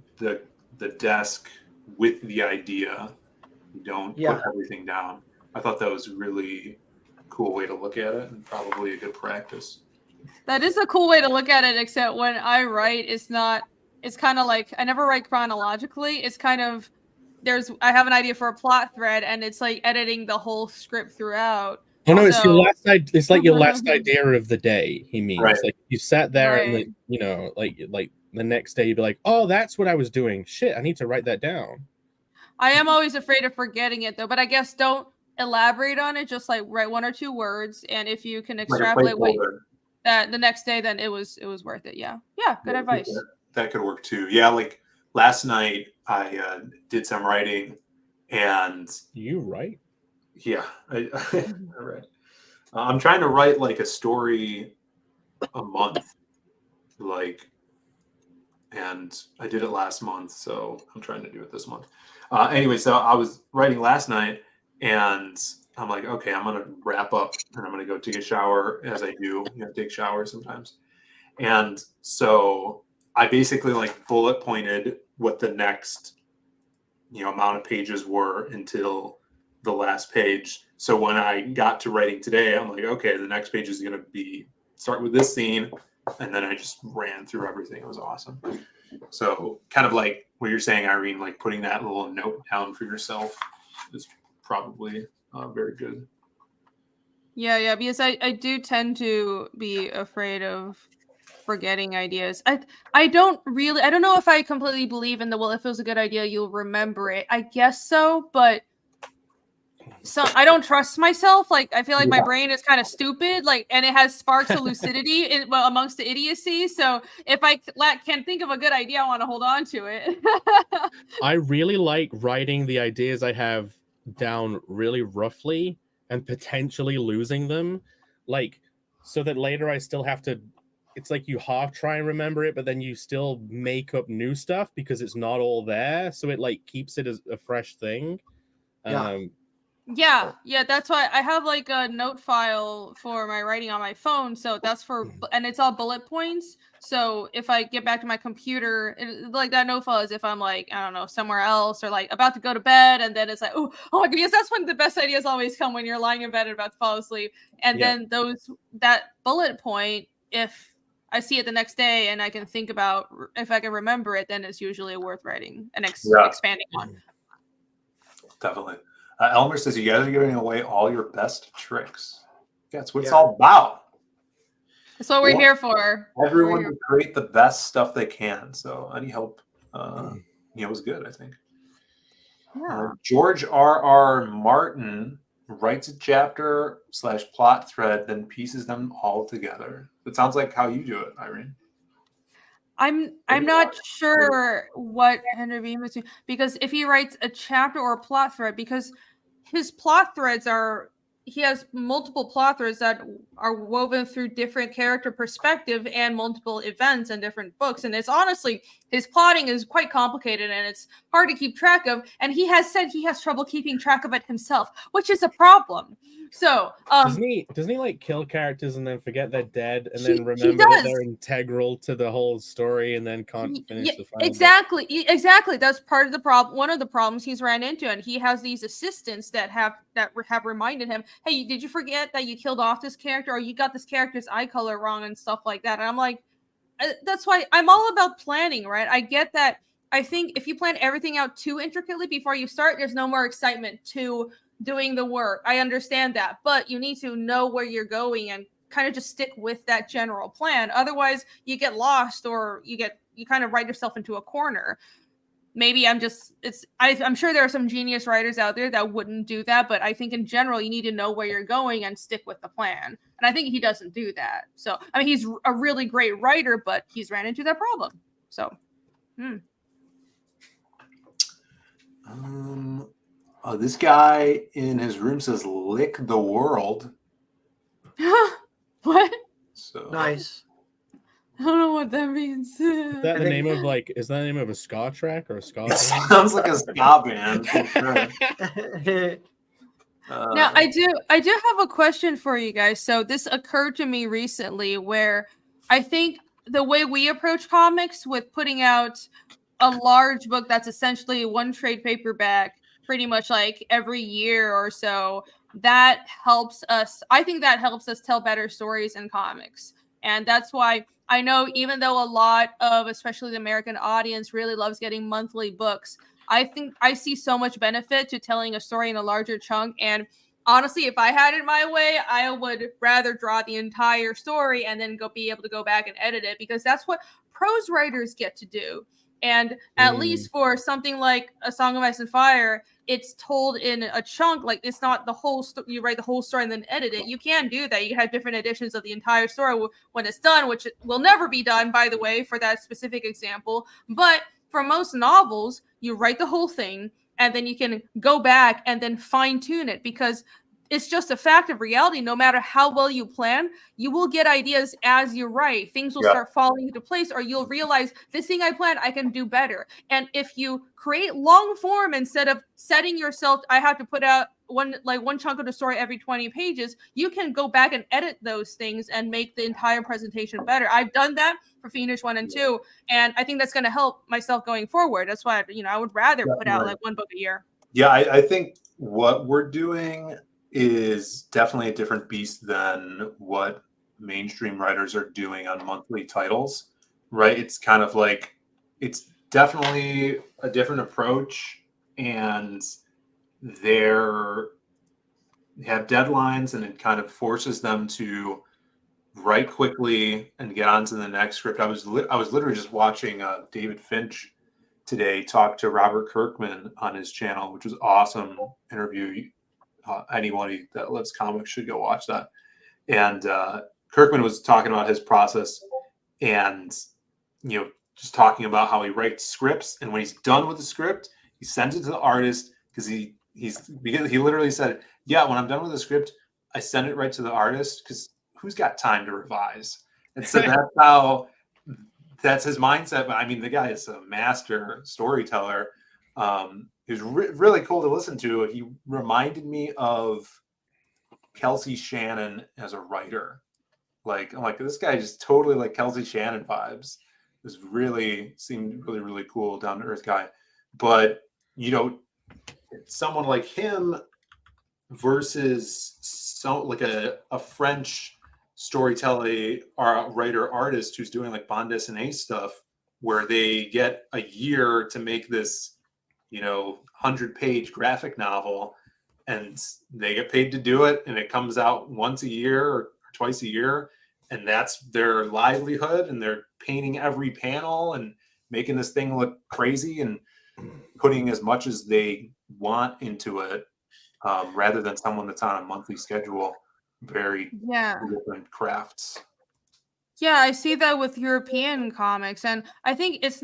desk with the idea. Don't put everything down. I thought that was a really cool way to look at it and probably a good practice. That is a cool way to look at it, except when I write, it's kind of like I never write chronologically. It's kind of I have an idea for a plot thread and it's like editing the whole script throughout. Oh no, it's your last idea. It's like your last idea of the day. He means like you sat there and like, you know, like the next day you'd be like, oh, that's what I was doing. Shit, I need to write that down. I am always afraid of forgetting it though, but I guess don't elaborate on it. Just like write 1 or 2 words, and if you can extrapolate that the next day, then it was worth it. Yeah, good advice. That could work too. Yeah, like last night I did some writing, and you write. Yeah, I read. I'm trying to write like a story a month, and I did it last month, so I'm trying to do it this month. Anyway, so I was writing last night, and I'm like, okay, I'm gonna wrap up, and I'm gonna go take a shower, as I do, take showers sometimes. And so I basically like bullet pointed what the next, amount of pages were until the last page. So when I got to writing today, I'm like, okay, the next page is going to start with this scene. And then I just ran through everything. It was awesome. So kind of like what you're saying, Irene, like putting that little note down for yourself is probably very good. Yeah, because I do tend to be afraid of forgetting ideas. I don't know if I completely believe in if it was a good idea, you'll remember it. I guess so, but I don't trust myself. Like I feel like my brain is kind of stupid, and it has sparks of lucidity amongst the idiocy. So if I can think of a good idea, I want to hold on to it. I really like writing the ideas I have down really roughly and potentially losing them, so that later I still have to. It's like you half try and remember it, but then you still make up new stuff because it's not all there. So it keeps it as a fresh thing. Yeah, that's why I have a note file for my writing on my phone. So that's and it's all bullet points. So if I get back to my computer, that note file is if I'm I don't know, somewhere else or about to go to bed. And then it's like, oh my goodness, that's when the best ideas always come, when you're lying in bed and about to fall asleep. And then that bullet point, if I see it the next day and I can think about if I can remember it, then it's usually worth writing and expanding on. Definitely. Elmer says you guys are giving away all your best tricks. That's what it's all about. That's what we're here for. Everyone to create the best stuff they can. So any help, was good, I think. Yeah. George R.R. Martin writes a chapter / plot thread, then pieces them all together. It sounds like how you do it, Irene. I'm not sure what Henry Beam is doing, because if he writes a chapter or a plot thread, because his plot threads he has multiple plot threads that are woven through different character perspective and multiple events and different books. And it's honestly, his plotting is quite complicated and it's hard to keep track of. And he has said he has trouble keeping track of it himself, which is a problem. So doesn't he kill characters and then forget they're dead and then remember that they're integral to the whole story and then can't finish the final exactly. That's part of the problem. One of the problems he's ran into, and he has these assistants that have reminded him, hey, did you forget that you killed off this character, or you got this character's eye color wrong and stuff like that? And I'm like, that's why I'm all about planning, right? I get that. I think if you plan everything out too intricately before you start, there's no more excitement to doing the work. I understand that, but you need to know where you're going and kind of just stick with that general plan. Otherwise, you get lost, or you kind of write yourself into a corner. Maybe I'm sure there are some genius writers out there that wouldn't do that, but I think in general, you need to know where you're going and stick with the plan. And I think he doesn't do that. So, I mean, he's a really great writer, but he's ran into that problem. So, This guy in his room says "lick the world." What? So Nice. I don't know what that means. Is that the name of is that the name of a ska track or a ska band? Sounds like a ska band. For sure. Now, I do have a question for you guys. So this occurred to me recently, where I think the way we approach comics with putting out a large book that's essentially one trade paperback pretty much like every year or so, that helps us. I think that helps us tell better stories in comics. And that's why I know, even though a lot of, especially the American audience, really loves getting monthly books, I think I see so much benefit to telling a story in a larger chunk. And honestly, if I had it my way, I would rather draw the entire story and then be able to go back and edit it, because that's what prose writers get to do. And at least for something like A Song of Ice and Fire, it's told in a chunk. Like, it's not the whole you write the whole story and then edit it. You can do that. You can have different editions of the entire story when it's done, which will never be done, by the way, for that specific example. But for most novels, you write the whole thing and then you can go back and then fine tune it, because it's just a fact of reality. No matter how well you plan, you will get ideas as you write. Things will start falling into place, or you'll realize this thing I planned, I can do better. And if you create long form instead of setting yourself, I have to put out one chunk of the story every 20 pages, you can go back and edit those things and make the entire presentation better. I've done that for Phoenix 1 and 2, and I think that's going to help myself going forward. That's why, I would rather put out like one book a year. Yeah, I think what we're doing is definitely a different beast than what mainstream writers are doing on monthly titles, right? It's kind of like, it's definitely a different approach, and they have deadlines, and it kind of forces them to write quickly and get on to the next script. I was literally just watching David Finch today talk to Robert Kirkman on his channel, which was awesome interview. Anybody that loves comics should go watch that. And Kirkman was talking about his process, and just talking about how he writes scripts, and when he's done with the script, he sends it to the artist, because he literally said, yeah, when I'm done with the script, I send it right to the artist, because who's got time to revise? And so that's his mindset. But I mean, the guy is a master storyteller. He was really cool to listen to. He reminded me of Kelsey Shannon as a writer. I'm like, this guy just totally like Kelsey Shannon vibes. It seemed really, really cool, down to earth guy. But someone like him versus like a French storyteller or writer artist who's doing like bande dessinée stuff, where they get a year to make this 100-page graphic novel, and they get paid to do it, and it comes out once a year or twice a year, and that's their livelihood, and they're painting every panel and making this thing look crazy and putting as much as they want into it, rather than someone that's on a monthly schedule. Very different crafts. Yeah, I see that with European comics, and I think it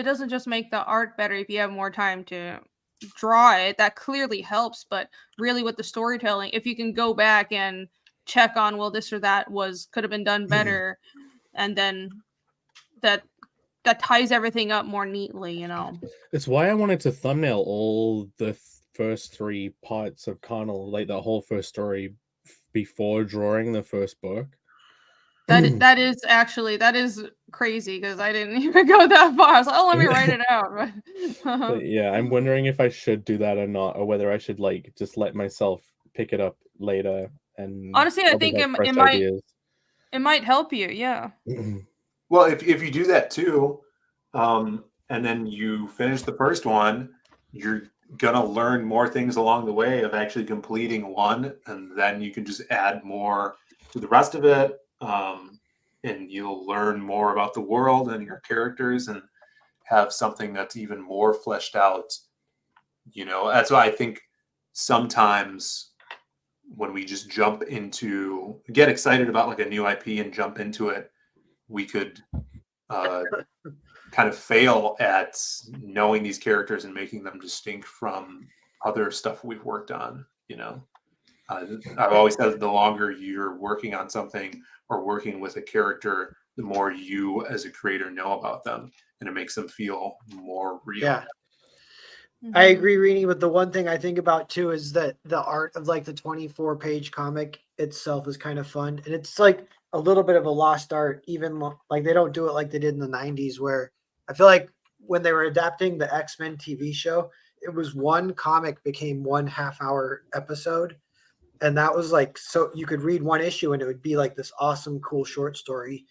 doesn't just make the art better if you have more time to draw it. That clearly helps, but really with the storytelling, if you can go back and check on, well, this or that could have been done better, and then that ties everything up more neatly, It's why I wanted to thumbnail all the first 3 parts of Connell, like the whole first story, before drawing the first book. That is crazy, because I didn't even go that far. I was like, let me write it out. But yeah, I'm wondering if I should do that or not, or whether I should just let myself pick it up later. And honestly, I think it might help you. Yeah. Well, if you do that too, and then you finish the first one, you're gonna learn more things along the way of actually completing one, and then you can just add more to the rest of it, and you'll learn more about the world and your characters and have something that's even more fleshed out. That's why I think sometimes when we just get excited about like a new IP and jump into it, we could kind of fail at knowing these characters and making them distinct from other stuff we've worked on. I've always said the longer you're working on something or working with a character, the more you as a creator know about them, and it makes them feel more real. Yeah. I agree, Rini, but the one thing I think about too is that the art of like the 24-page comic itself is kind of fun. And it's like a little bit of a lost art, even like they don't do it like they did in the 90s, where I feel like when they were adapting the X-Men TV show, it was one comic became 1.5 hour episode. And that was like, so you could read one issue and it would be like this awesome, cool short story.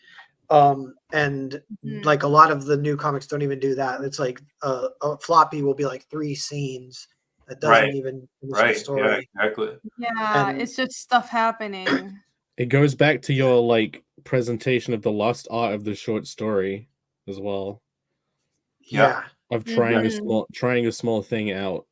Like a lot of the new comics don't even do that. It's like a floppy will be like 3 scenes that doesn't even finish the story. Yeah, exactly. Yeah, it's just stuff happening. It goes back to your like presentation of the lost art of the short story as well. Yeah. Of trying a small thing out.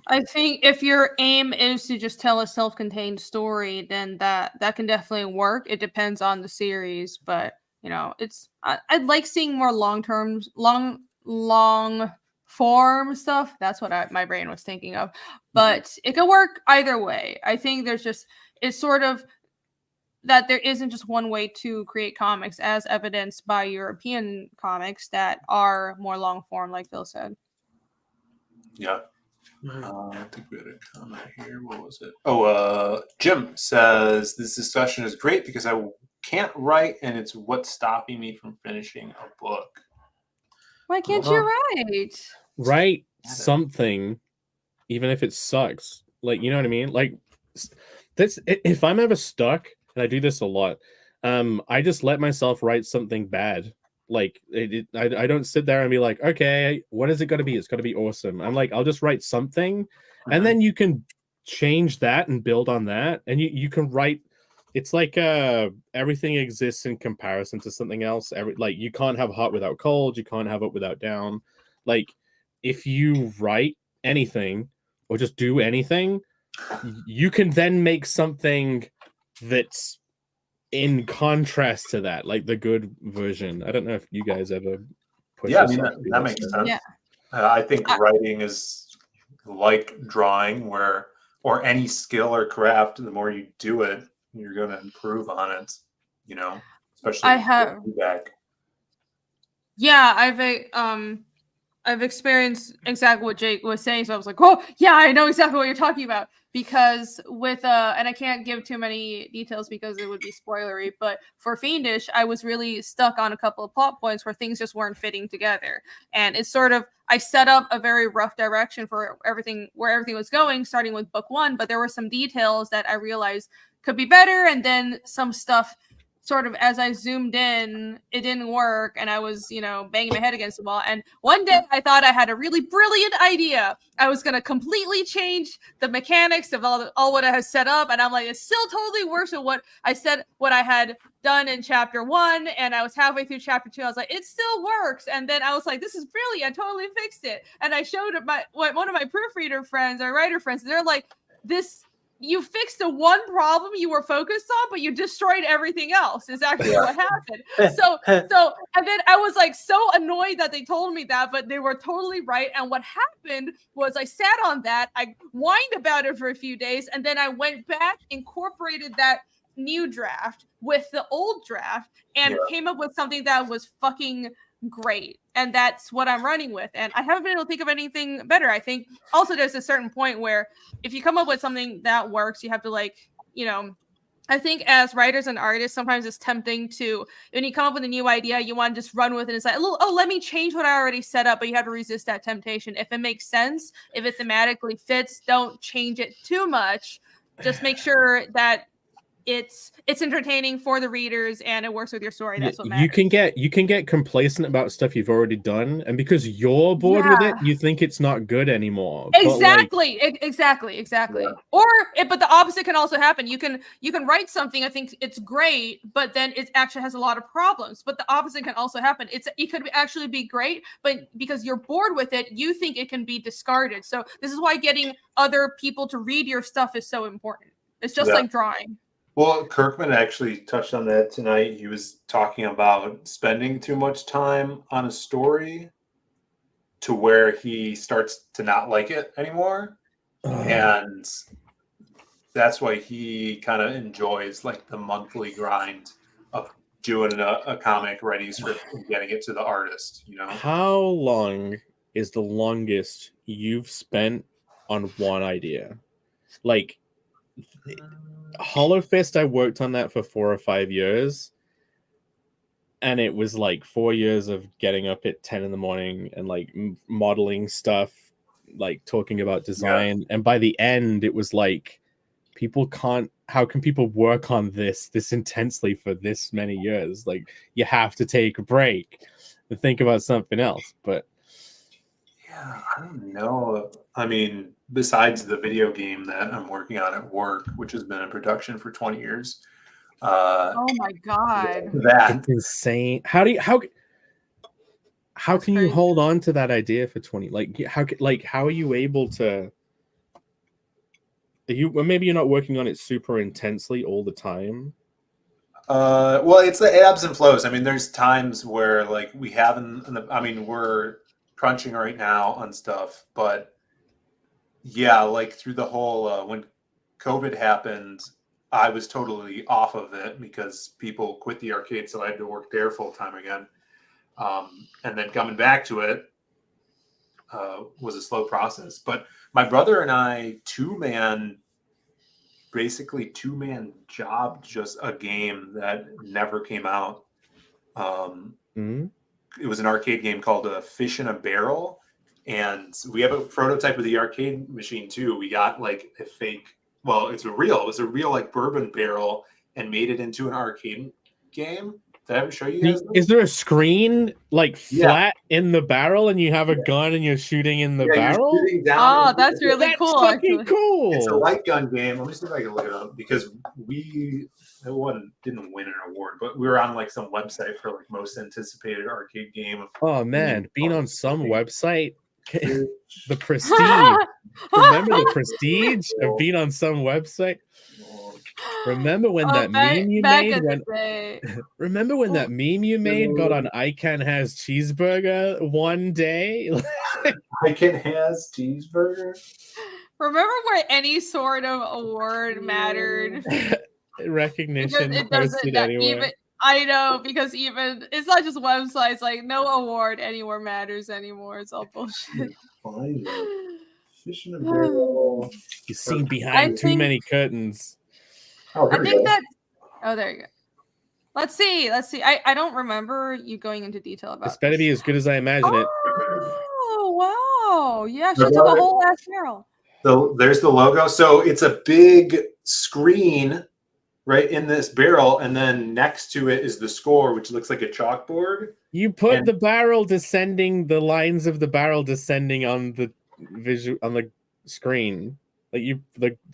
I think if your aim is to just tell a self-contained story, then that can definitely work. It depends on the series, but I'd like seeing more long form stuff. That's what my brain was thinking of, but it could work either way. I think it's sort of that there isn't just one way to create comics, as evidenced by European comics that are more long form, like Phil said. Yeah. I think we had a comment here. What was it? Oh, Jim says this discussion is great because I can't write, and it's what's stopping me from finishing a book. Why can't you write? Write something, even if it sucks. Like, you know what I mean? Like, that's if I'm ever stuck, and I do this a lot. I just let myself write something bad. Like I don't sit there and be like, okay, what is it going to be? It's going to be awesome. I'm like, I'll just write something, and then you can change that and build on that, and you can write. It's like everything exists in comparison to something else. Like you can't have hot without cold. You can't have up without down. Like if you write anything or just do anything, you can then make something that's in contrast to that, like the good version. I don't know if you guys ever push. Yeah, I mean that makes sense. Yeah. I think writing is like drawing, or any skill or craft. The more you do it, you're going to improve on it. Especially feedback. Yeah, I've experienced exactly what Jake was saying, so I was like, oh yeah, I know exactly what you're talking about. Because with and I can't give too many details because it would be spoilery, but for Fiendish, I was really stuck on a couple of plot points where things just weren't fitting together. And it's sort of, I set up a very rough direction for everything, where everything was going, starting with book 1, but there were some details that I realized could be better, and then some stuff sort of as I zoomed in, it didn't work, and I was, banging my head against the wall. And one day I thought I had a really brilliant idea. I was going to completely change the mechanics of all what I had set up, and I'm like, it still totally works with what I had done in chapter 1, and I was halfway through chapter 2. I was like, it still works. And then I was like, this is brilliant. I totally fixed it. And I showed it one of my proofreader friends, or writer friends, and they're like, you fixed the one problem you were focused on, but you destroyed everything else is actually what happened. So, and then I was like so annoyed that they told me that, but they were totally right. And what happened was I sat on that, I whined about it for a few days, and then I went back, incorporated that new draft with the old draft, and came up with something that was fucking great. And that's what I'm running with. And I haven't been able to think of anything better. I think also there's a certain point where if you come up with something that works, you have to I think as writers and artists, sometimes it's tempting to, when you come up with a new idea, you want to just run with it and say, let me change what I already set up, but you have to resist that temptation. If it makes sense, if it thematically fits, don't change it too much. Just make sure that it's entertaining for the readers and it works with your story. That's what matters. You can get complacent about stuff you've already done, and because you're bored with it, you think it's not good anymore. Exactly. Yeah. But the opposite can also happen. You can write something, I think it's great, but then it actually has a lot of problems. But the opposite can also happen. It could actually be great, but because you're bored with it, you think it can be discarded. So this is why getting other people to read your stuff is so important. It's just like drawing. Well, Kirkman actually touched on that tonight. He was talking about spending too much time on a story to where he starts to not like it anymore. And that's why he kind of enjoys like the monthly grind of doing a comic, writing a script, and getting it to the artist, you know? How long is the longest you've spent on one idea? Like, Hollow Fist, I worked on that for 4 or 5 years, and it was like 4 years of getting up at 10 in the morning and like modeling stuff, like talking about design. And by the end, it was like, how can people work on this intensely for this many years? Like, you have to take a break and think about something else. But yeah, I don't know. I mean, besides the video game that I'm working on at work, which has been in production for 20 years. Oh my God. That's insane. How can you hold on to that idea for 20? How are you able to? Maybe you're not working on it super intensely all the time. Well, it's the ebbs and flows. I mean, there's times where like we haven't. I mean, we're crunching right now on stuff, but yeah, like through the whole when COVID happened, I was totally off of it because people quit the arcade, so I had to work there full time again. And then coming back to it was a slow process. But my brother and I, two-man job, just a game that never came out. It was an arcade game called Fish in a Barrel. And we have a prototype of the arcade machine too. We got like a fake, well, it was a real like bourbon barrel and made it into an arcade game. Did I ever show you guys? Is there a screen like flat in the barrel and you have a gun and you're shooting in the barrel? That's really cool. That's fucking cool. It's a light gun game. Let me see if I can look it up because didn't win an award, but we were on like some website for like most anticipated arcade game. Oh man, being on some website. The prestige. Remember the prestige of being on some website? Remember when that meme you made? Remember when that meme you made got on I Can Has Cheeseburger one day? I Can Has Cheeseburger? Remember where any sort of award mattered? Recognition posted anywhere. I know, because even it's not just websites, like no award anywhere matters anymore. It's all bullshit. Fish in a barrel. You see behind too many curtains. Oh, I think that. Oh, there you go. Let's see. I don't remember you going into detail about. This better be as good as I imagine it. Oh wow! Yeah, she took a whole ass barrel. So there's the logo. So it's a big screen right in this barrel, and then next to it is the score, which looks like a chalkboard. You put the barrel descending, the lines of the barrel descending on the visual on the screen. I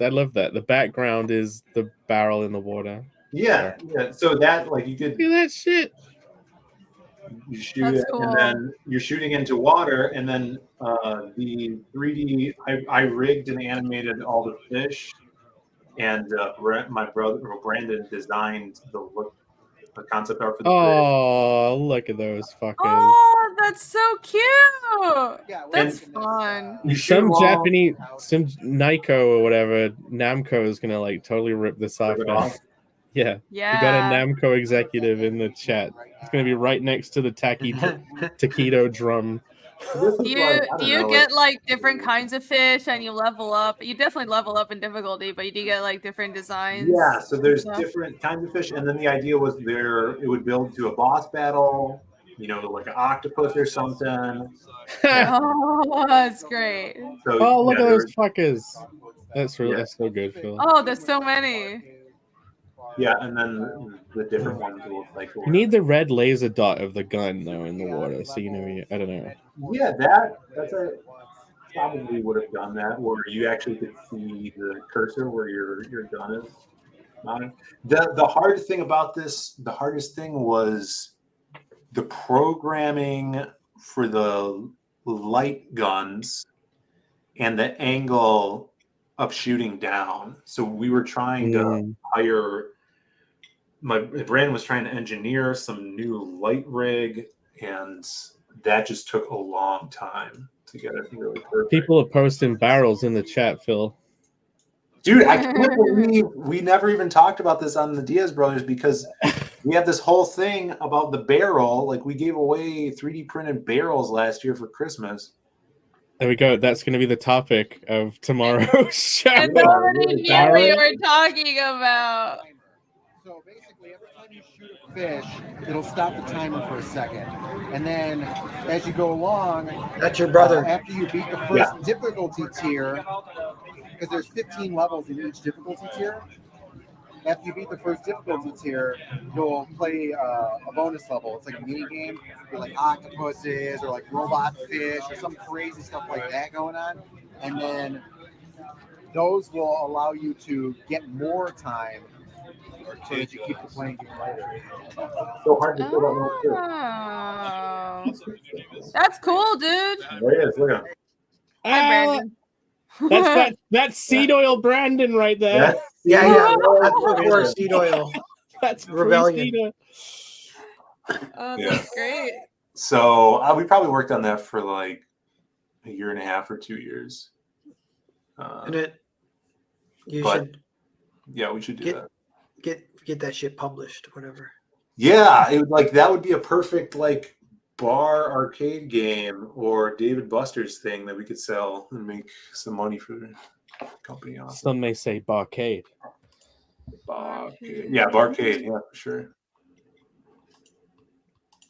love that. The background is the barrel in the water. Yeah. So that like you could look at that shit. You shoot it, cool. And then you're shooting into water, and then the 3D. I rigged and animated all the fish. And my brother Brandon designed the concept art for the fish. Look at those fuckers! Oh, that's so cute. That's fun. Some Naiko or whatever Namco is gonna like totally rip this off. Yeah. We got a Namco executive in the chat. It's gonna be right next to the taquito drum. Do you get like different kinds of fish and you level up? You definitely level up in difficulty, but you do get like different designs. Yeah, so there's different kinds of fish, and then the idea was it would build to a boss battle, like an octopus or something. Oh, that's great. So, look at those fuckers. That's so good, Phil. Oh, there's so many. Yeah, and then the different ones will cycle. You need the red laser dot of the gun though in the water, so you know. I don't know. Yeah, that's a probably would have done that, where you actually could see the cursor where your gun is mounted. The hard thing about this, the hardest thing was the programming for the light guns and the angle of shooting down. So we were trying to hire. Brandon was trying to engineer some new light rig, and that just took a long time to get it really perfect. People are posting barrels in the chat, Phil. Dude, I can't believe we never even talked about this on the Diaz Brothers, because we have this whole thing about the barrel. Like, we gave away 3D printed barrels last year for Christmas. There we go. That's going to be the topic of tomorrow's show. And nobody knew what we were talking about. So basically, every time you shoot a fish, it'll stop the timer for a second. And then as you go along, that's your brother. After you beat the first difficulty tier, because there's 15 levels in each difficulty tier, after you beat the first difficulty tier, you'll play a bonus level. It's like a mini game with like octopuses or like robot fish or some crazy stuff like that going on. And then those will allow you to get more time so that you keep the playing game lighter. So hard to fill out. That's cool, dude. There it is. Look at him. Hi, Brandon. That's seed oil Brandon right there. Yeah. That's before seed oil. That's rebellion. Oh, that's great. So we probably worked on that for like a year and a half or 2 years. And we should do that. Get that shit published, whatever. Yeah, it would, like, that would be a perfect like bar arcade game or David Buster's thing that we could sell and make some money for the company on. Some may say barcade. Barcade. Yeah, barcade. Yeah, for sure.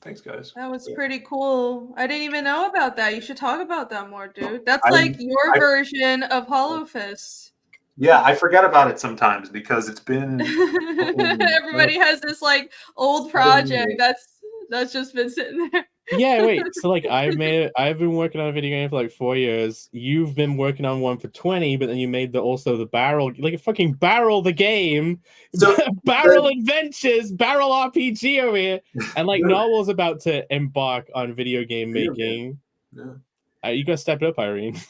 Thanks, guys. That was pretty cool. I didn't even know about that. You should talk about that more, dude. That's like your version of Hollow Fist. Yeah, I forget about it sometimes because it's been everybody has this like old project that's just been sitting there. Yeah, wait. So like I've been working on a video game for like 4 years. You've been working on one for 20, but then you made also the barrel, like a fucking barrel the game. So barrel adventures, barrel RPG over here. And like Narwhal's about to embark on video game making. Yeah. You gotta step it up, Irene.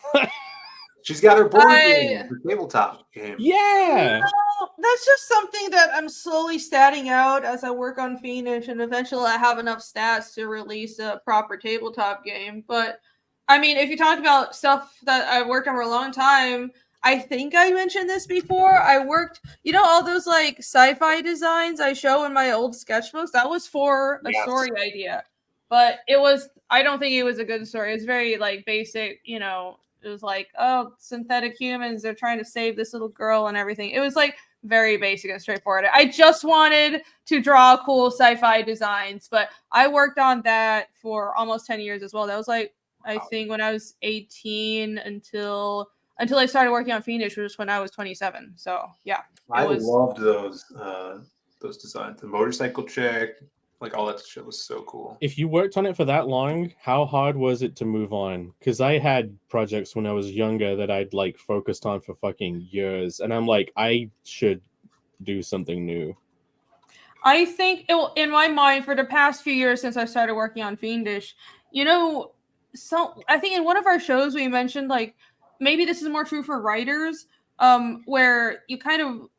She's got her board game, her tabletop game. Yeah. That's just something that I'm slowly statting out as I work on Fiendish, and eventually I have enough stats to release a proper tabletop game. But I mean, if you talk about stuff that I worked on for a long time, I think I mentioned this before. I worked, all those like sci-fi designs I show in my old sketchbooks, that was for a story idea. But I don't think it was a good story. It's very like basic, it was like, oh, synthetic humans, they're trying to save this little girl and everything. It was like very basic and straightforward. I just wanted to draw cool sci-fi designs, but I worked on that for almost 10 years as well. That was like, I think when I was 18 until I started working on Fiendish, which was when I was 27. So yeah. I loved those designs. The motorcycle chick, like all that shit was so cool. If you worked on it for that long, how hard was it to move on? Because I had projects when I was younger that I'd like focused on for fucking years, and I'm like, I should do something new. I think in my mind, for the past few years since I started working on Fiendish, I think in one of our shows we mentioned like maybe this is more true for writers, where you kind of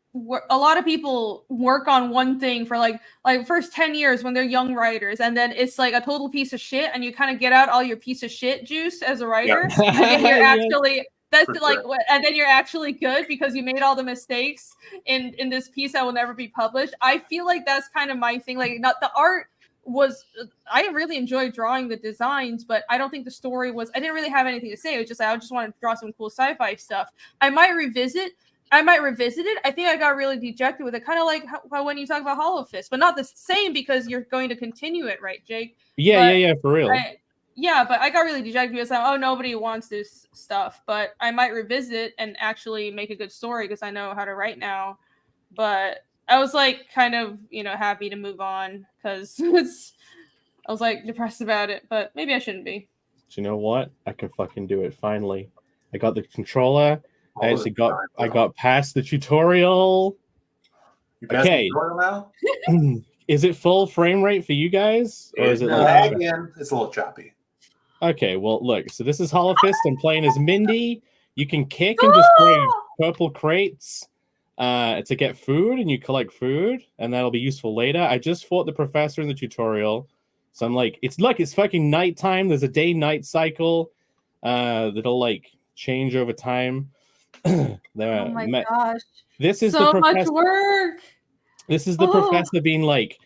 a lot of people work on one thing for like first 10 years when they're young writers, and then it's like a total piece of shit, and you kind of get out all your piece of shit juice as a writer, and then you're actually and then you're actually good because you made all the mistakes in this piece that will never be published. I feel like that's kind of my thing. Like, not the art was, I really enjoyed drawing the designs, but I don't think the story was, I didn't really have anything to say. It was just I just wanted to draw some cool sci-fi stuff. I might revisit it. I think I got really dejected with it, kind of like how when you talk about Hollow Fist, but not the same because you're going to continue it, right, Jake? Yeah, for real. But I got really dejected because nobody wants this stuff. But I might revisit and actually make a good story because I know how to write now. But I was like kind of, happy to move on because I was like depressed about it, but maybe I shouldn't be. Do you know what? I can fucking do it finally. I got the controller. I got past the tutorial. You passed the tutorial now? Is it full frame rate for you guys? Or is it like again? It's a little choppy. Okay, well look, so this is Hollow Fist. I'm playing as Mindy. You can kick and destroy purple crates to get food, and you collect food, and that'll be useful later. I just fought the professor in the tutorial. So I'm like, it's fucking nighttime. There's a day-night cycle that'll like change over time. Oh my gosh. This is so much work. This is the professor being like,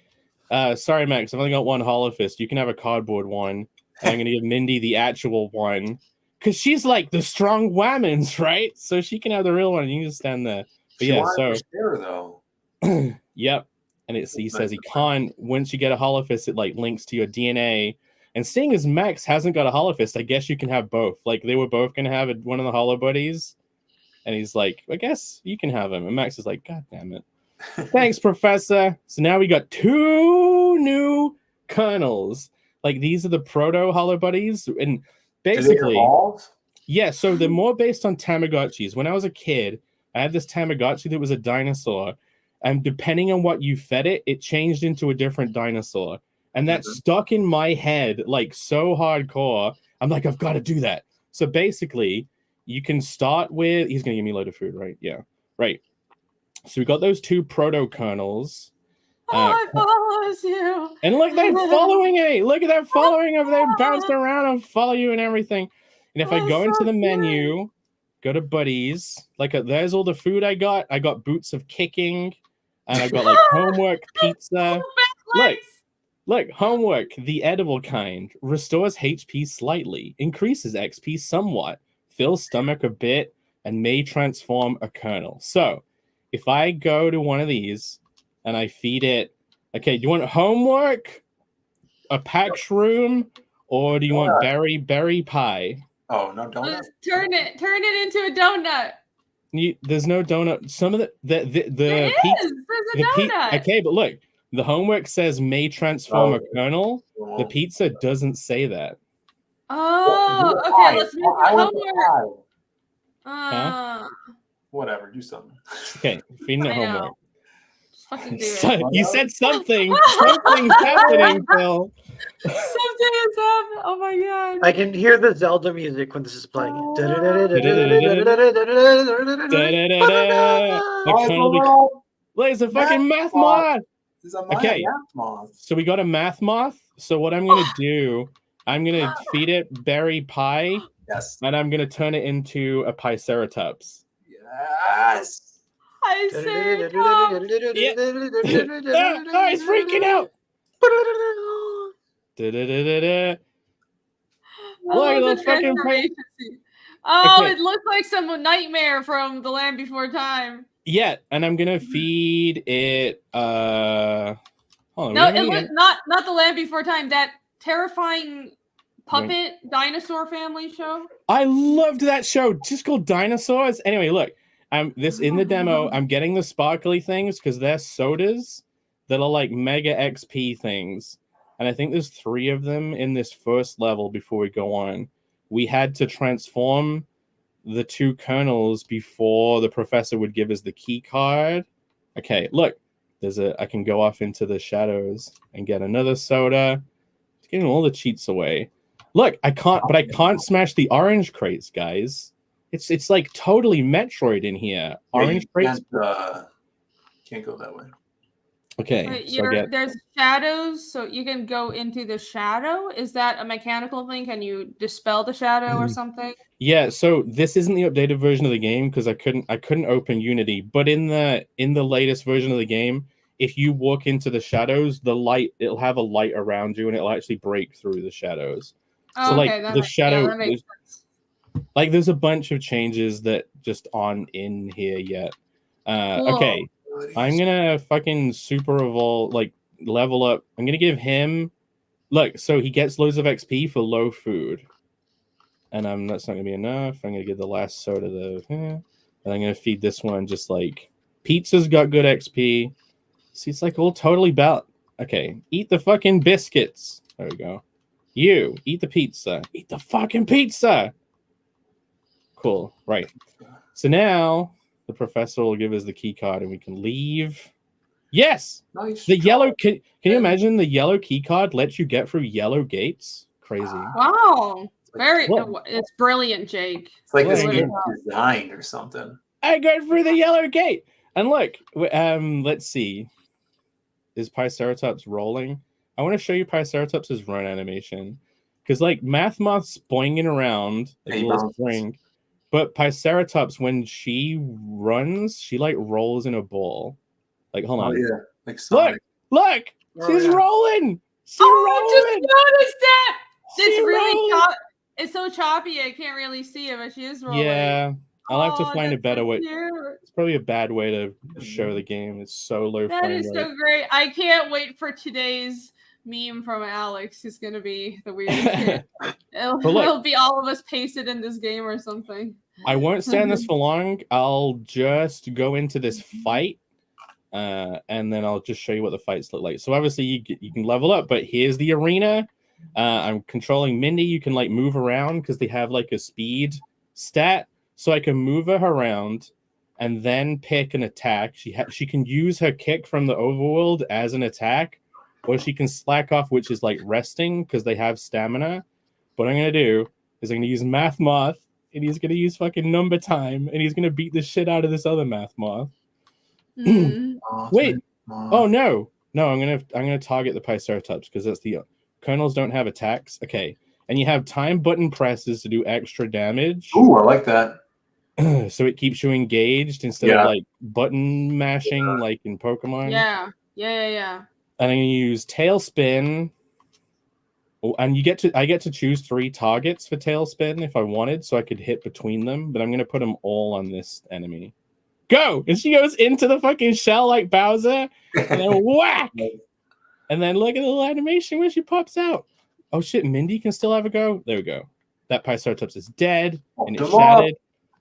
sorry, Max, I've only got one Hollow Fist. You can have a cardboard one. And I'm gonna give Mindy the actual one. Because she's like the strong whammons, right? So she can have the real one, and you can just stand there. But yeah, so share, though. Yep. And he says he can't. Once you get a Hollow Fist, it like links to your DNA. And seeing as Max hasn't got a Hollow Fist, I guess you can have both. Like they were both gonna have one of the Hollow Buddies, and he's like, I guess you can have him. And Max is like, God damn it. Thanks, Professor. So now we got 2 new kernels. Like these are the proto Hollow Buddies, and basically, yeah. So they're more based on Tamagotchis. When I was a kid, I had this Tamagotchi that was a dinosaur. And depending on what you fed it, it changed into a different dinosaur. And that stuck in my head like so hardcore. I'm like, I've got to do that. So basically, you can start with... He's going to give me a load of food, right? Yeah. Right. So we got those 2 proto-kernels. It follows you. And look, they're following me. Look at that following over there. Bounce around and follow you and everything. And if I go into the menu, go to buddies. There's all the food I got. I got boots of kicking. And I got like homework, pizza. Look, homework, the edible kind, restores HP slightly, increases XP somewhat, fills stomach a bit, and may transform a kernel. So, if I go to one of these and I feed it, okay, do you want homework, a pack shroom, or do you want berry pie? Oh, no donut. Just turn it into a donut. There's no donut. Some of the There's a donut. Okay, but look, the homework says may transform a kernel. The pizza doesn't say that. Oh, okay. Let's make it homework. Whatever, do something. Okay, feeding it homework. Just fucking do it. You said something. Something's happening, Phil. Something is happening. Oh my god. I can hear the Zelda music when this is playing. There's a fucking math moth. Okay, so we got a math moth. So what I'm gonna do, I'm gonna feed it berry pie. Yes. And I'm gonna turn it into a Piceratops. Yes. Piceratops. Oh, he's freaking out. Look, fucking okay. It looks like some nightmare from The Land Before Time. Yeah, and I'm gonna feed it. Hold on, no, it looks not The Land Before Time. That terrifying puppet dinosaur family show. I loved that show. Just called Dinosaurs. Anyway, look, this in the demo. I'm getting the sparkly things because they're sodas that are like mega XP things. And I think there's 3 of them in this first level before we go on. We had to transform the 2 kernels before the professor would give us the key card. Okay, look. I can go off into the shadows and get another soda. It's getting all the cheats away. Look, I can't smash the orange crates, guys. It's like totally Metroid in here. Orange crates. Can't go that way. Okay. Wait, there's shadows, so you can go into the shadow. Is that a mechanical thing? Can you dispel the shadow or something? Yeah. So this isn't the updated version of the game because I couldn't open Unity. But in the latest version of the game, if you walk into the shadows, it'll have a light around you and it'll actually break through the shadows. Oh, so okay, the shadow, that makes sense. Like there's a bunch of changes that just aren't in here yet. Cool. Okay. I'm gonna fucking super evolve, like level up. I'm gonna give him, look, so he gets loads of XP for low food, and that's not gonna be enough. I'm gonna give the last soda and I'm gonna feed this one just like pizza's got good XP. See, it's like all totally balanced. Okay, eat the fucking biscuits. There we go. You eat the pizza. Eat the fucking pizza. Cool. Right. So now the professor will give us the key card and we can leave. Yes. Nice. The yellow. Can you imagine the yellow key card lets you get through yellow gates? Crazy. Wow. Very. Look. It's brilliant, Jake. It's like this Look. game is designed or something. I got through the yellow gate. And look, let's see. Is Piceratops rolling? I want to show you Piceratops' run animation. Because, like, Mathmoth's boinging around like a little spring. But Piceratops, when she runs, she, like, rolls in a ball. Like, hold on. Oh, yeah. Like Sonic. Look! She's rolling! She's rolling! I just noticed that! It's She's really rolling! it's so choppy, I can't really see it, but she is rolling. Yeah. I'll have to find a better way. Cute. It's probably a bad way to show the game. It's so low That frame is rate. so great. I can't wait for today's meme from Alex. It's gonna be the weirdest shit. It'll be all of us pasted in this game or something. I won't stand this for long. I'll just go into this fight, and then I'll just show you what the fights look like. So obviously you can level up, but here's the arena. I'm controlling Mindy. You can like move around because they have like a speed stat. So I can move her around and then pick an attack. She can use her kick from the overworld as an attack, or she can slack off, which is like resting because they have stamina. What I'm going to do is I'm going to use Math Moth, and he's going to use fucking number time, and he's going to beat the shit out of this other Math Moth. Wait. Oh, no. No, I'm going to target the Piceratops because that's the... Colonels don't have attacks. Okay. And you have time button presses to do extra damage. Ooh, I like that. So it keeps you engaged instead of like button mashing like in Pokemon. Yeah. And I'm gonna use Tailspin. Oh, and I get to choose 3 targets for Tailspin if I wanted, so I could hit between them, but I'm gonna put them all on this enemy. Go! And she goes into the fucking shell like Bowser, and then whack! And then look at the little animation when she pops out. Oh shit, Mindy can still have a go? There we go. That Piceratops is dead, and it's shattered.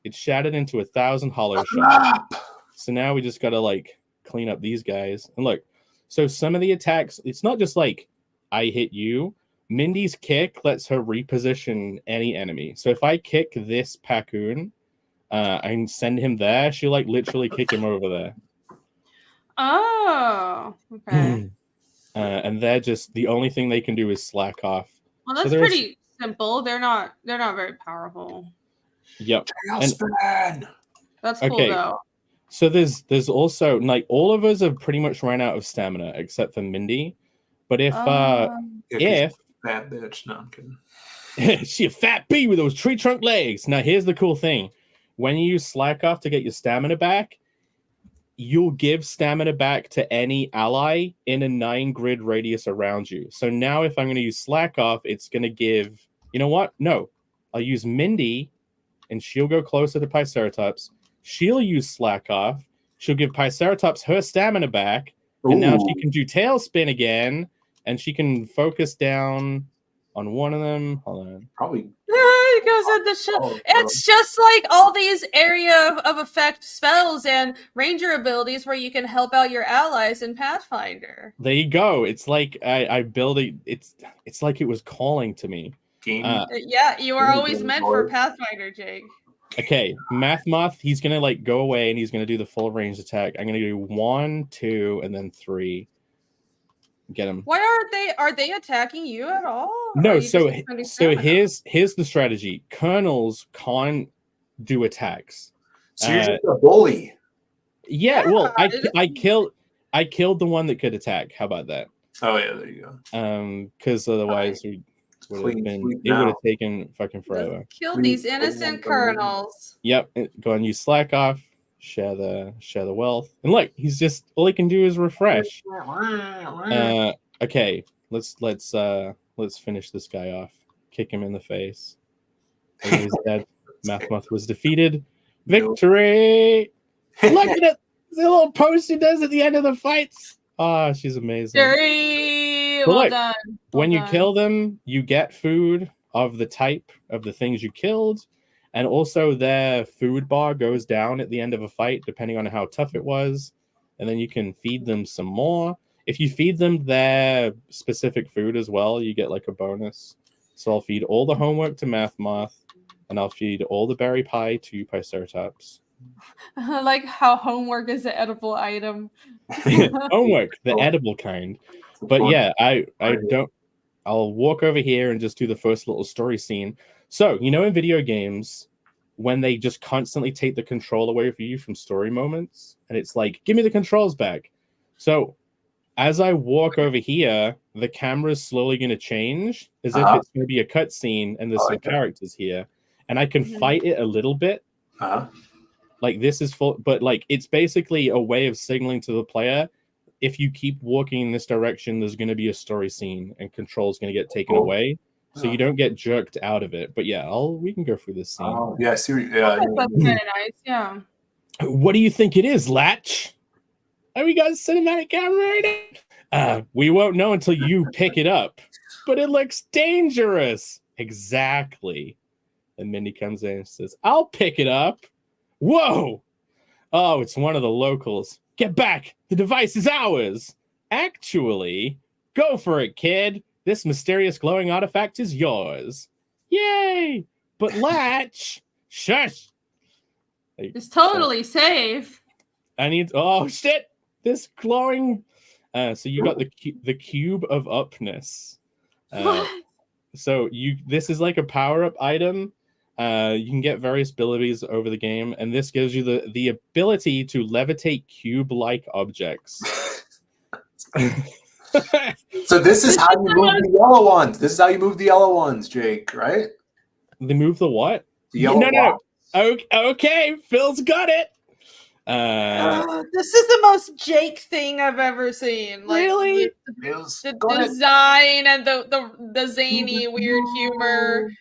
It's shattered into 1,000 hollow shards. So now we just gotta like clean up these guys. And look, so some of the attacks, it's not just like I hit you. Mindy's kick lets her reposition any enemy. So if I kick this Pacoon, and send him there, she'll like literally kick him over there. Oh, okay. And they're just the only thing they can do is slack off. Well, that's pretty simple. They're not very powerful. Yep. That's cool though. So there's also like all of us have pretty much run out of stamina except for Mindy. But if fat bitch, no, I'm kidding. she a fat bee with those tree trunk legs. Now here's the cool thing: when you slack off to get your stamina back, you'll give stamina back to any ally in a 9 grid radius around you. So now if I'm going to use slack off, it's going to give. You know what? No, I'll use Mindy. And she'll go closer to Piceratops. She'll use slack off. She'll give Piceratops her stamina back. And now she can do Tailspin again. And she can focus down on one of them. Hold on. Probably. It goes at the show. It's just like all these area of effect spells and ranger abilities where you can help out your allies in Pathfinder. There you go. It's like I build it. It's like it was calling to me. Yeah, you are always meant for Pathfinder, Jake. Okay, Math Moth, he's gonna like go away and he's gonna do the full range attack. I'm gonna do 1, 2, and then 3. Get him. Why aren't they? Are they attacking you at all? No, so here's the strategy. Colonels can't do attacks. So you're just a bully. Yeah, well, I killed the one that could attack. How about that? Oh yeah, there you go. Because otherwise it would have taken fucking forever. Kill these innocent colonels. Yep, go on. You slack off. Share the wealth, and look, he's just all he can do is refresh. Okay, let's finish this guy off. Kick him in the face. He's dead. Mathmoth was defeated. Victory! Look at it. The little post he does at the end of the fights. Ah, she's amazing. Well done. When you kill them, you get food of the type of the things you killed. And also their food bar goes down at the end of a fight, depending on how tough it was. and then you can feed them some more. If you feed them their specific food as well, you get like a bonus. So I'll feed all the homework to Math Moth, and I'll feed all the berry pie to Piceratops. I like how homework is an edible item. Homework, the edible kind. But yeah, I'll walk over here and just do the first little story scene. So, you know, in video games, when they just constantly take the control away from you from story moments, and it's like, give me the controls back. So as I walk over here, the camera's slowly going to change as if it's going to be a cutscene, and there's some characters here, and I can fight it a little bit. Like this is full, but like it's basically a way of signaling to the player, if you keep walking in this direction, there's going to be a story scene, and control's going to get taken away, so you don't get jerked out of it. But yeah, we can go through this scene. Yeah, see, yeah. That's very nice. Yeah. What do you think it is, Latch? Have we got a cinematic camera right now? We won't know until you pick it up. But it looks dangerous. Exactly. And Mindy comes in and says, I'll pick it up. Whoa! Oh, it's one of the locals. Get back! The device is ours! Actually, go for it, kid. This mysterious glowing artifact is yours. Yay! But Latch! Shush! It's totally safe. I need... Oh, shit! This glowing... so you got the cube of upness. So this is like a power-up item. You can get various abilities over the game, and this gives you the ability to levitate cube-like objects. So this is how you move the yellow ones. This is how you move the yellow ones, Jake, right? They move the what? The yellow no. Okay, Phil's got it. This is the most Jake thing I've ever seen. Like, really? The design and the zany weird humor.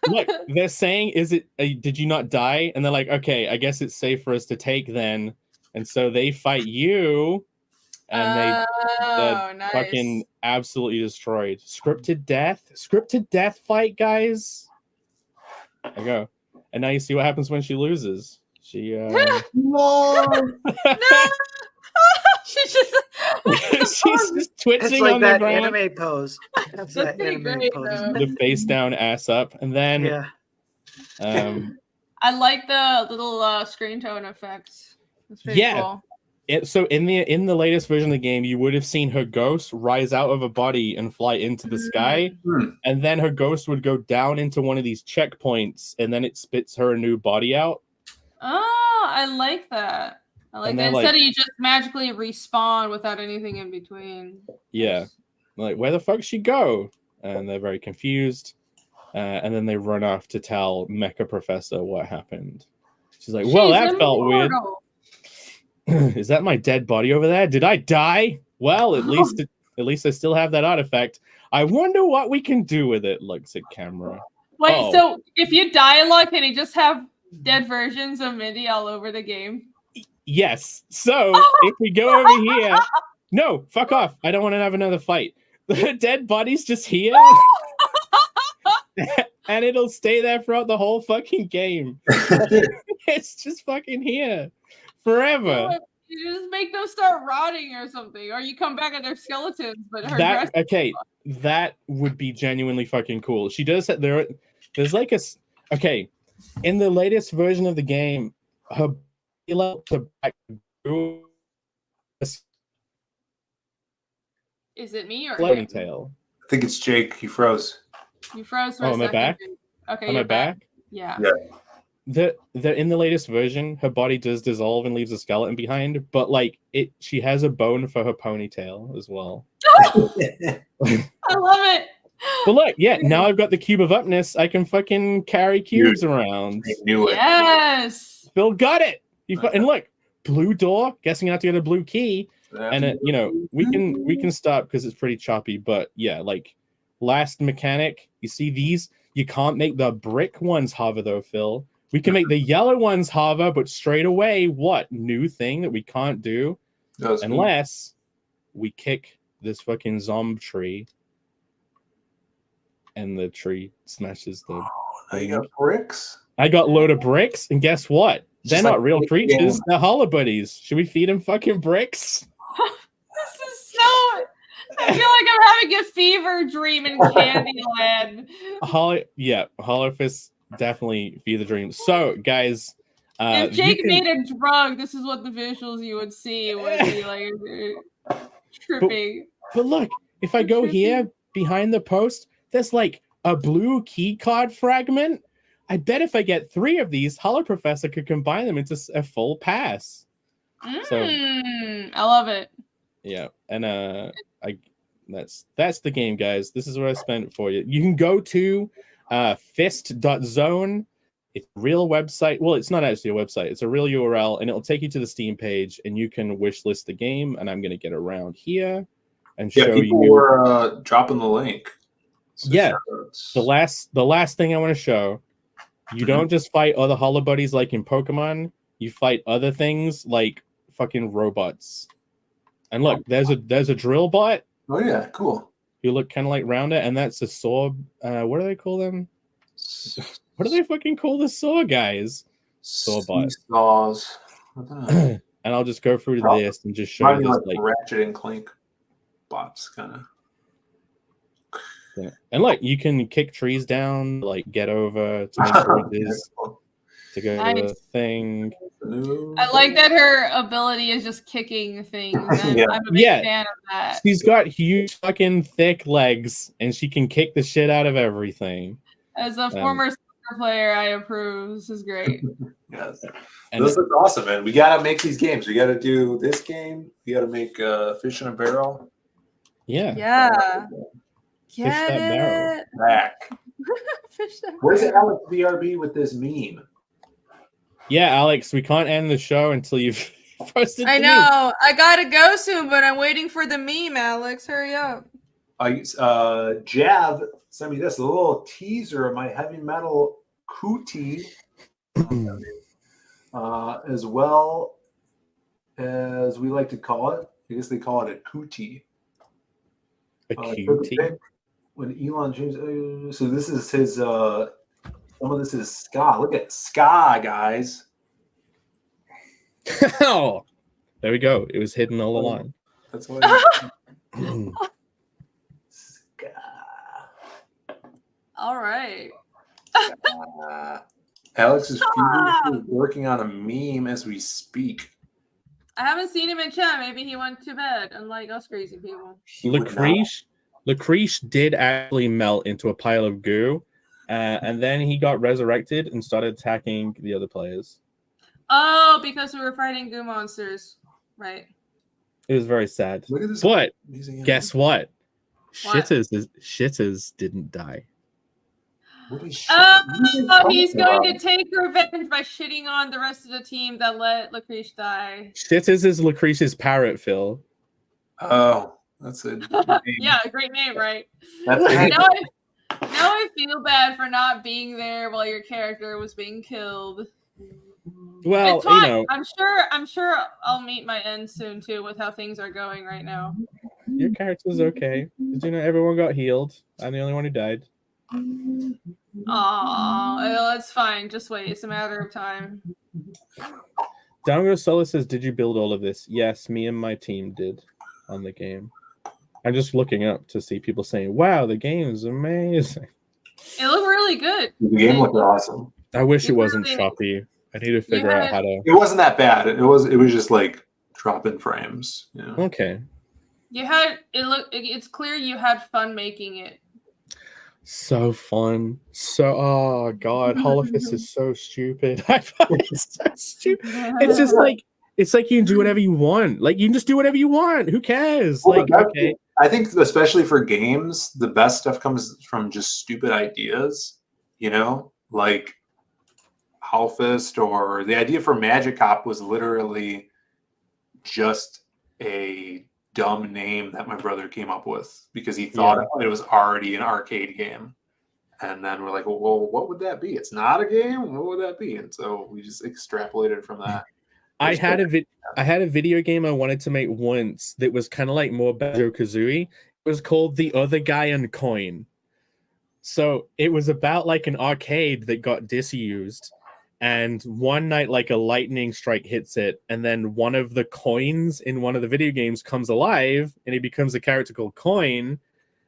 Look, they're saying, "Is it? Did you not die?" And they're like, "Okay, I guess it's safe for us to take then." And so they fight you, and they're nice. fucking absolutely destroyed. Scripted death fight, guys. There you go. And now you see what happens when she loses. She no. She's just twitching it's like on that the ground. anime pose. That's that anime great, pose. The face down, ass up, and then I like the little screen tone effects. It's pretty cool. So in the latest version of the game, you would have seen her ghost rise out of a body and fly into the sky, and then her ghost would go down into one of these checkpoints, and then it spits her a new body out. Oh, I like that. I like that. Instead of you just magically respawn without anything in between. Yeah. Like, where the fuck she go? And they're very confused. And then they run off to tell Mecha Professor what happened. She's like, well, that felt weird. Is that my dead body over there? Did I die? Well, at least I still have that artifact. I wonder what we can do with it, looks at camera. Wait, so if you dialogue, can you just have dead versions of Mindy all over the game? Yes. So if we go over here, no, fuck off. I don't want to have another fight. The dead body's just here, and it'll stay there throughout the whole fucking game. It's just fucking here forever. You just make them start rotting or something, or you come back and they're skeletons. But that would be genuinely fucking cool. She does that. There's like in the latest version of the game, her back. Is it me or ponytail? I think it's Jake. He froze. You froze for a second. Am I back? Okay, am I back? Yeah. In the latest version, her body does dissolve and leaves a skeleton behind, but like she has a bone for her ponytail as well. I love it. But look, now I've got the cube of upness. I can fucking carry cubes around. I knew it. Yes. Phil got it. And look, blue door. Guessing I have to get a blue key. And we can stop because it's pretty choppy. But yeah, like last mechanic. You see these? You can't make the brick ones hover though, Phil. We can make the yellow ones hover, but straight away, what new thing that we can't do unless we kick this fucking zombie tree, and the tree smashes the. You got bricks. I got a load of bricks, and guess what? They're not real creatures. They're hollow buddies. Should we feed them fucking bricks? This is so. I feel like I'm having a fever dream in Candyland. Hollow fists definitely feed the dream. So, guys, if Jake made a drug, this is what the visuals you would see would be like tripping. But look, if I go here behind the post, there's like a blue key card fragment. I bet if I get 3 of these, Hollow Professor could combine them into a full pass. So, I love it. Yeah, and that's the game, guys. This is what I spent for you. You can go to fist.zone. It's a real website. Well, it's not actually a website. It's a real URL, and it'll take you to the Steam page, and you can wish list the game. And I'm going to get around here and show you. Were dropping the link. So the last thing I want to show. You don't just fight other hollow buddies like in Pokemon. You fight other things like fucking robots. And look, there's a drill bot. Oh yeah, cool. You look kind of like Rounder, and that's a saw. What do they call them? What do they fucking call the saw guys? Saw bot. Saws. And I'll just go through this and just show you this like Ratchet and Clank bots, kind of. Yeah. And like you can kick trees down, like get over to make bridges to go to the thing. I like that her ability is just kicking things. I'm a big fan of that. She's got huge fucking thick legs and she can kick the shit out of everything. As a former soccer player, I approve. This is great. Yes. And this looks awesome, man. We gotta make these games. We gotta do this game. We gotta make Fish in a Barrel. Yeah. Yeah. Fish that barrel. Back. Fish that Where's barrel. Alex BRB with this meme? Yeah, Alex, we can't end the show until you've posted the I know. I gotta go soon, but I'm waiting for the meme, Alex. Hurry up. Jav sent me this, a little teaser of my heavy metal cootie, as well as we like to call it. I guess they call it a cootie. A cootie? When Elon James, so this is his. Some of this is ska. Look at ska, guys. Oh, there we go. It was hidden all along. That's what. Ska. All right. Alex is working on a meme as we speak. I haven't seen him in chat. Maybe he went to bed, unlike us crazy people. Lucrece did actually melt into a pile of goo, and then he got resurrected and started attacking the other players. Oh, because we were fighting goo monsters, right? It was very sad. Look at this. But guess what? What? Shitters didn't die. He's going to take revenge by shitting on the rest of the team that let Lucrece die. Shitters is Lucrece's parrot, Phil. Oh, that's a name. Yeah, great name, right? That's now I feel bad for not being there while your character was being killed. Well, it's fine. you know, I'm sure I'll meet my end soon too with how things are going right now. your character's okay. Did you know everyone got healed? I'm the only one who died. Oh, it's fine. Just wait. It's a matter of time. Dango Solo says, "Did you build all of this?" Yes, me and my team did on the game. I'm just looking up to see people saying, "Wow, the game is amazing." It looked really good. The game looked awesome. I wish it wasn't choppy. I need to figure out how to. It wasn't that bad. It was just like dropping frames. You know? Okay. You had it. It's clear you had fun making it. So fun. Oh god, Holofist is so stupid. I find it so stupid. It's just like you can do whatever you want. Like you can just do whatever you want. Who cares? Well, like okay. I think especially for games, the best stuff comes from just stupid ideas. You know, like Holofist, or the idea for Magic Cop was literally just a dumb name that my brother came up with because he thought it was already an arcade game. And then we're like, well, what would that be? It's not a game? What would that be? And so we just extrapolated from that. I had a video game I wanted to make once that was kind of like more Banjo-Kazooie. It was called The Other Guy and Coin. So it was about like an arcade that got disused. And one night, like a lightning strike hits it, and then one of the coins in one of the video games comes alive, and he becomes a character called Coin.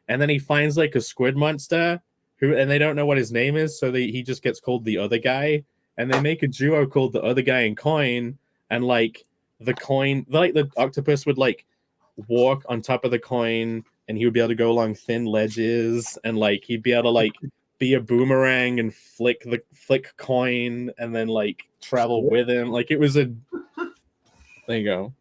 And then he finds like a squid monster and they don't know what his name is, so he just gets called the other guy. And they make a duo called the other guy and Coin, and like the coin, like the octopus would like walk on top of the coin, and he would be able to go along thin ledges, and like he'd be able to like be a boomerang and flick Coin, and then like travel with him. Like it was a there you go.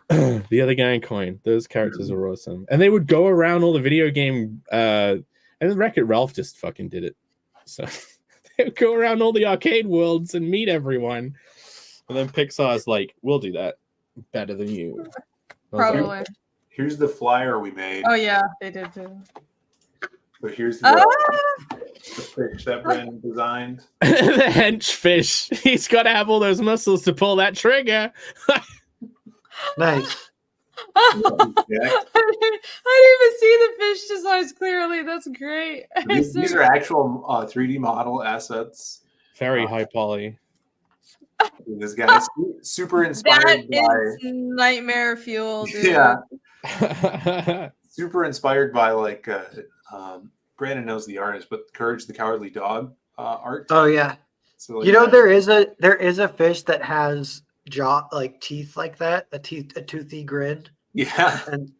The other guy and Coin. Those characters are awesome. And they would go around all the video game and then Wreck-It Ralph just fucking did it. So they would go around all the arcade worlds and meet everyone. And then Pixar's like, we'll do that better than you. Probably. Here's the flyer we made. Oh yeah, they did too. But here's the fish that Brandon designed. The hench fish. He's got to have all those muscles to pull that trigger. Nice. I didn't even see the fish designs clearly. That's great. These are actual 3D model assets. Very high poly. This guy's super inspired that is nightmare fuel, dude. Yeah. Super inspired by like Brandon knows the artist, but Courage the Cowardly Dog art. Oh yeah. So like, You know there is a fish that has jaw like teeth like that, a toothy grin. Yeah. And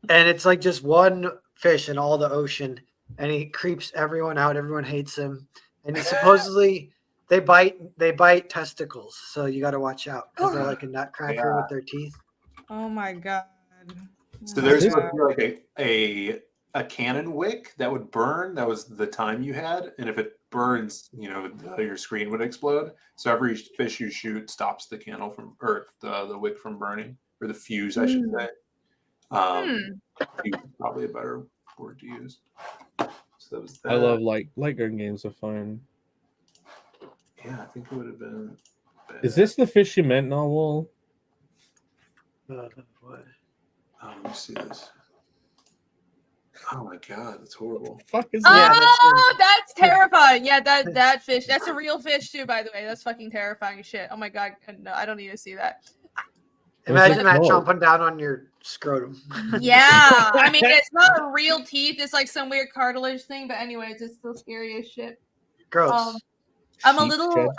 it's like just one fish in all the ocean, and he creeps everyone out. Everyone hates him, and he supposedly they bite testicles, so you got to watch out because they're like a nutcracker with their teeth. Oh my god. So there's like a cannon wick that would burn. That was the time you had, and if it burns, your screen would explode. So every fish you shoot stops the candle from, or the wick from burning, or the fuse, I should say. Fuse is probably a better word to use. So that was that. I love light gun games are fun. Yeah, I think it would have been. Bad. Is this the Fish You Meant novel? What? Let me see this. Oh my god, that's horrible. Fuck is that? That's terrifying. Yeah, that fish. That's a real fish too, by the way. That's fucking terrifying shit. Oh my god, no, I don't need to see that. Imagine that chomping down on your scrotum. Yeah, I mean it's not real teeth. It's like some weird cartilage thing. But anyways, it's still scary as shit. Gross. I'm a little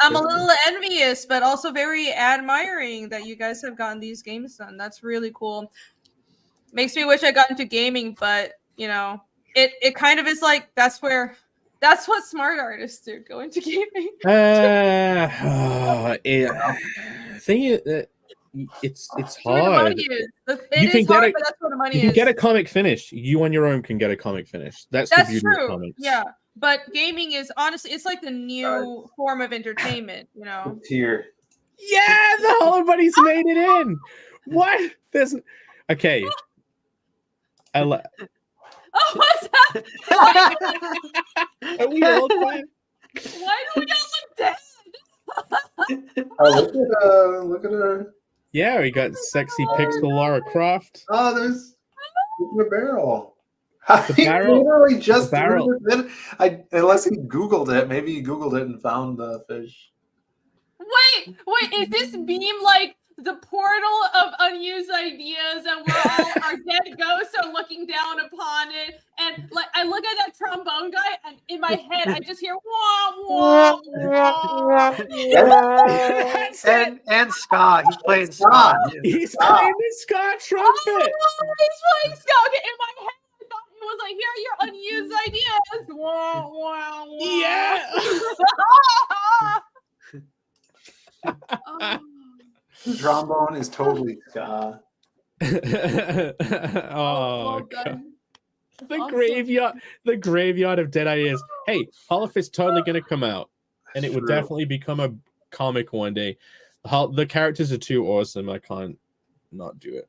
envious, but also very admiring that you guys have gotten these games done. That's really cool. Makes me wish I got into gaming, but it kind of is like that's what smart artists do, go into gaming. It's hard. But that's where the money is. You can get a comic finish. You on your own can get a comic finish. That's the beauty true. of comics. Yeah, but gaming is honestly, it's like the new form of entertainment. Here. Yeah, the Hollow Buddies made it in. What? There's okay. What's that? Are we all fine? Why do we all look dead? Look at her. Yeah, we got sexy pixel Lara Croft. Oh, there's the barrel. The barrel. Literally just the barrel. Unless he Googled it, maybe he Googled it and found the fish. Wait, is this meme like the portal of unused ideas, and our dead ghosts are looking down upon it, and like I look at that trombone guy, and in my head I just hear wah wah wah. and ska. He's playing ska. He's playing the ska trumpet. Oh, he's playing ska. Okay, in my head I thought it was like, here are your unused ideas. Wah wah wah. Yeah. The trombone is totally ska. Oh, God. The graveyard of dead ideas. Hey, Hollow is totally going to come out, and it would definitely become a comic one day. The characters are too awesome. I can't not do it.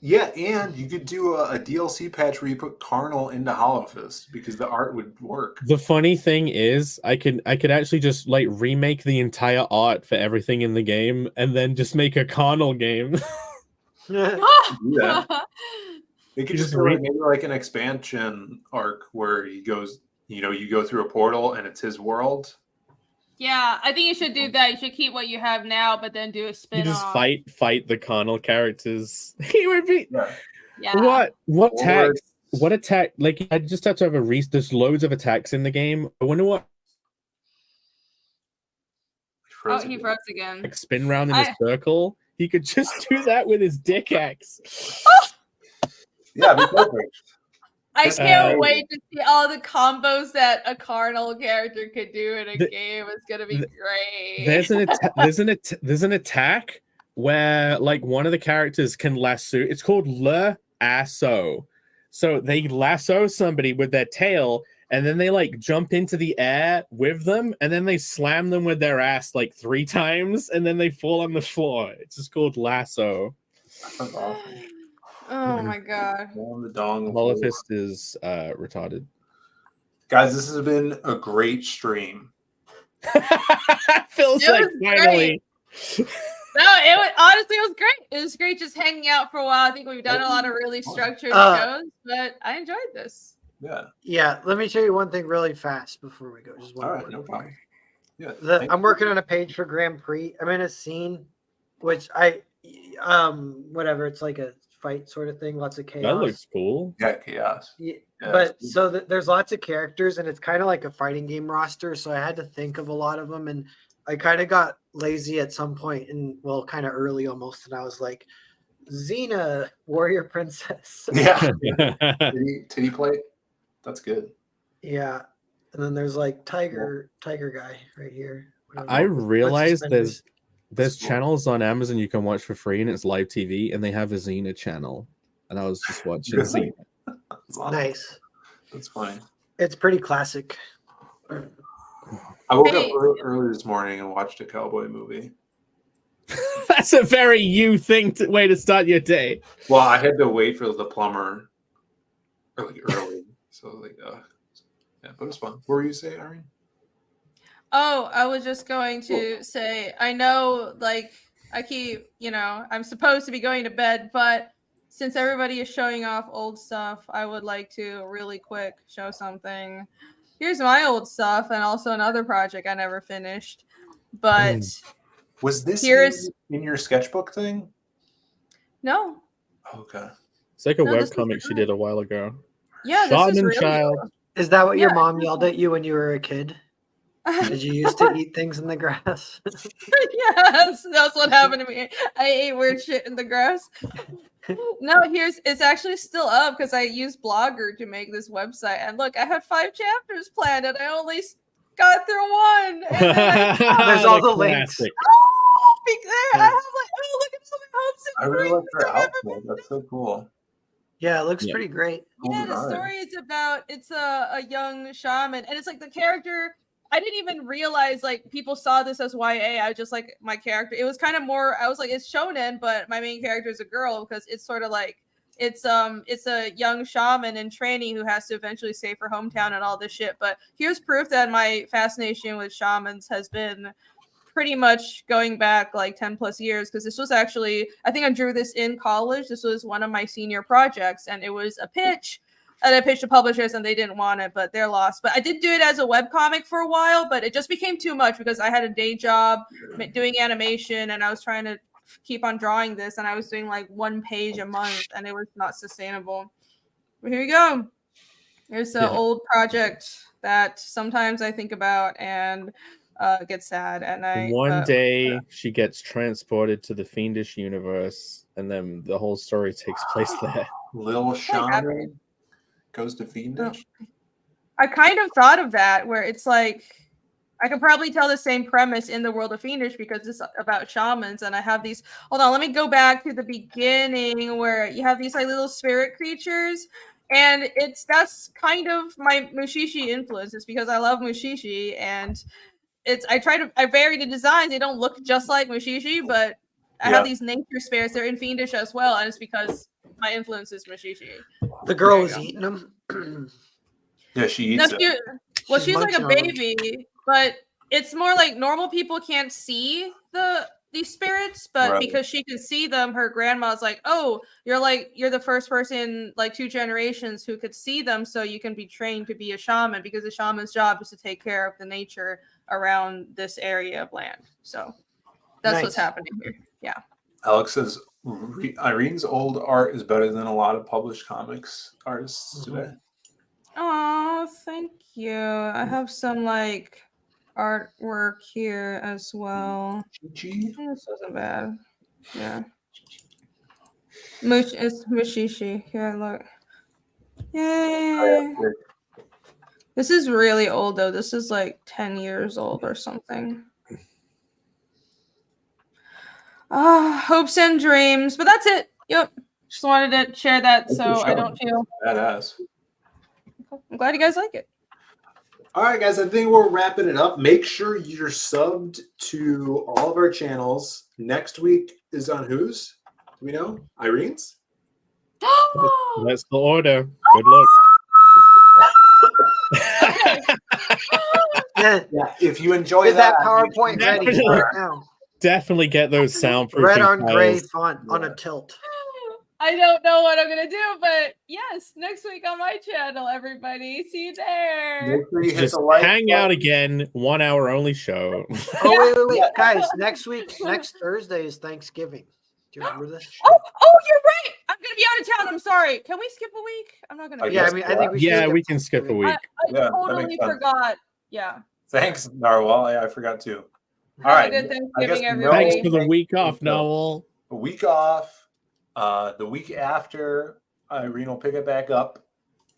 Yeah, and you could do a DLC patch where you put Carnal into Hollow Fist because the art would work. The funny thing is, I could actually just like remake the entire art for everything in the game, and then just make a Carnal game. Yeah. It could just be maybe like an expansion arc where he goes, you go through a portal and it's his world, Yeah, I think you should do that. You should keep what you have now, but then do a You spin just off. fight the carnal characters. He would be Yeah. what attacks? What attack? Like I just have to have a there's loads of attacks in the game. I wonder what. He froze again. Like spin round in a circle. He could just do that with his dick axe. Yeah, be perfect. I can't wait to see all the combos that a carnal character could do in a game. It's gonna be great. There's an attack where like one of the characters can lasso. It's called lasso. So they lasso somebody with their tail, and then they like jump into the air with them, and then they slam them with their ass like 3 times, and then they fall on the floor. It's just called lasso. That's awesome. Oh my god. The dong. Molifist is retarded. Guys, this has been a great stream. Feels like finally. No, honestly, it was great. It was great just hanging out for a while. I think we've done a lot of really structured shows, but I enjoyed this. Yeah. Let me show you one thing really fast before we go. Just one. All right, no problem. Yeah. I'm working on a page for Grand Prix. I'm in a scene, which whatever. It's like a fight sort of thing. Lots of chaos. That looks cool. Yeah, chaos. Yeah, but so there's lots of characters, and it's kind of like a fighting game roster. So I had to think of a lot of them, and I kind of got lazy at some point, and kind of early almost. And I was like, Xena, warrior princess. Yeah. Titty plate. That's good. Yeah. And then there's like tiger guy right here. I realized there's channels on Amazon you can watch for free, and it's live TV, and they have a Xena channel, and I was just watching Xena. Awesome. Nice. That's funny. It's pretty classic. I woke up early this morning and watched a cowboy movie. That's a very you way to start your day. Well, I had to wait for the plumber early. So yeah, but it was fun. What were you saying, Irene? Oh, I was just going to say, I know, like, I keep, I'm supposed to be going to bed, but since everybody is showing off old stuff, I would like to really quick show something. Here's my old stuff, and also another project I never finished. But was this in your sketchbook thing? No. Okay. It's like a webcomic she did a while ago. Yeah, this is really cool. Is that what your mom yelled at you when you were a kid? Did you used to eat things in the grass? Yes, that's what happened to me. I ate weird shit in the grass. No, it's actually still up because I used Blogger to make this website. And look, I had 5 chapters planned, and I only got through 1. And there's all the links. I have look at some hopes. I really like her outfit. That's so cool. Yeah, it looks pretty great. Yeah, the story is about it's a young shaman, and it's like the character. I didn't even realize like people saw this as YA. I was just like my character. It was kind of more. I was like it's shonen, but my main character is a girl because it's sort of like it's a young shaman in training who has to eventually save her hometown and all this shit. But here's proof that my fascination with shamans has been pretty much going back like 10 plus years, because this was actually, I think I drew this in college. This was one of my senior projects, and it was a pitch. And I pitched to publishers and they didn't want it, but they're lost. But I did do it as a webcomic for a while, but it just became too much because I had a day job doing animation, and I was trying to keep on drawing this, and I was doing like 1 page a month, and it was not sustainable. But here you go. Here's an old project that sometimes I think about and get sad at night. One day she gets transported to the fiendish universe, and then the whole story takes place there. Lil Shaman goes to fiendish. I kind of thought of that, where it's like I could probably tell the same premise in the world of fiendish because it's about shamans, and I have these. Hold on, let me go back to the beginning where you have these like little spirit creatures. And that's kind of my Mushishi influence. It's because I love Mushishi, and I vary the designs. They don't look just like Mushishi, but I have these nature spirits. They're in fiendish as well, and it's because my influence is Mushishi. The girl was eating them. Yeah, she eats it. She's like a baby, but it's more like normal people can't see these spirits, but because she can see them, her grandma's like, "Oh, you're the first person like 2 generations who could see them, so you can be trained to be a shaman, because the shaman's job is to take care of the nature around this area of land. So that's Nice. what's happening here. Yeah. Alex says Irene's old art is better than a lot of published comics artists today. Oh, thank you. I have some like artwork here as well. Chi-Chi? This wasn't bad. Yeah. It's Mushishi. Here, look. Yay. This is really old though. This is like 10 years old or something. Hopes and dreams. But that's it. Yep. Just wanted to share that so I don't feel badass. I'm glad you guys like it. All right, guys, I think we're wrapping it up. Make sure you're subbed to all of our channels. Next week is on whose? Do we know? Irene's? That's the order. Good luck. Yeah, If you enjoy get that that, PowerPoint ready right now. Definitely get those soundproofing Red on gray tiles. font on a tilt. I don't know what I'm gonna do, but yes, next week on my channel, everybody. See you there. make sure you hit Just the like hang out button. again. 1 hour only show. Oh, wait, guys! Next Thursday is Thanksgiving. Do you remember this? Oh, you're right. I'm gonna be out of town. I'm sorry. Can we skip a week? I'm not gonna. Yeah, I mean, I think we should. Yeah, we can skip a week. I Yeah, that totally makes sense. forgot. Yeah. Thanks, Narwhal. Yeah, I forgot too. All Have right. a good Thanksgiving, no- everybody. Thanks for the week off, Noel. A week off. The week after, Irene will pick it back up.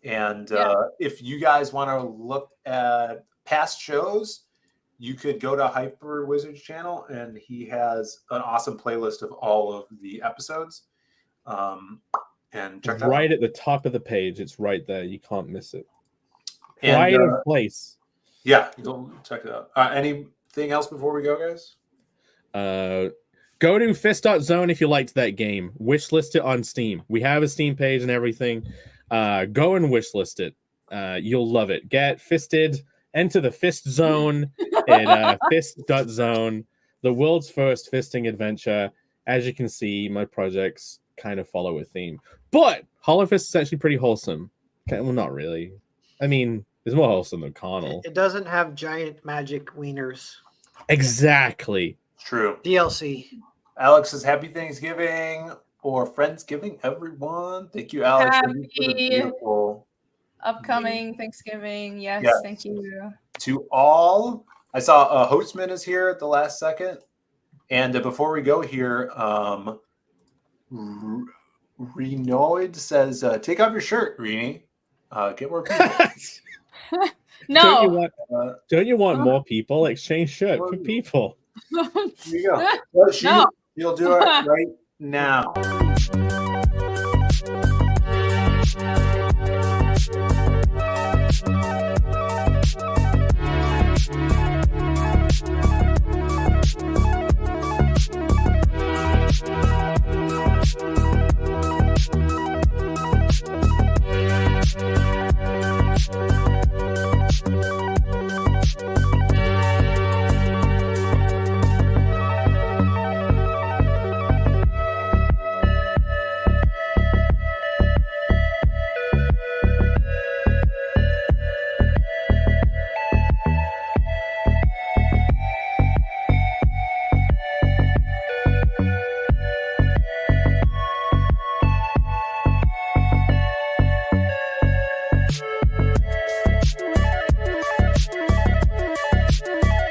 And if you guys want to look at past shows, you could go to Hyper Wizard's channel, and he has an awesome playlist of all of the episodes. And check that Right out. at the top of the page. It's right there. You can't miss it. And, Pride of place. Yeah, go check it out. Anything else before we go, guys? Go to fist.zone if you liked that game. Wishlist it on Steam. We have a Steam page and everything. Go and wishlist it. You'll love it. Get fisted. Enter the fist zone at fist.zone. The world's first fisting adventure. As you can see, my projects kind of follow a theme. But Hollow Fist is actually pretty wholesome. Okay, well, not really. I mean, it's more wholesome than carnal. It doesn't have giant magic wieners. Exactly. True. DLC. Alex says happy Thanksgiving or Friendsgiving, everyone. Thank you, Alex. Thank you for the Happy beautiful Upcoming Thanksgiving. Yes, Yes. thank you. to all. I saw Hostman is here at the last second. And before we go here, Renoid says, take off your shirt, Rini. Get more people. No. Don't you want more people? Exchange shirt for people. Here you go. Well, No. You'll do it right now.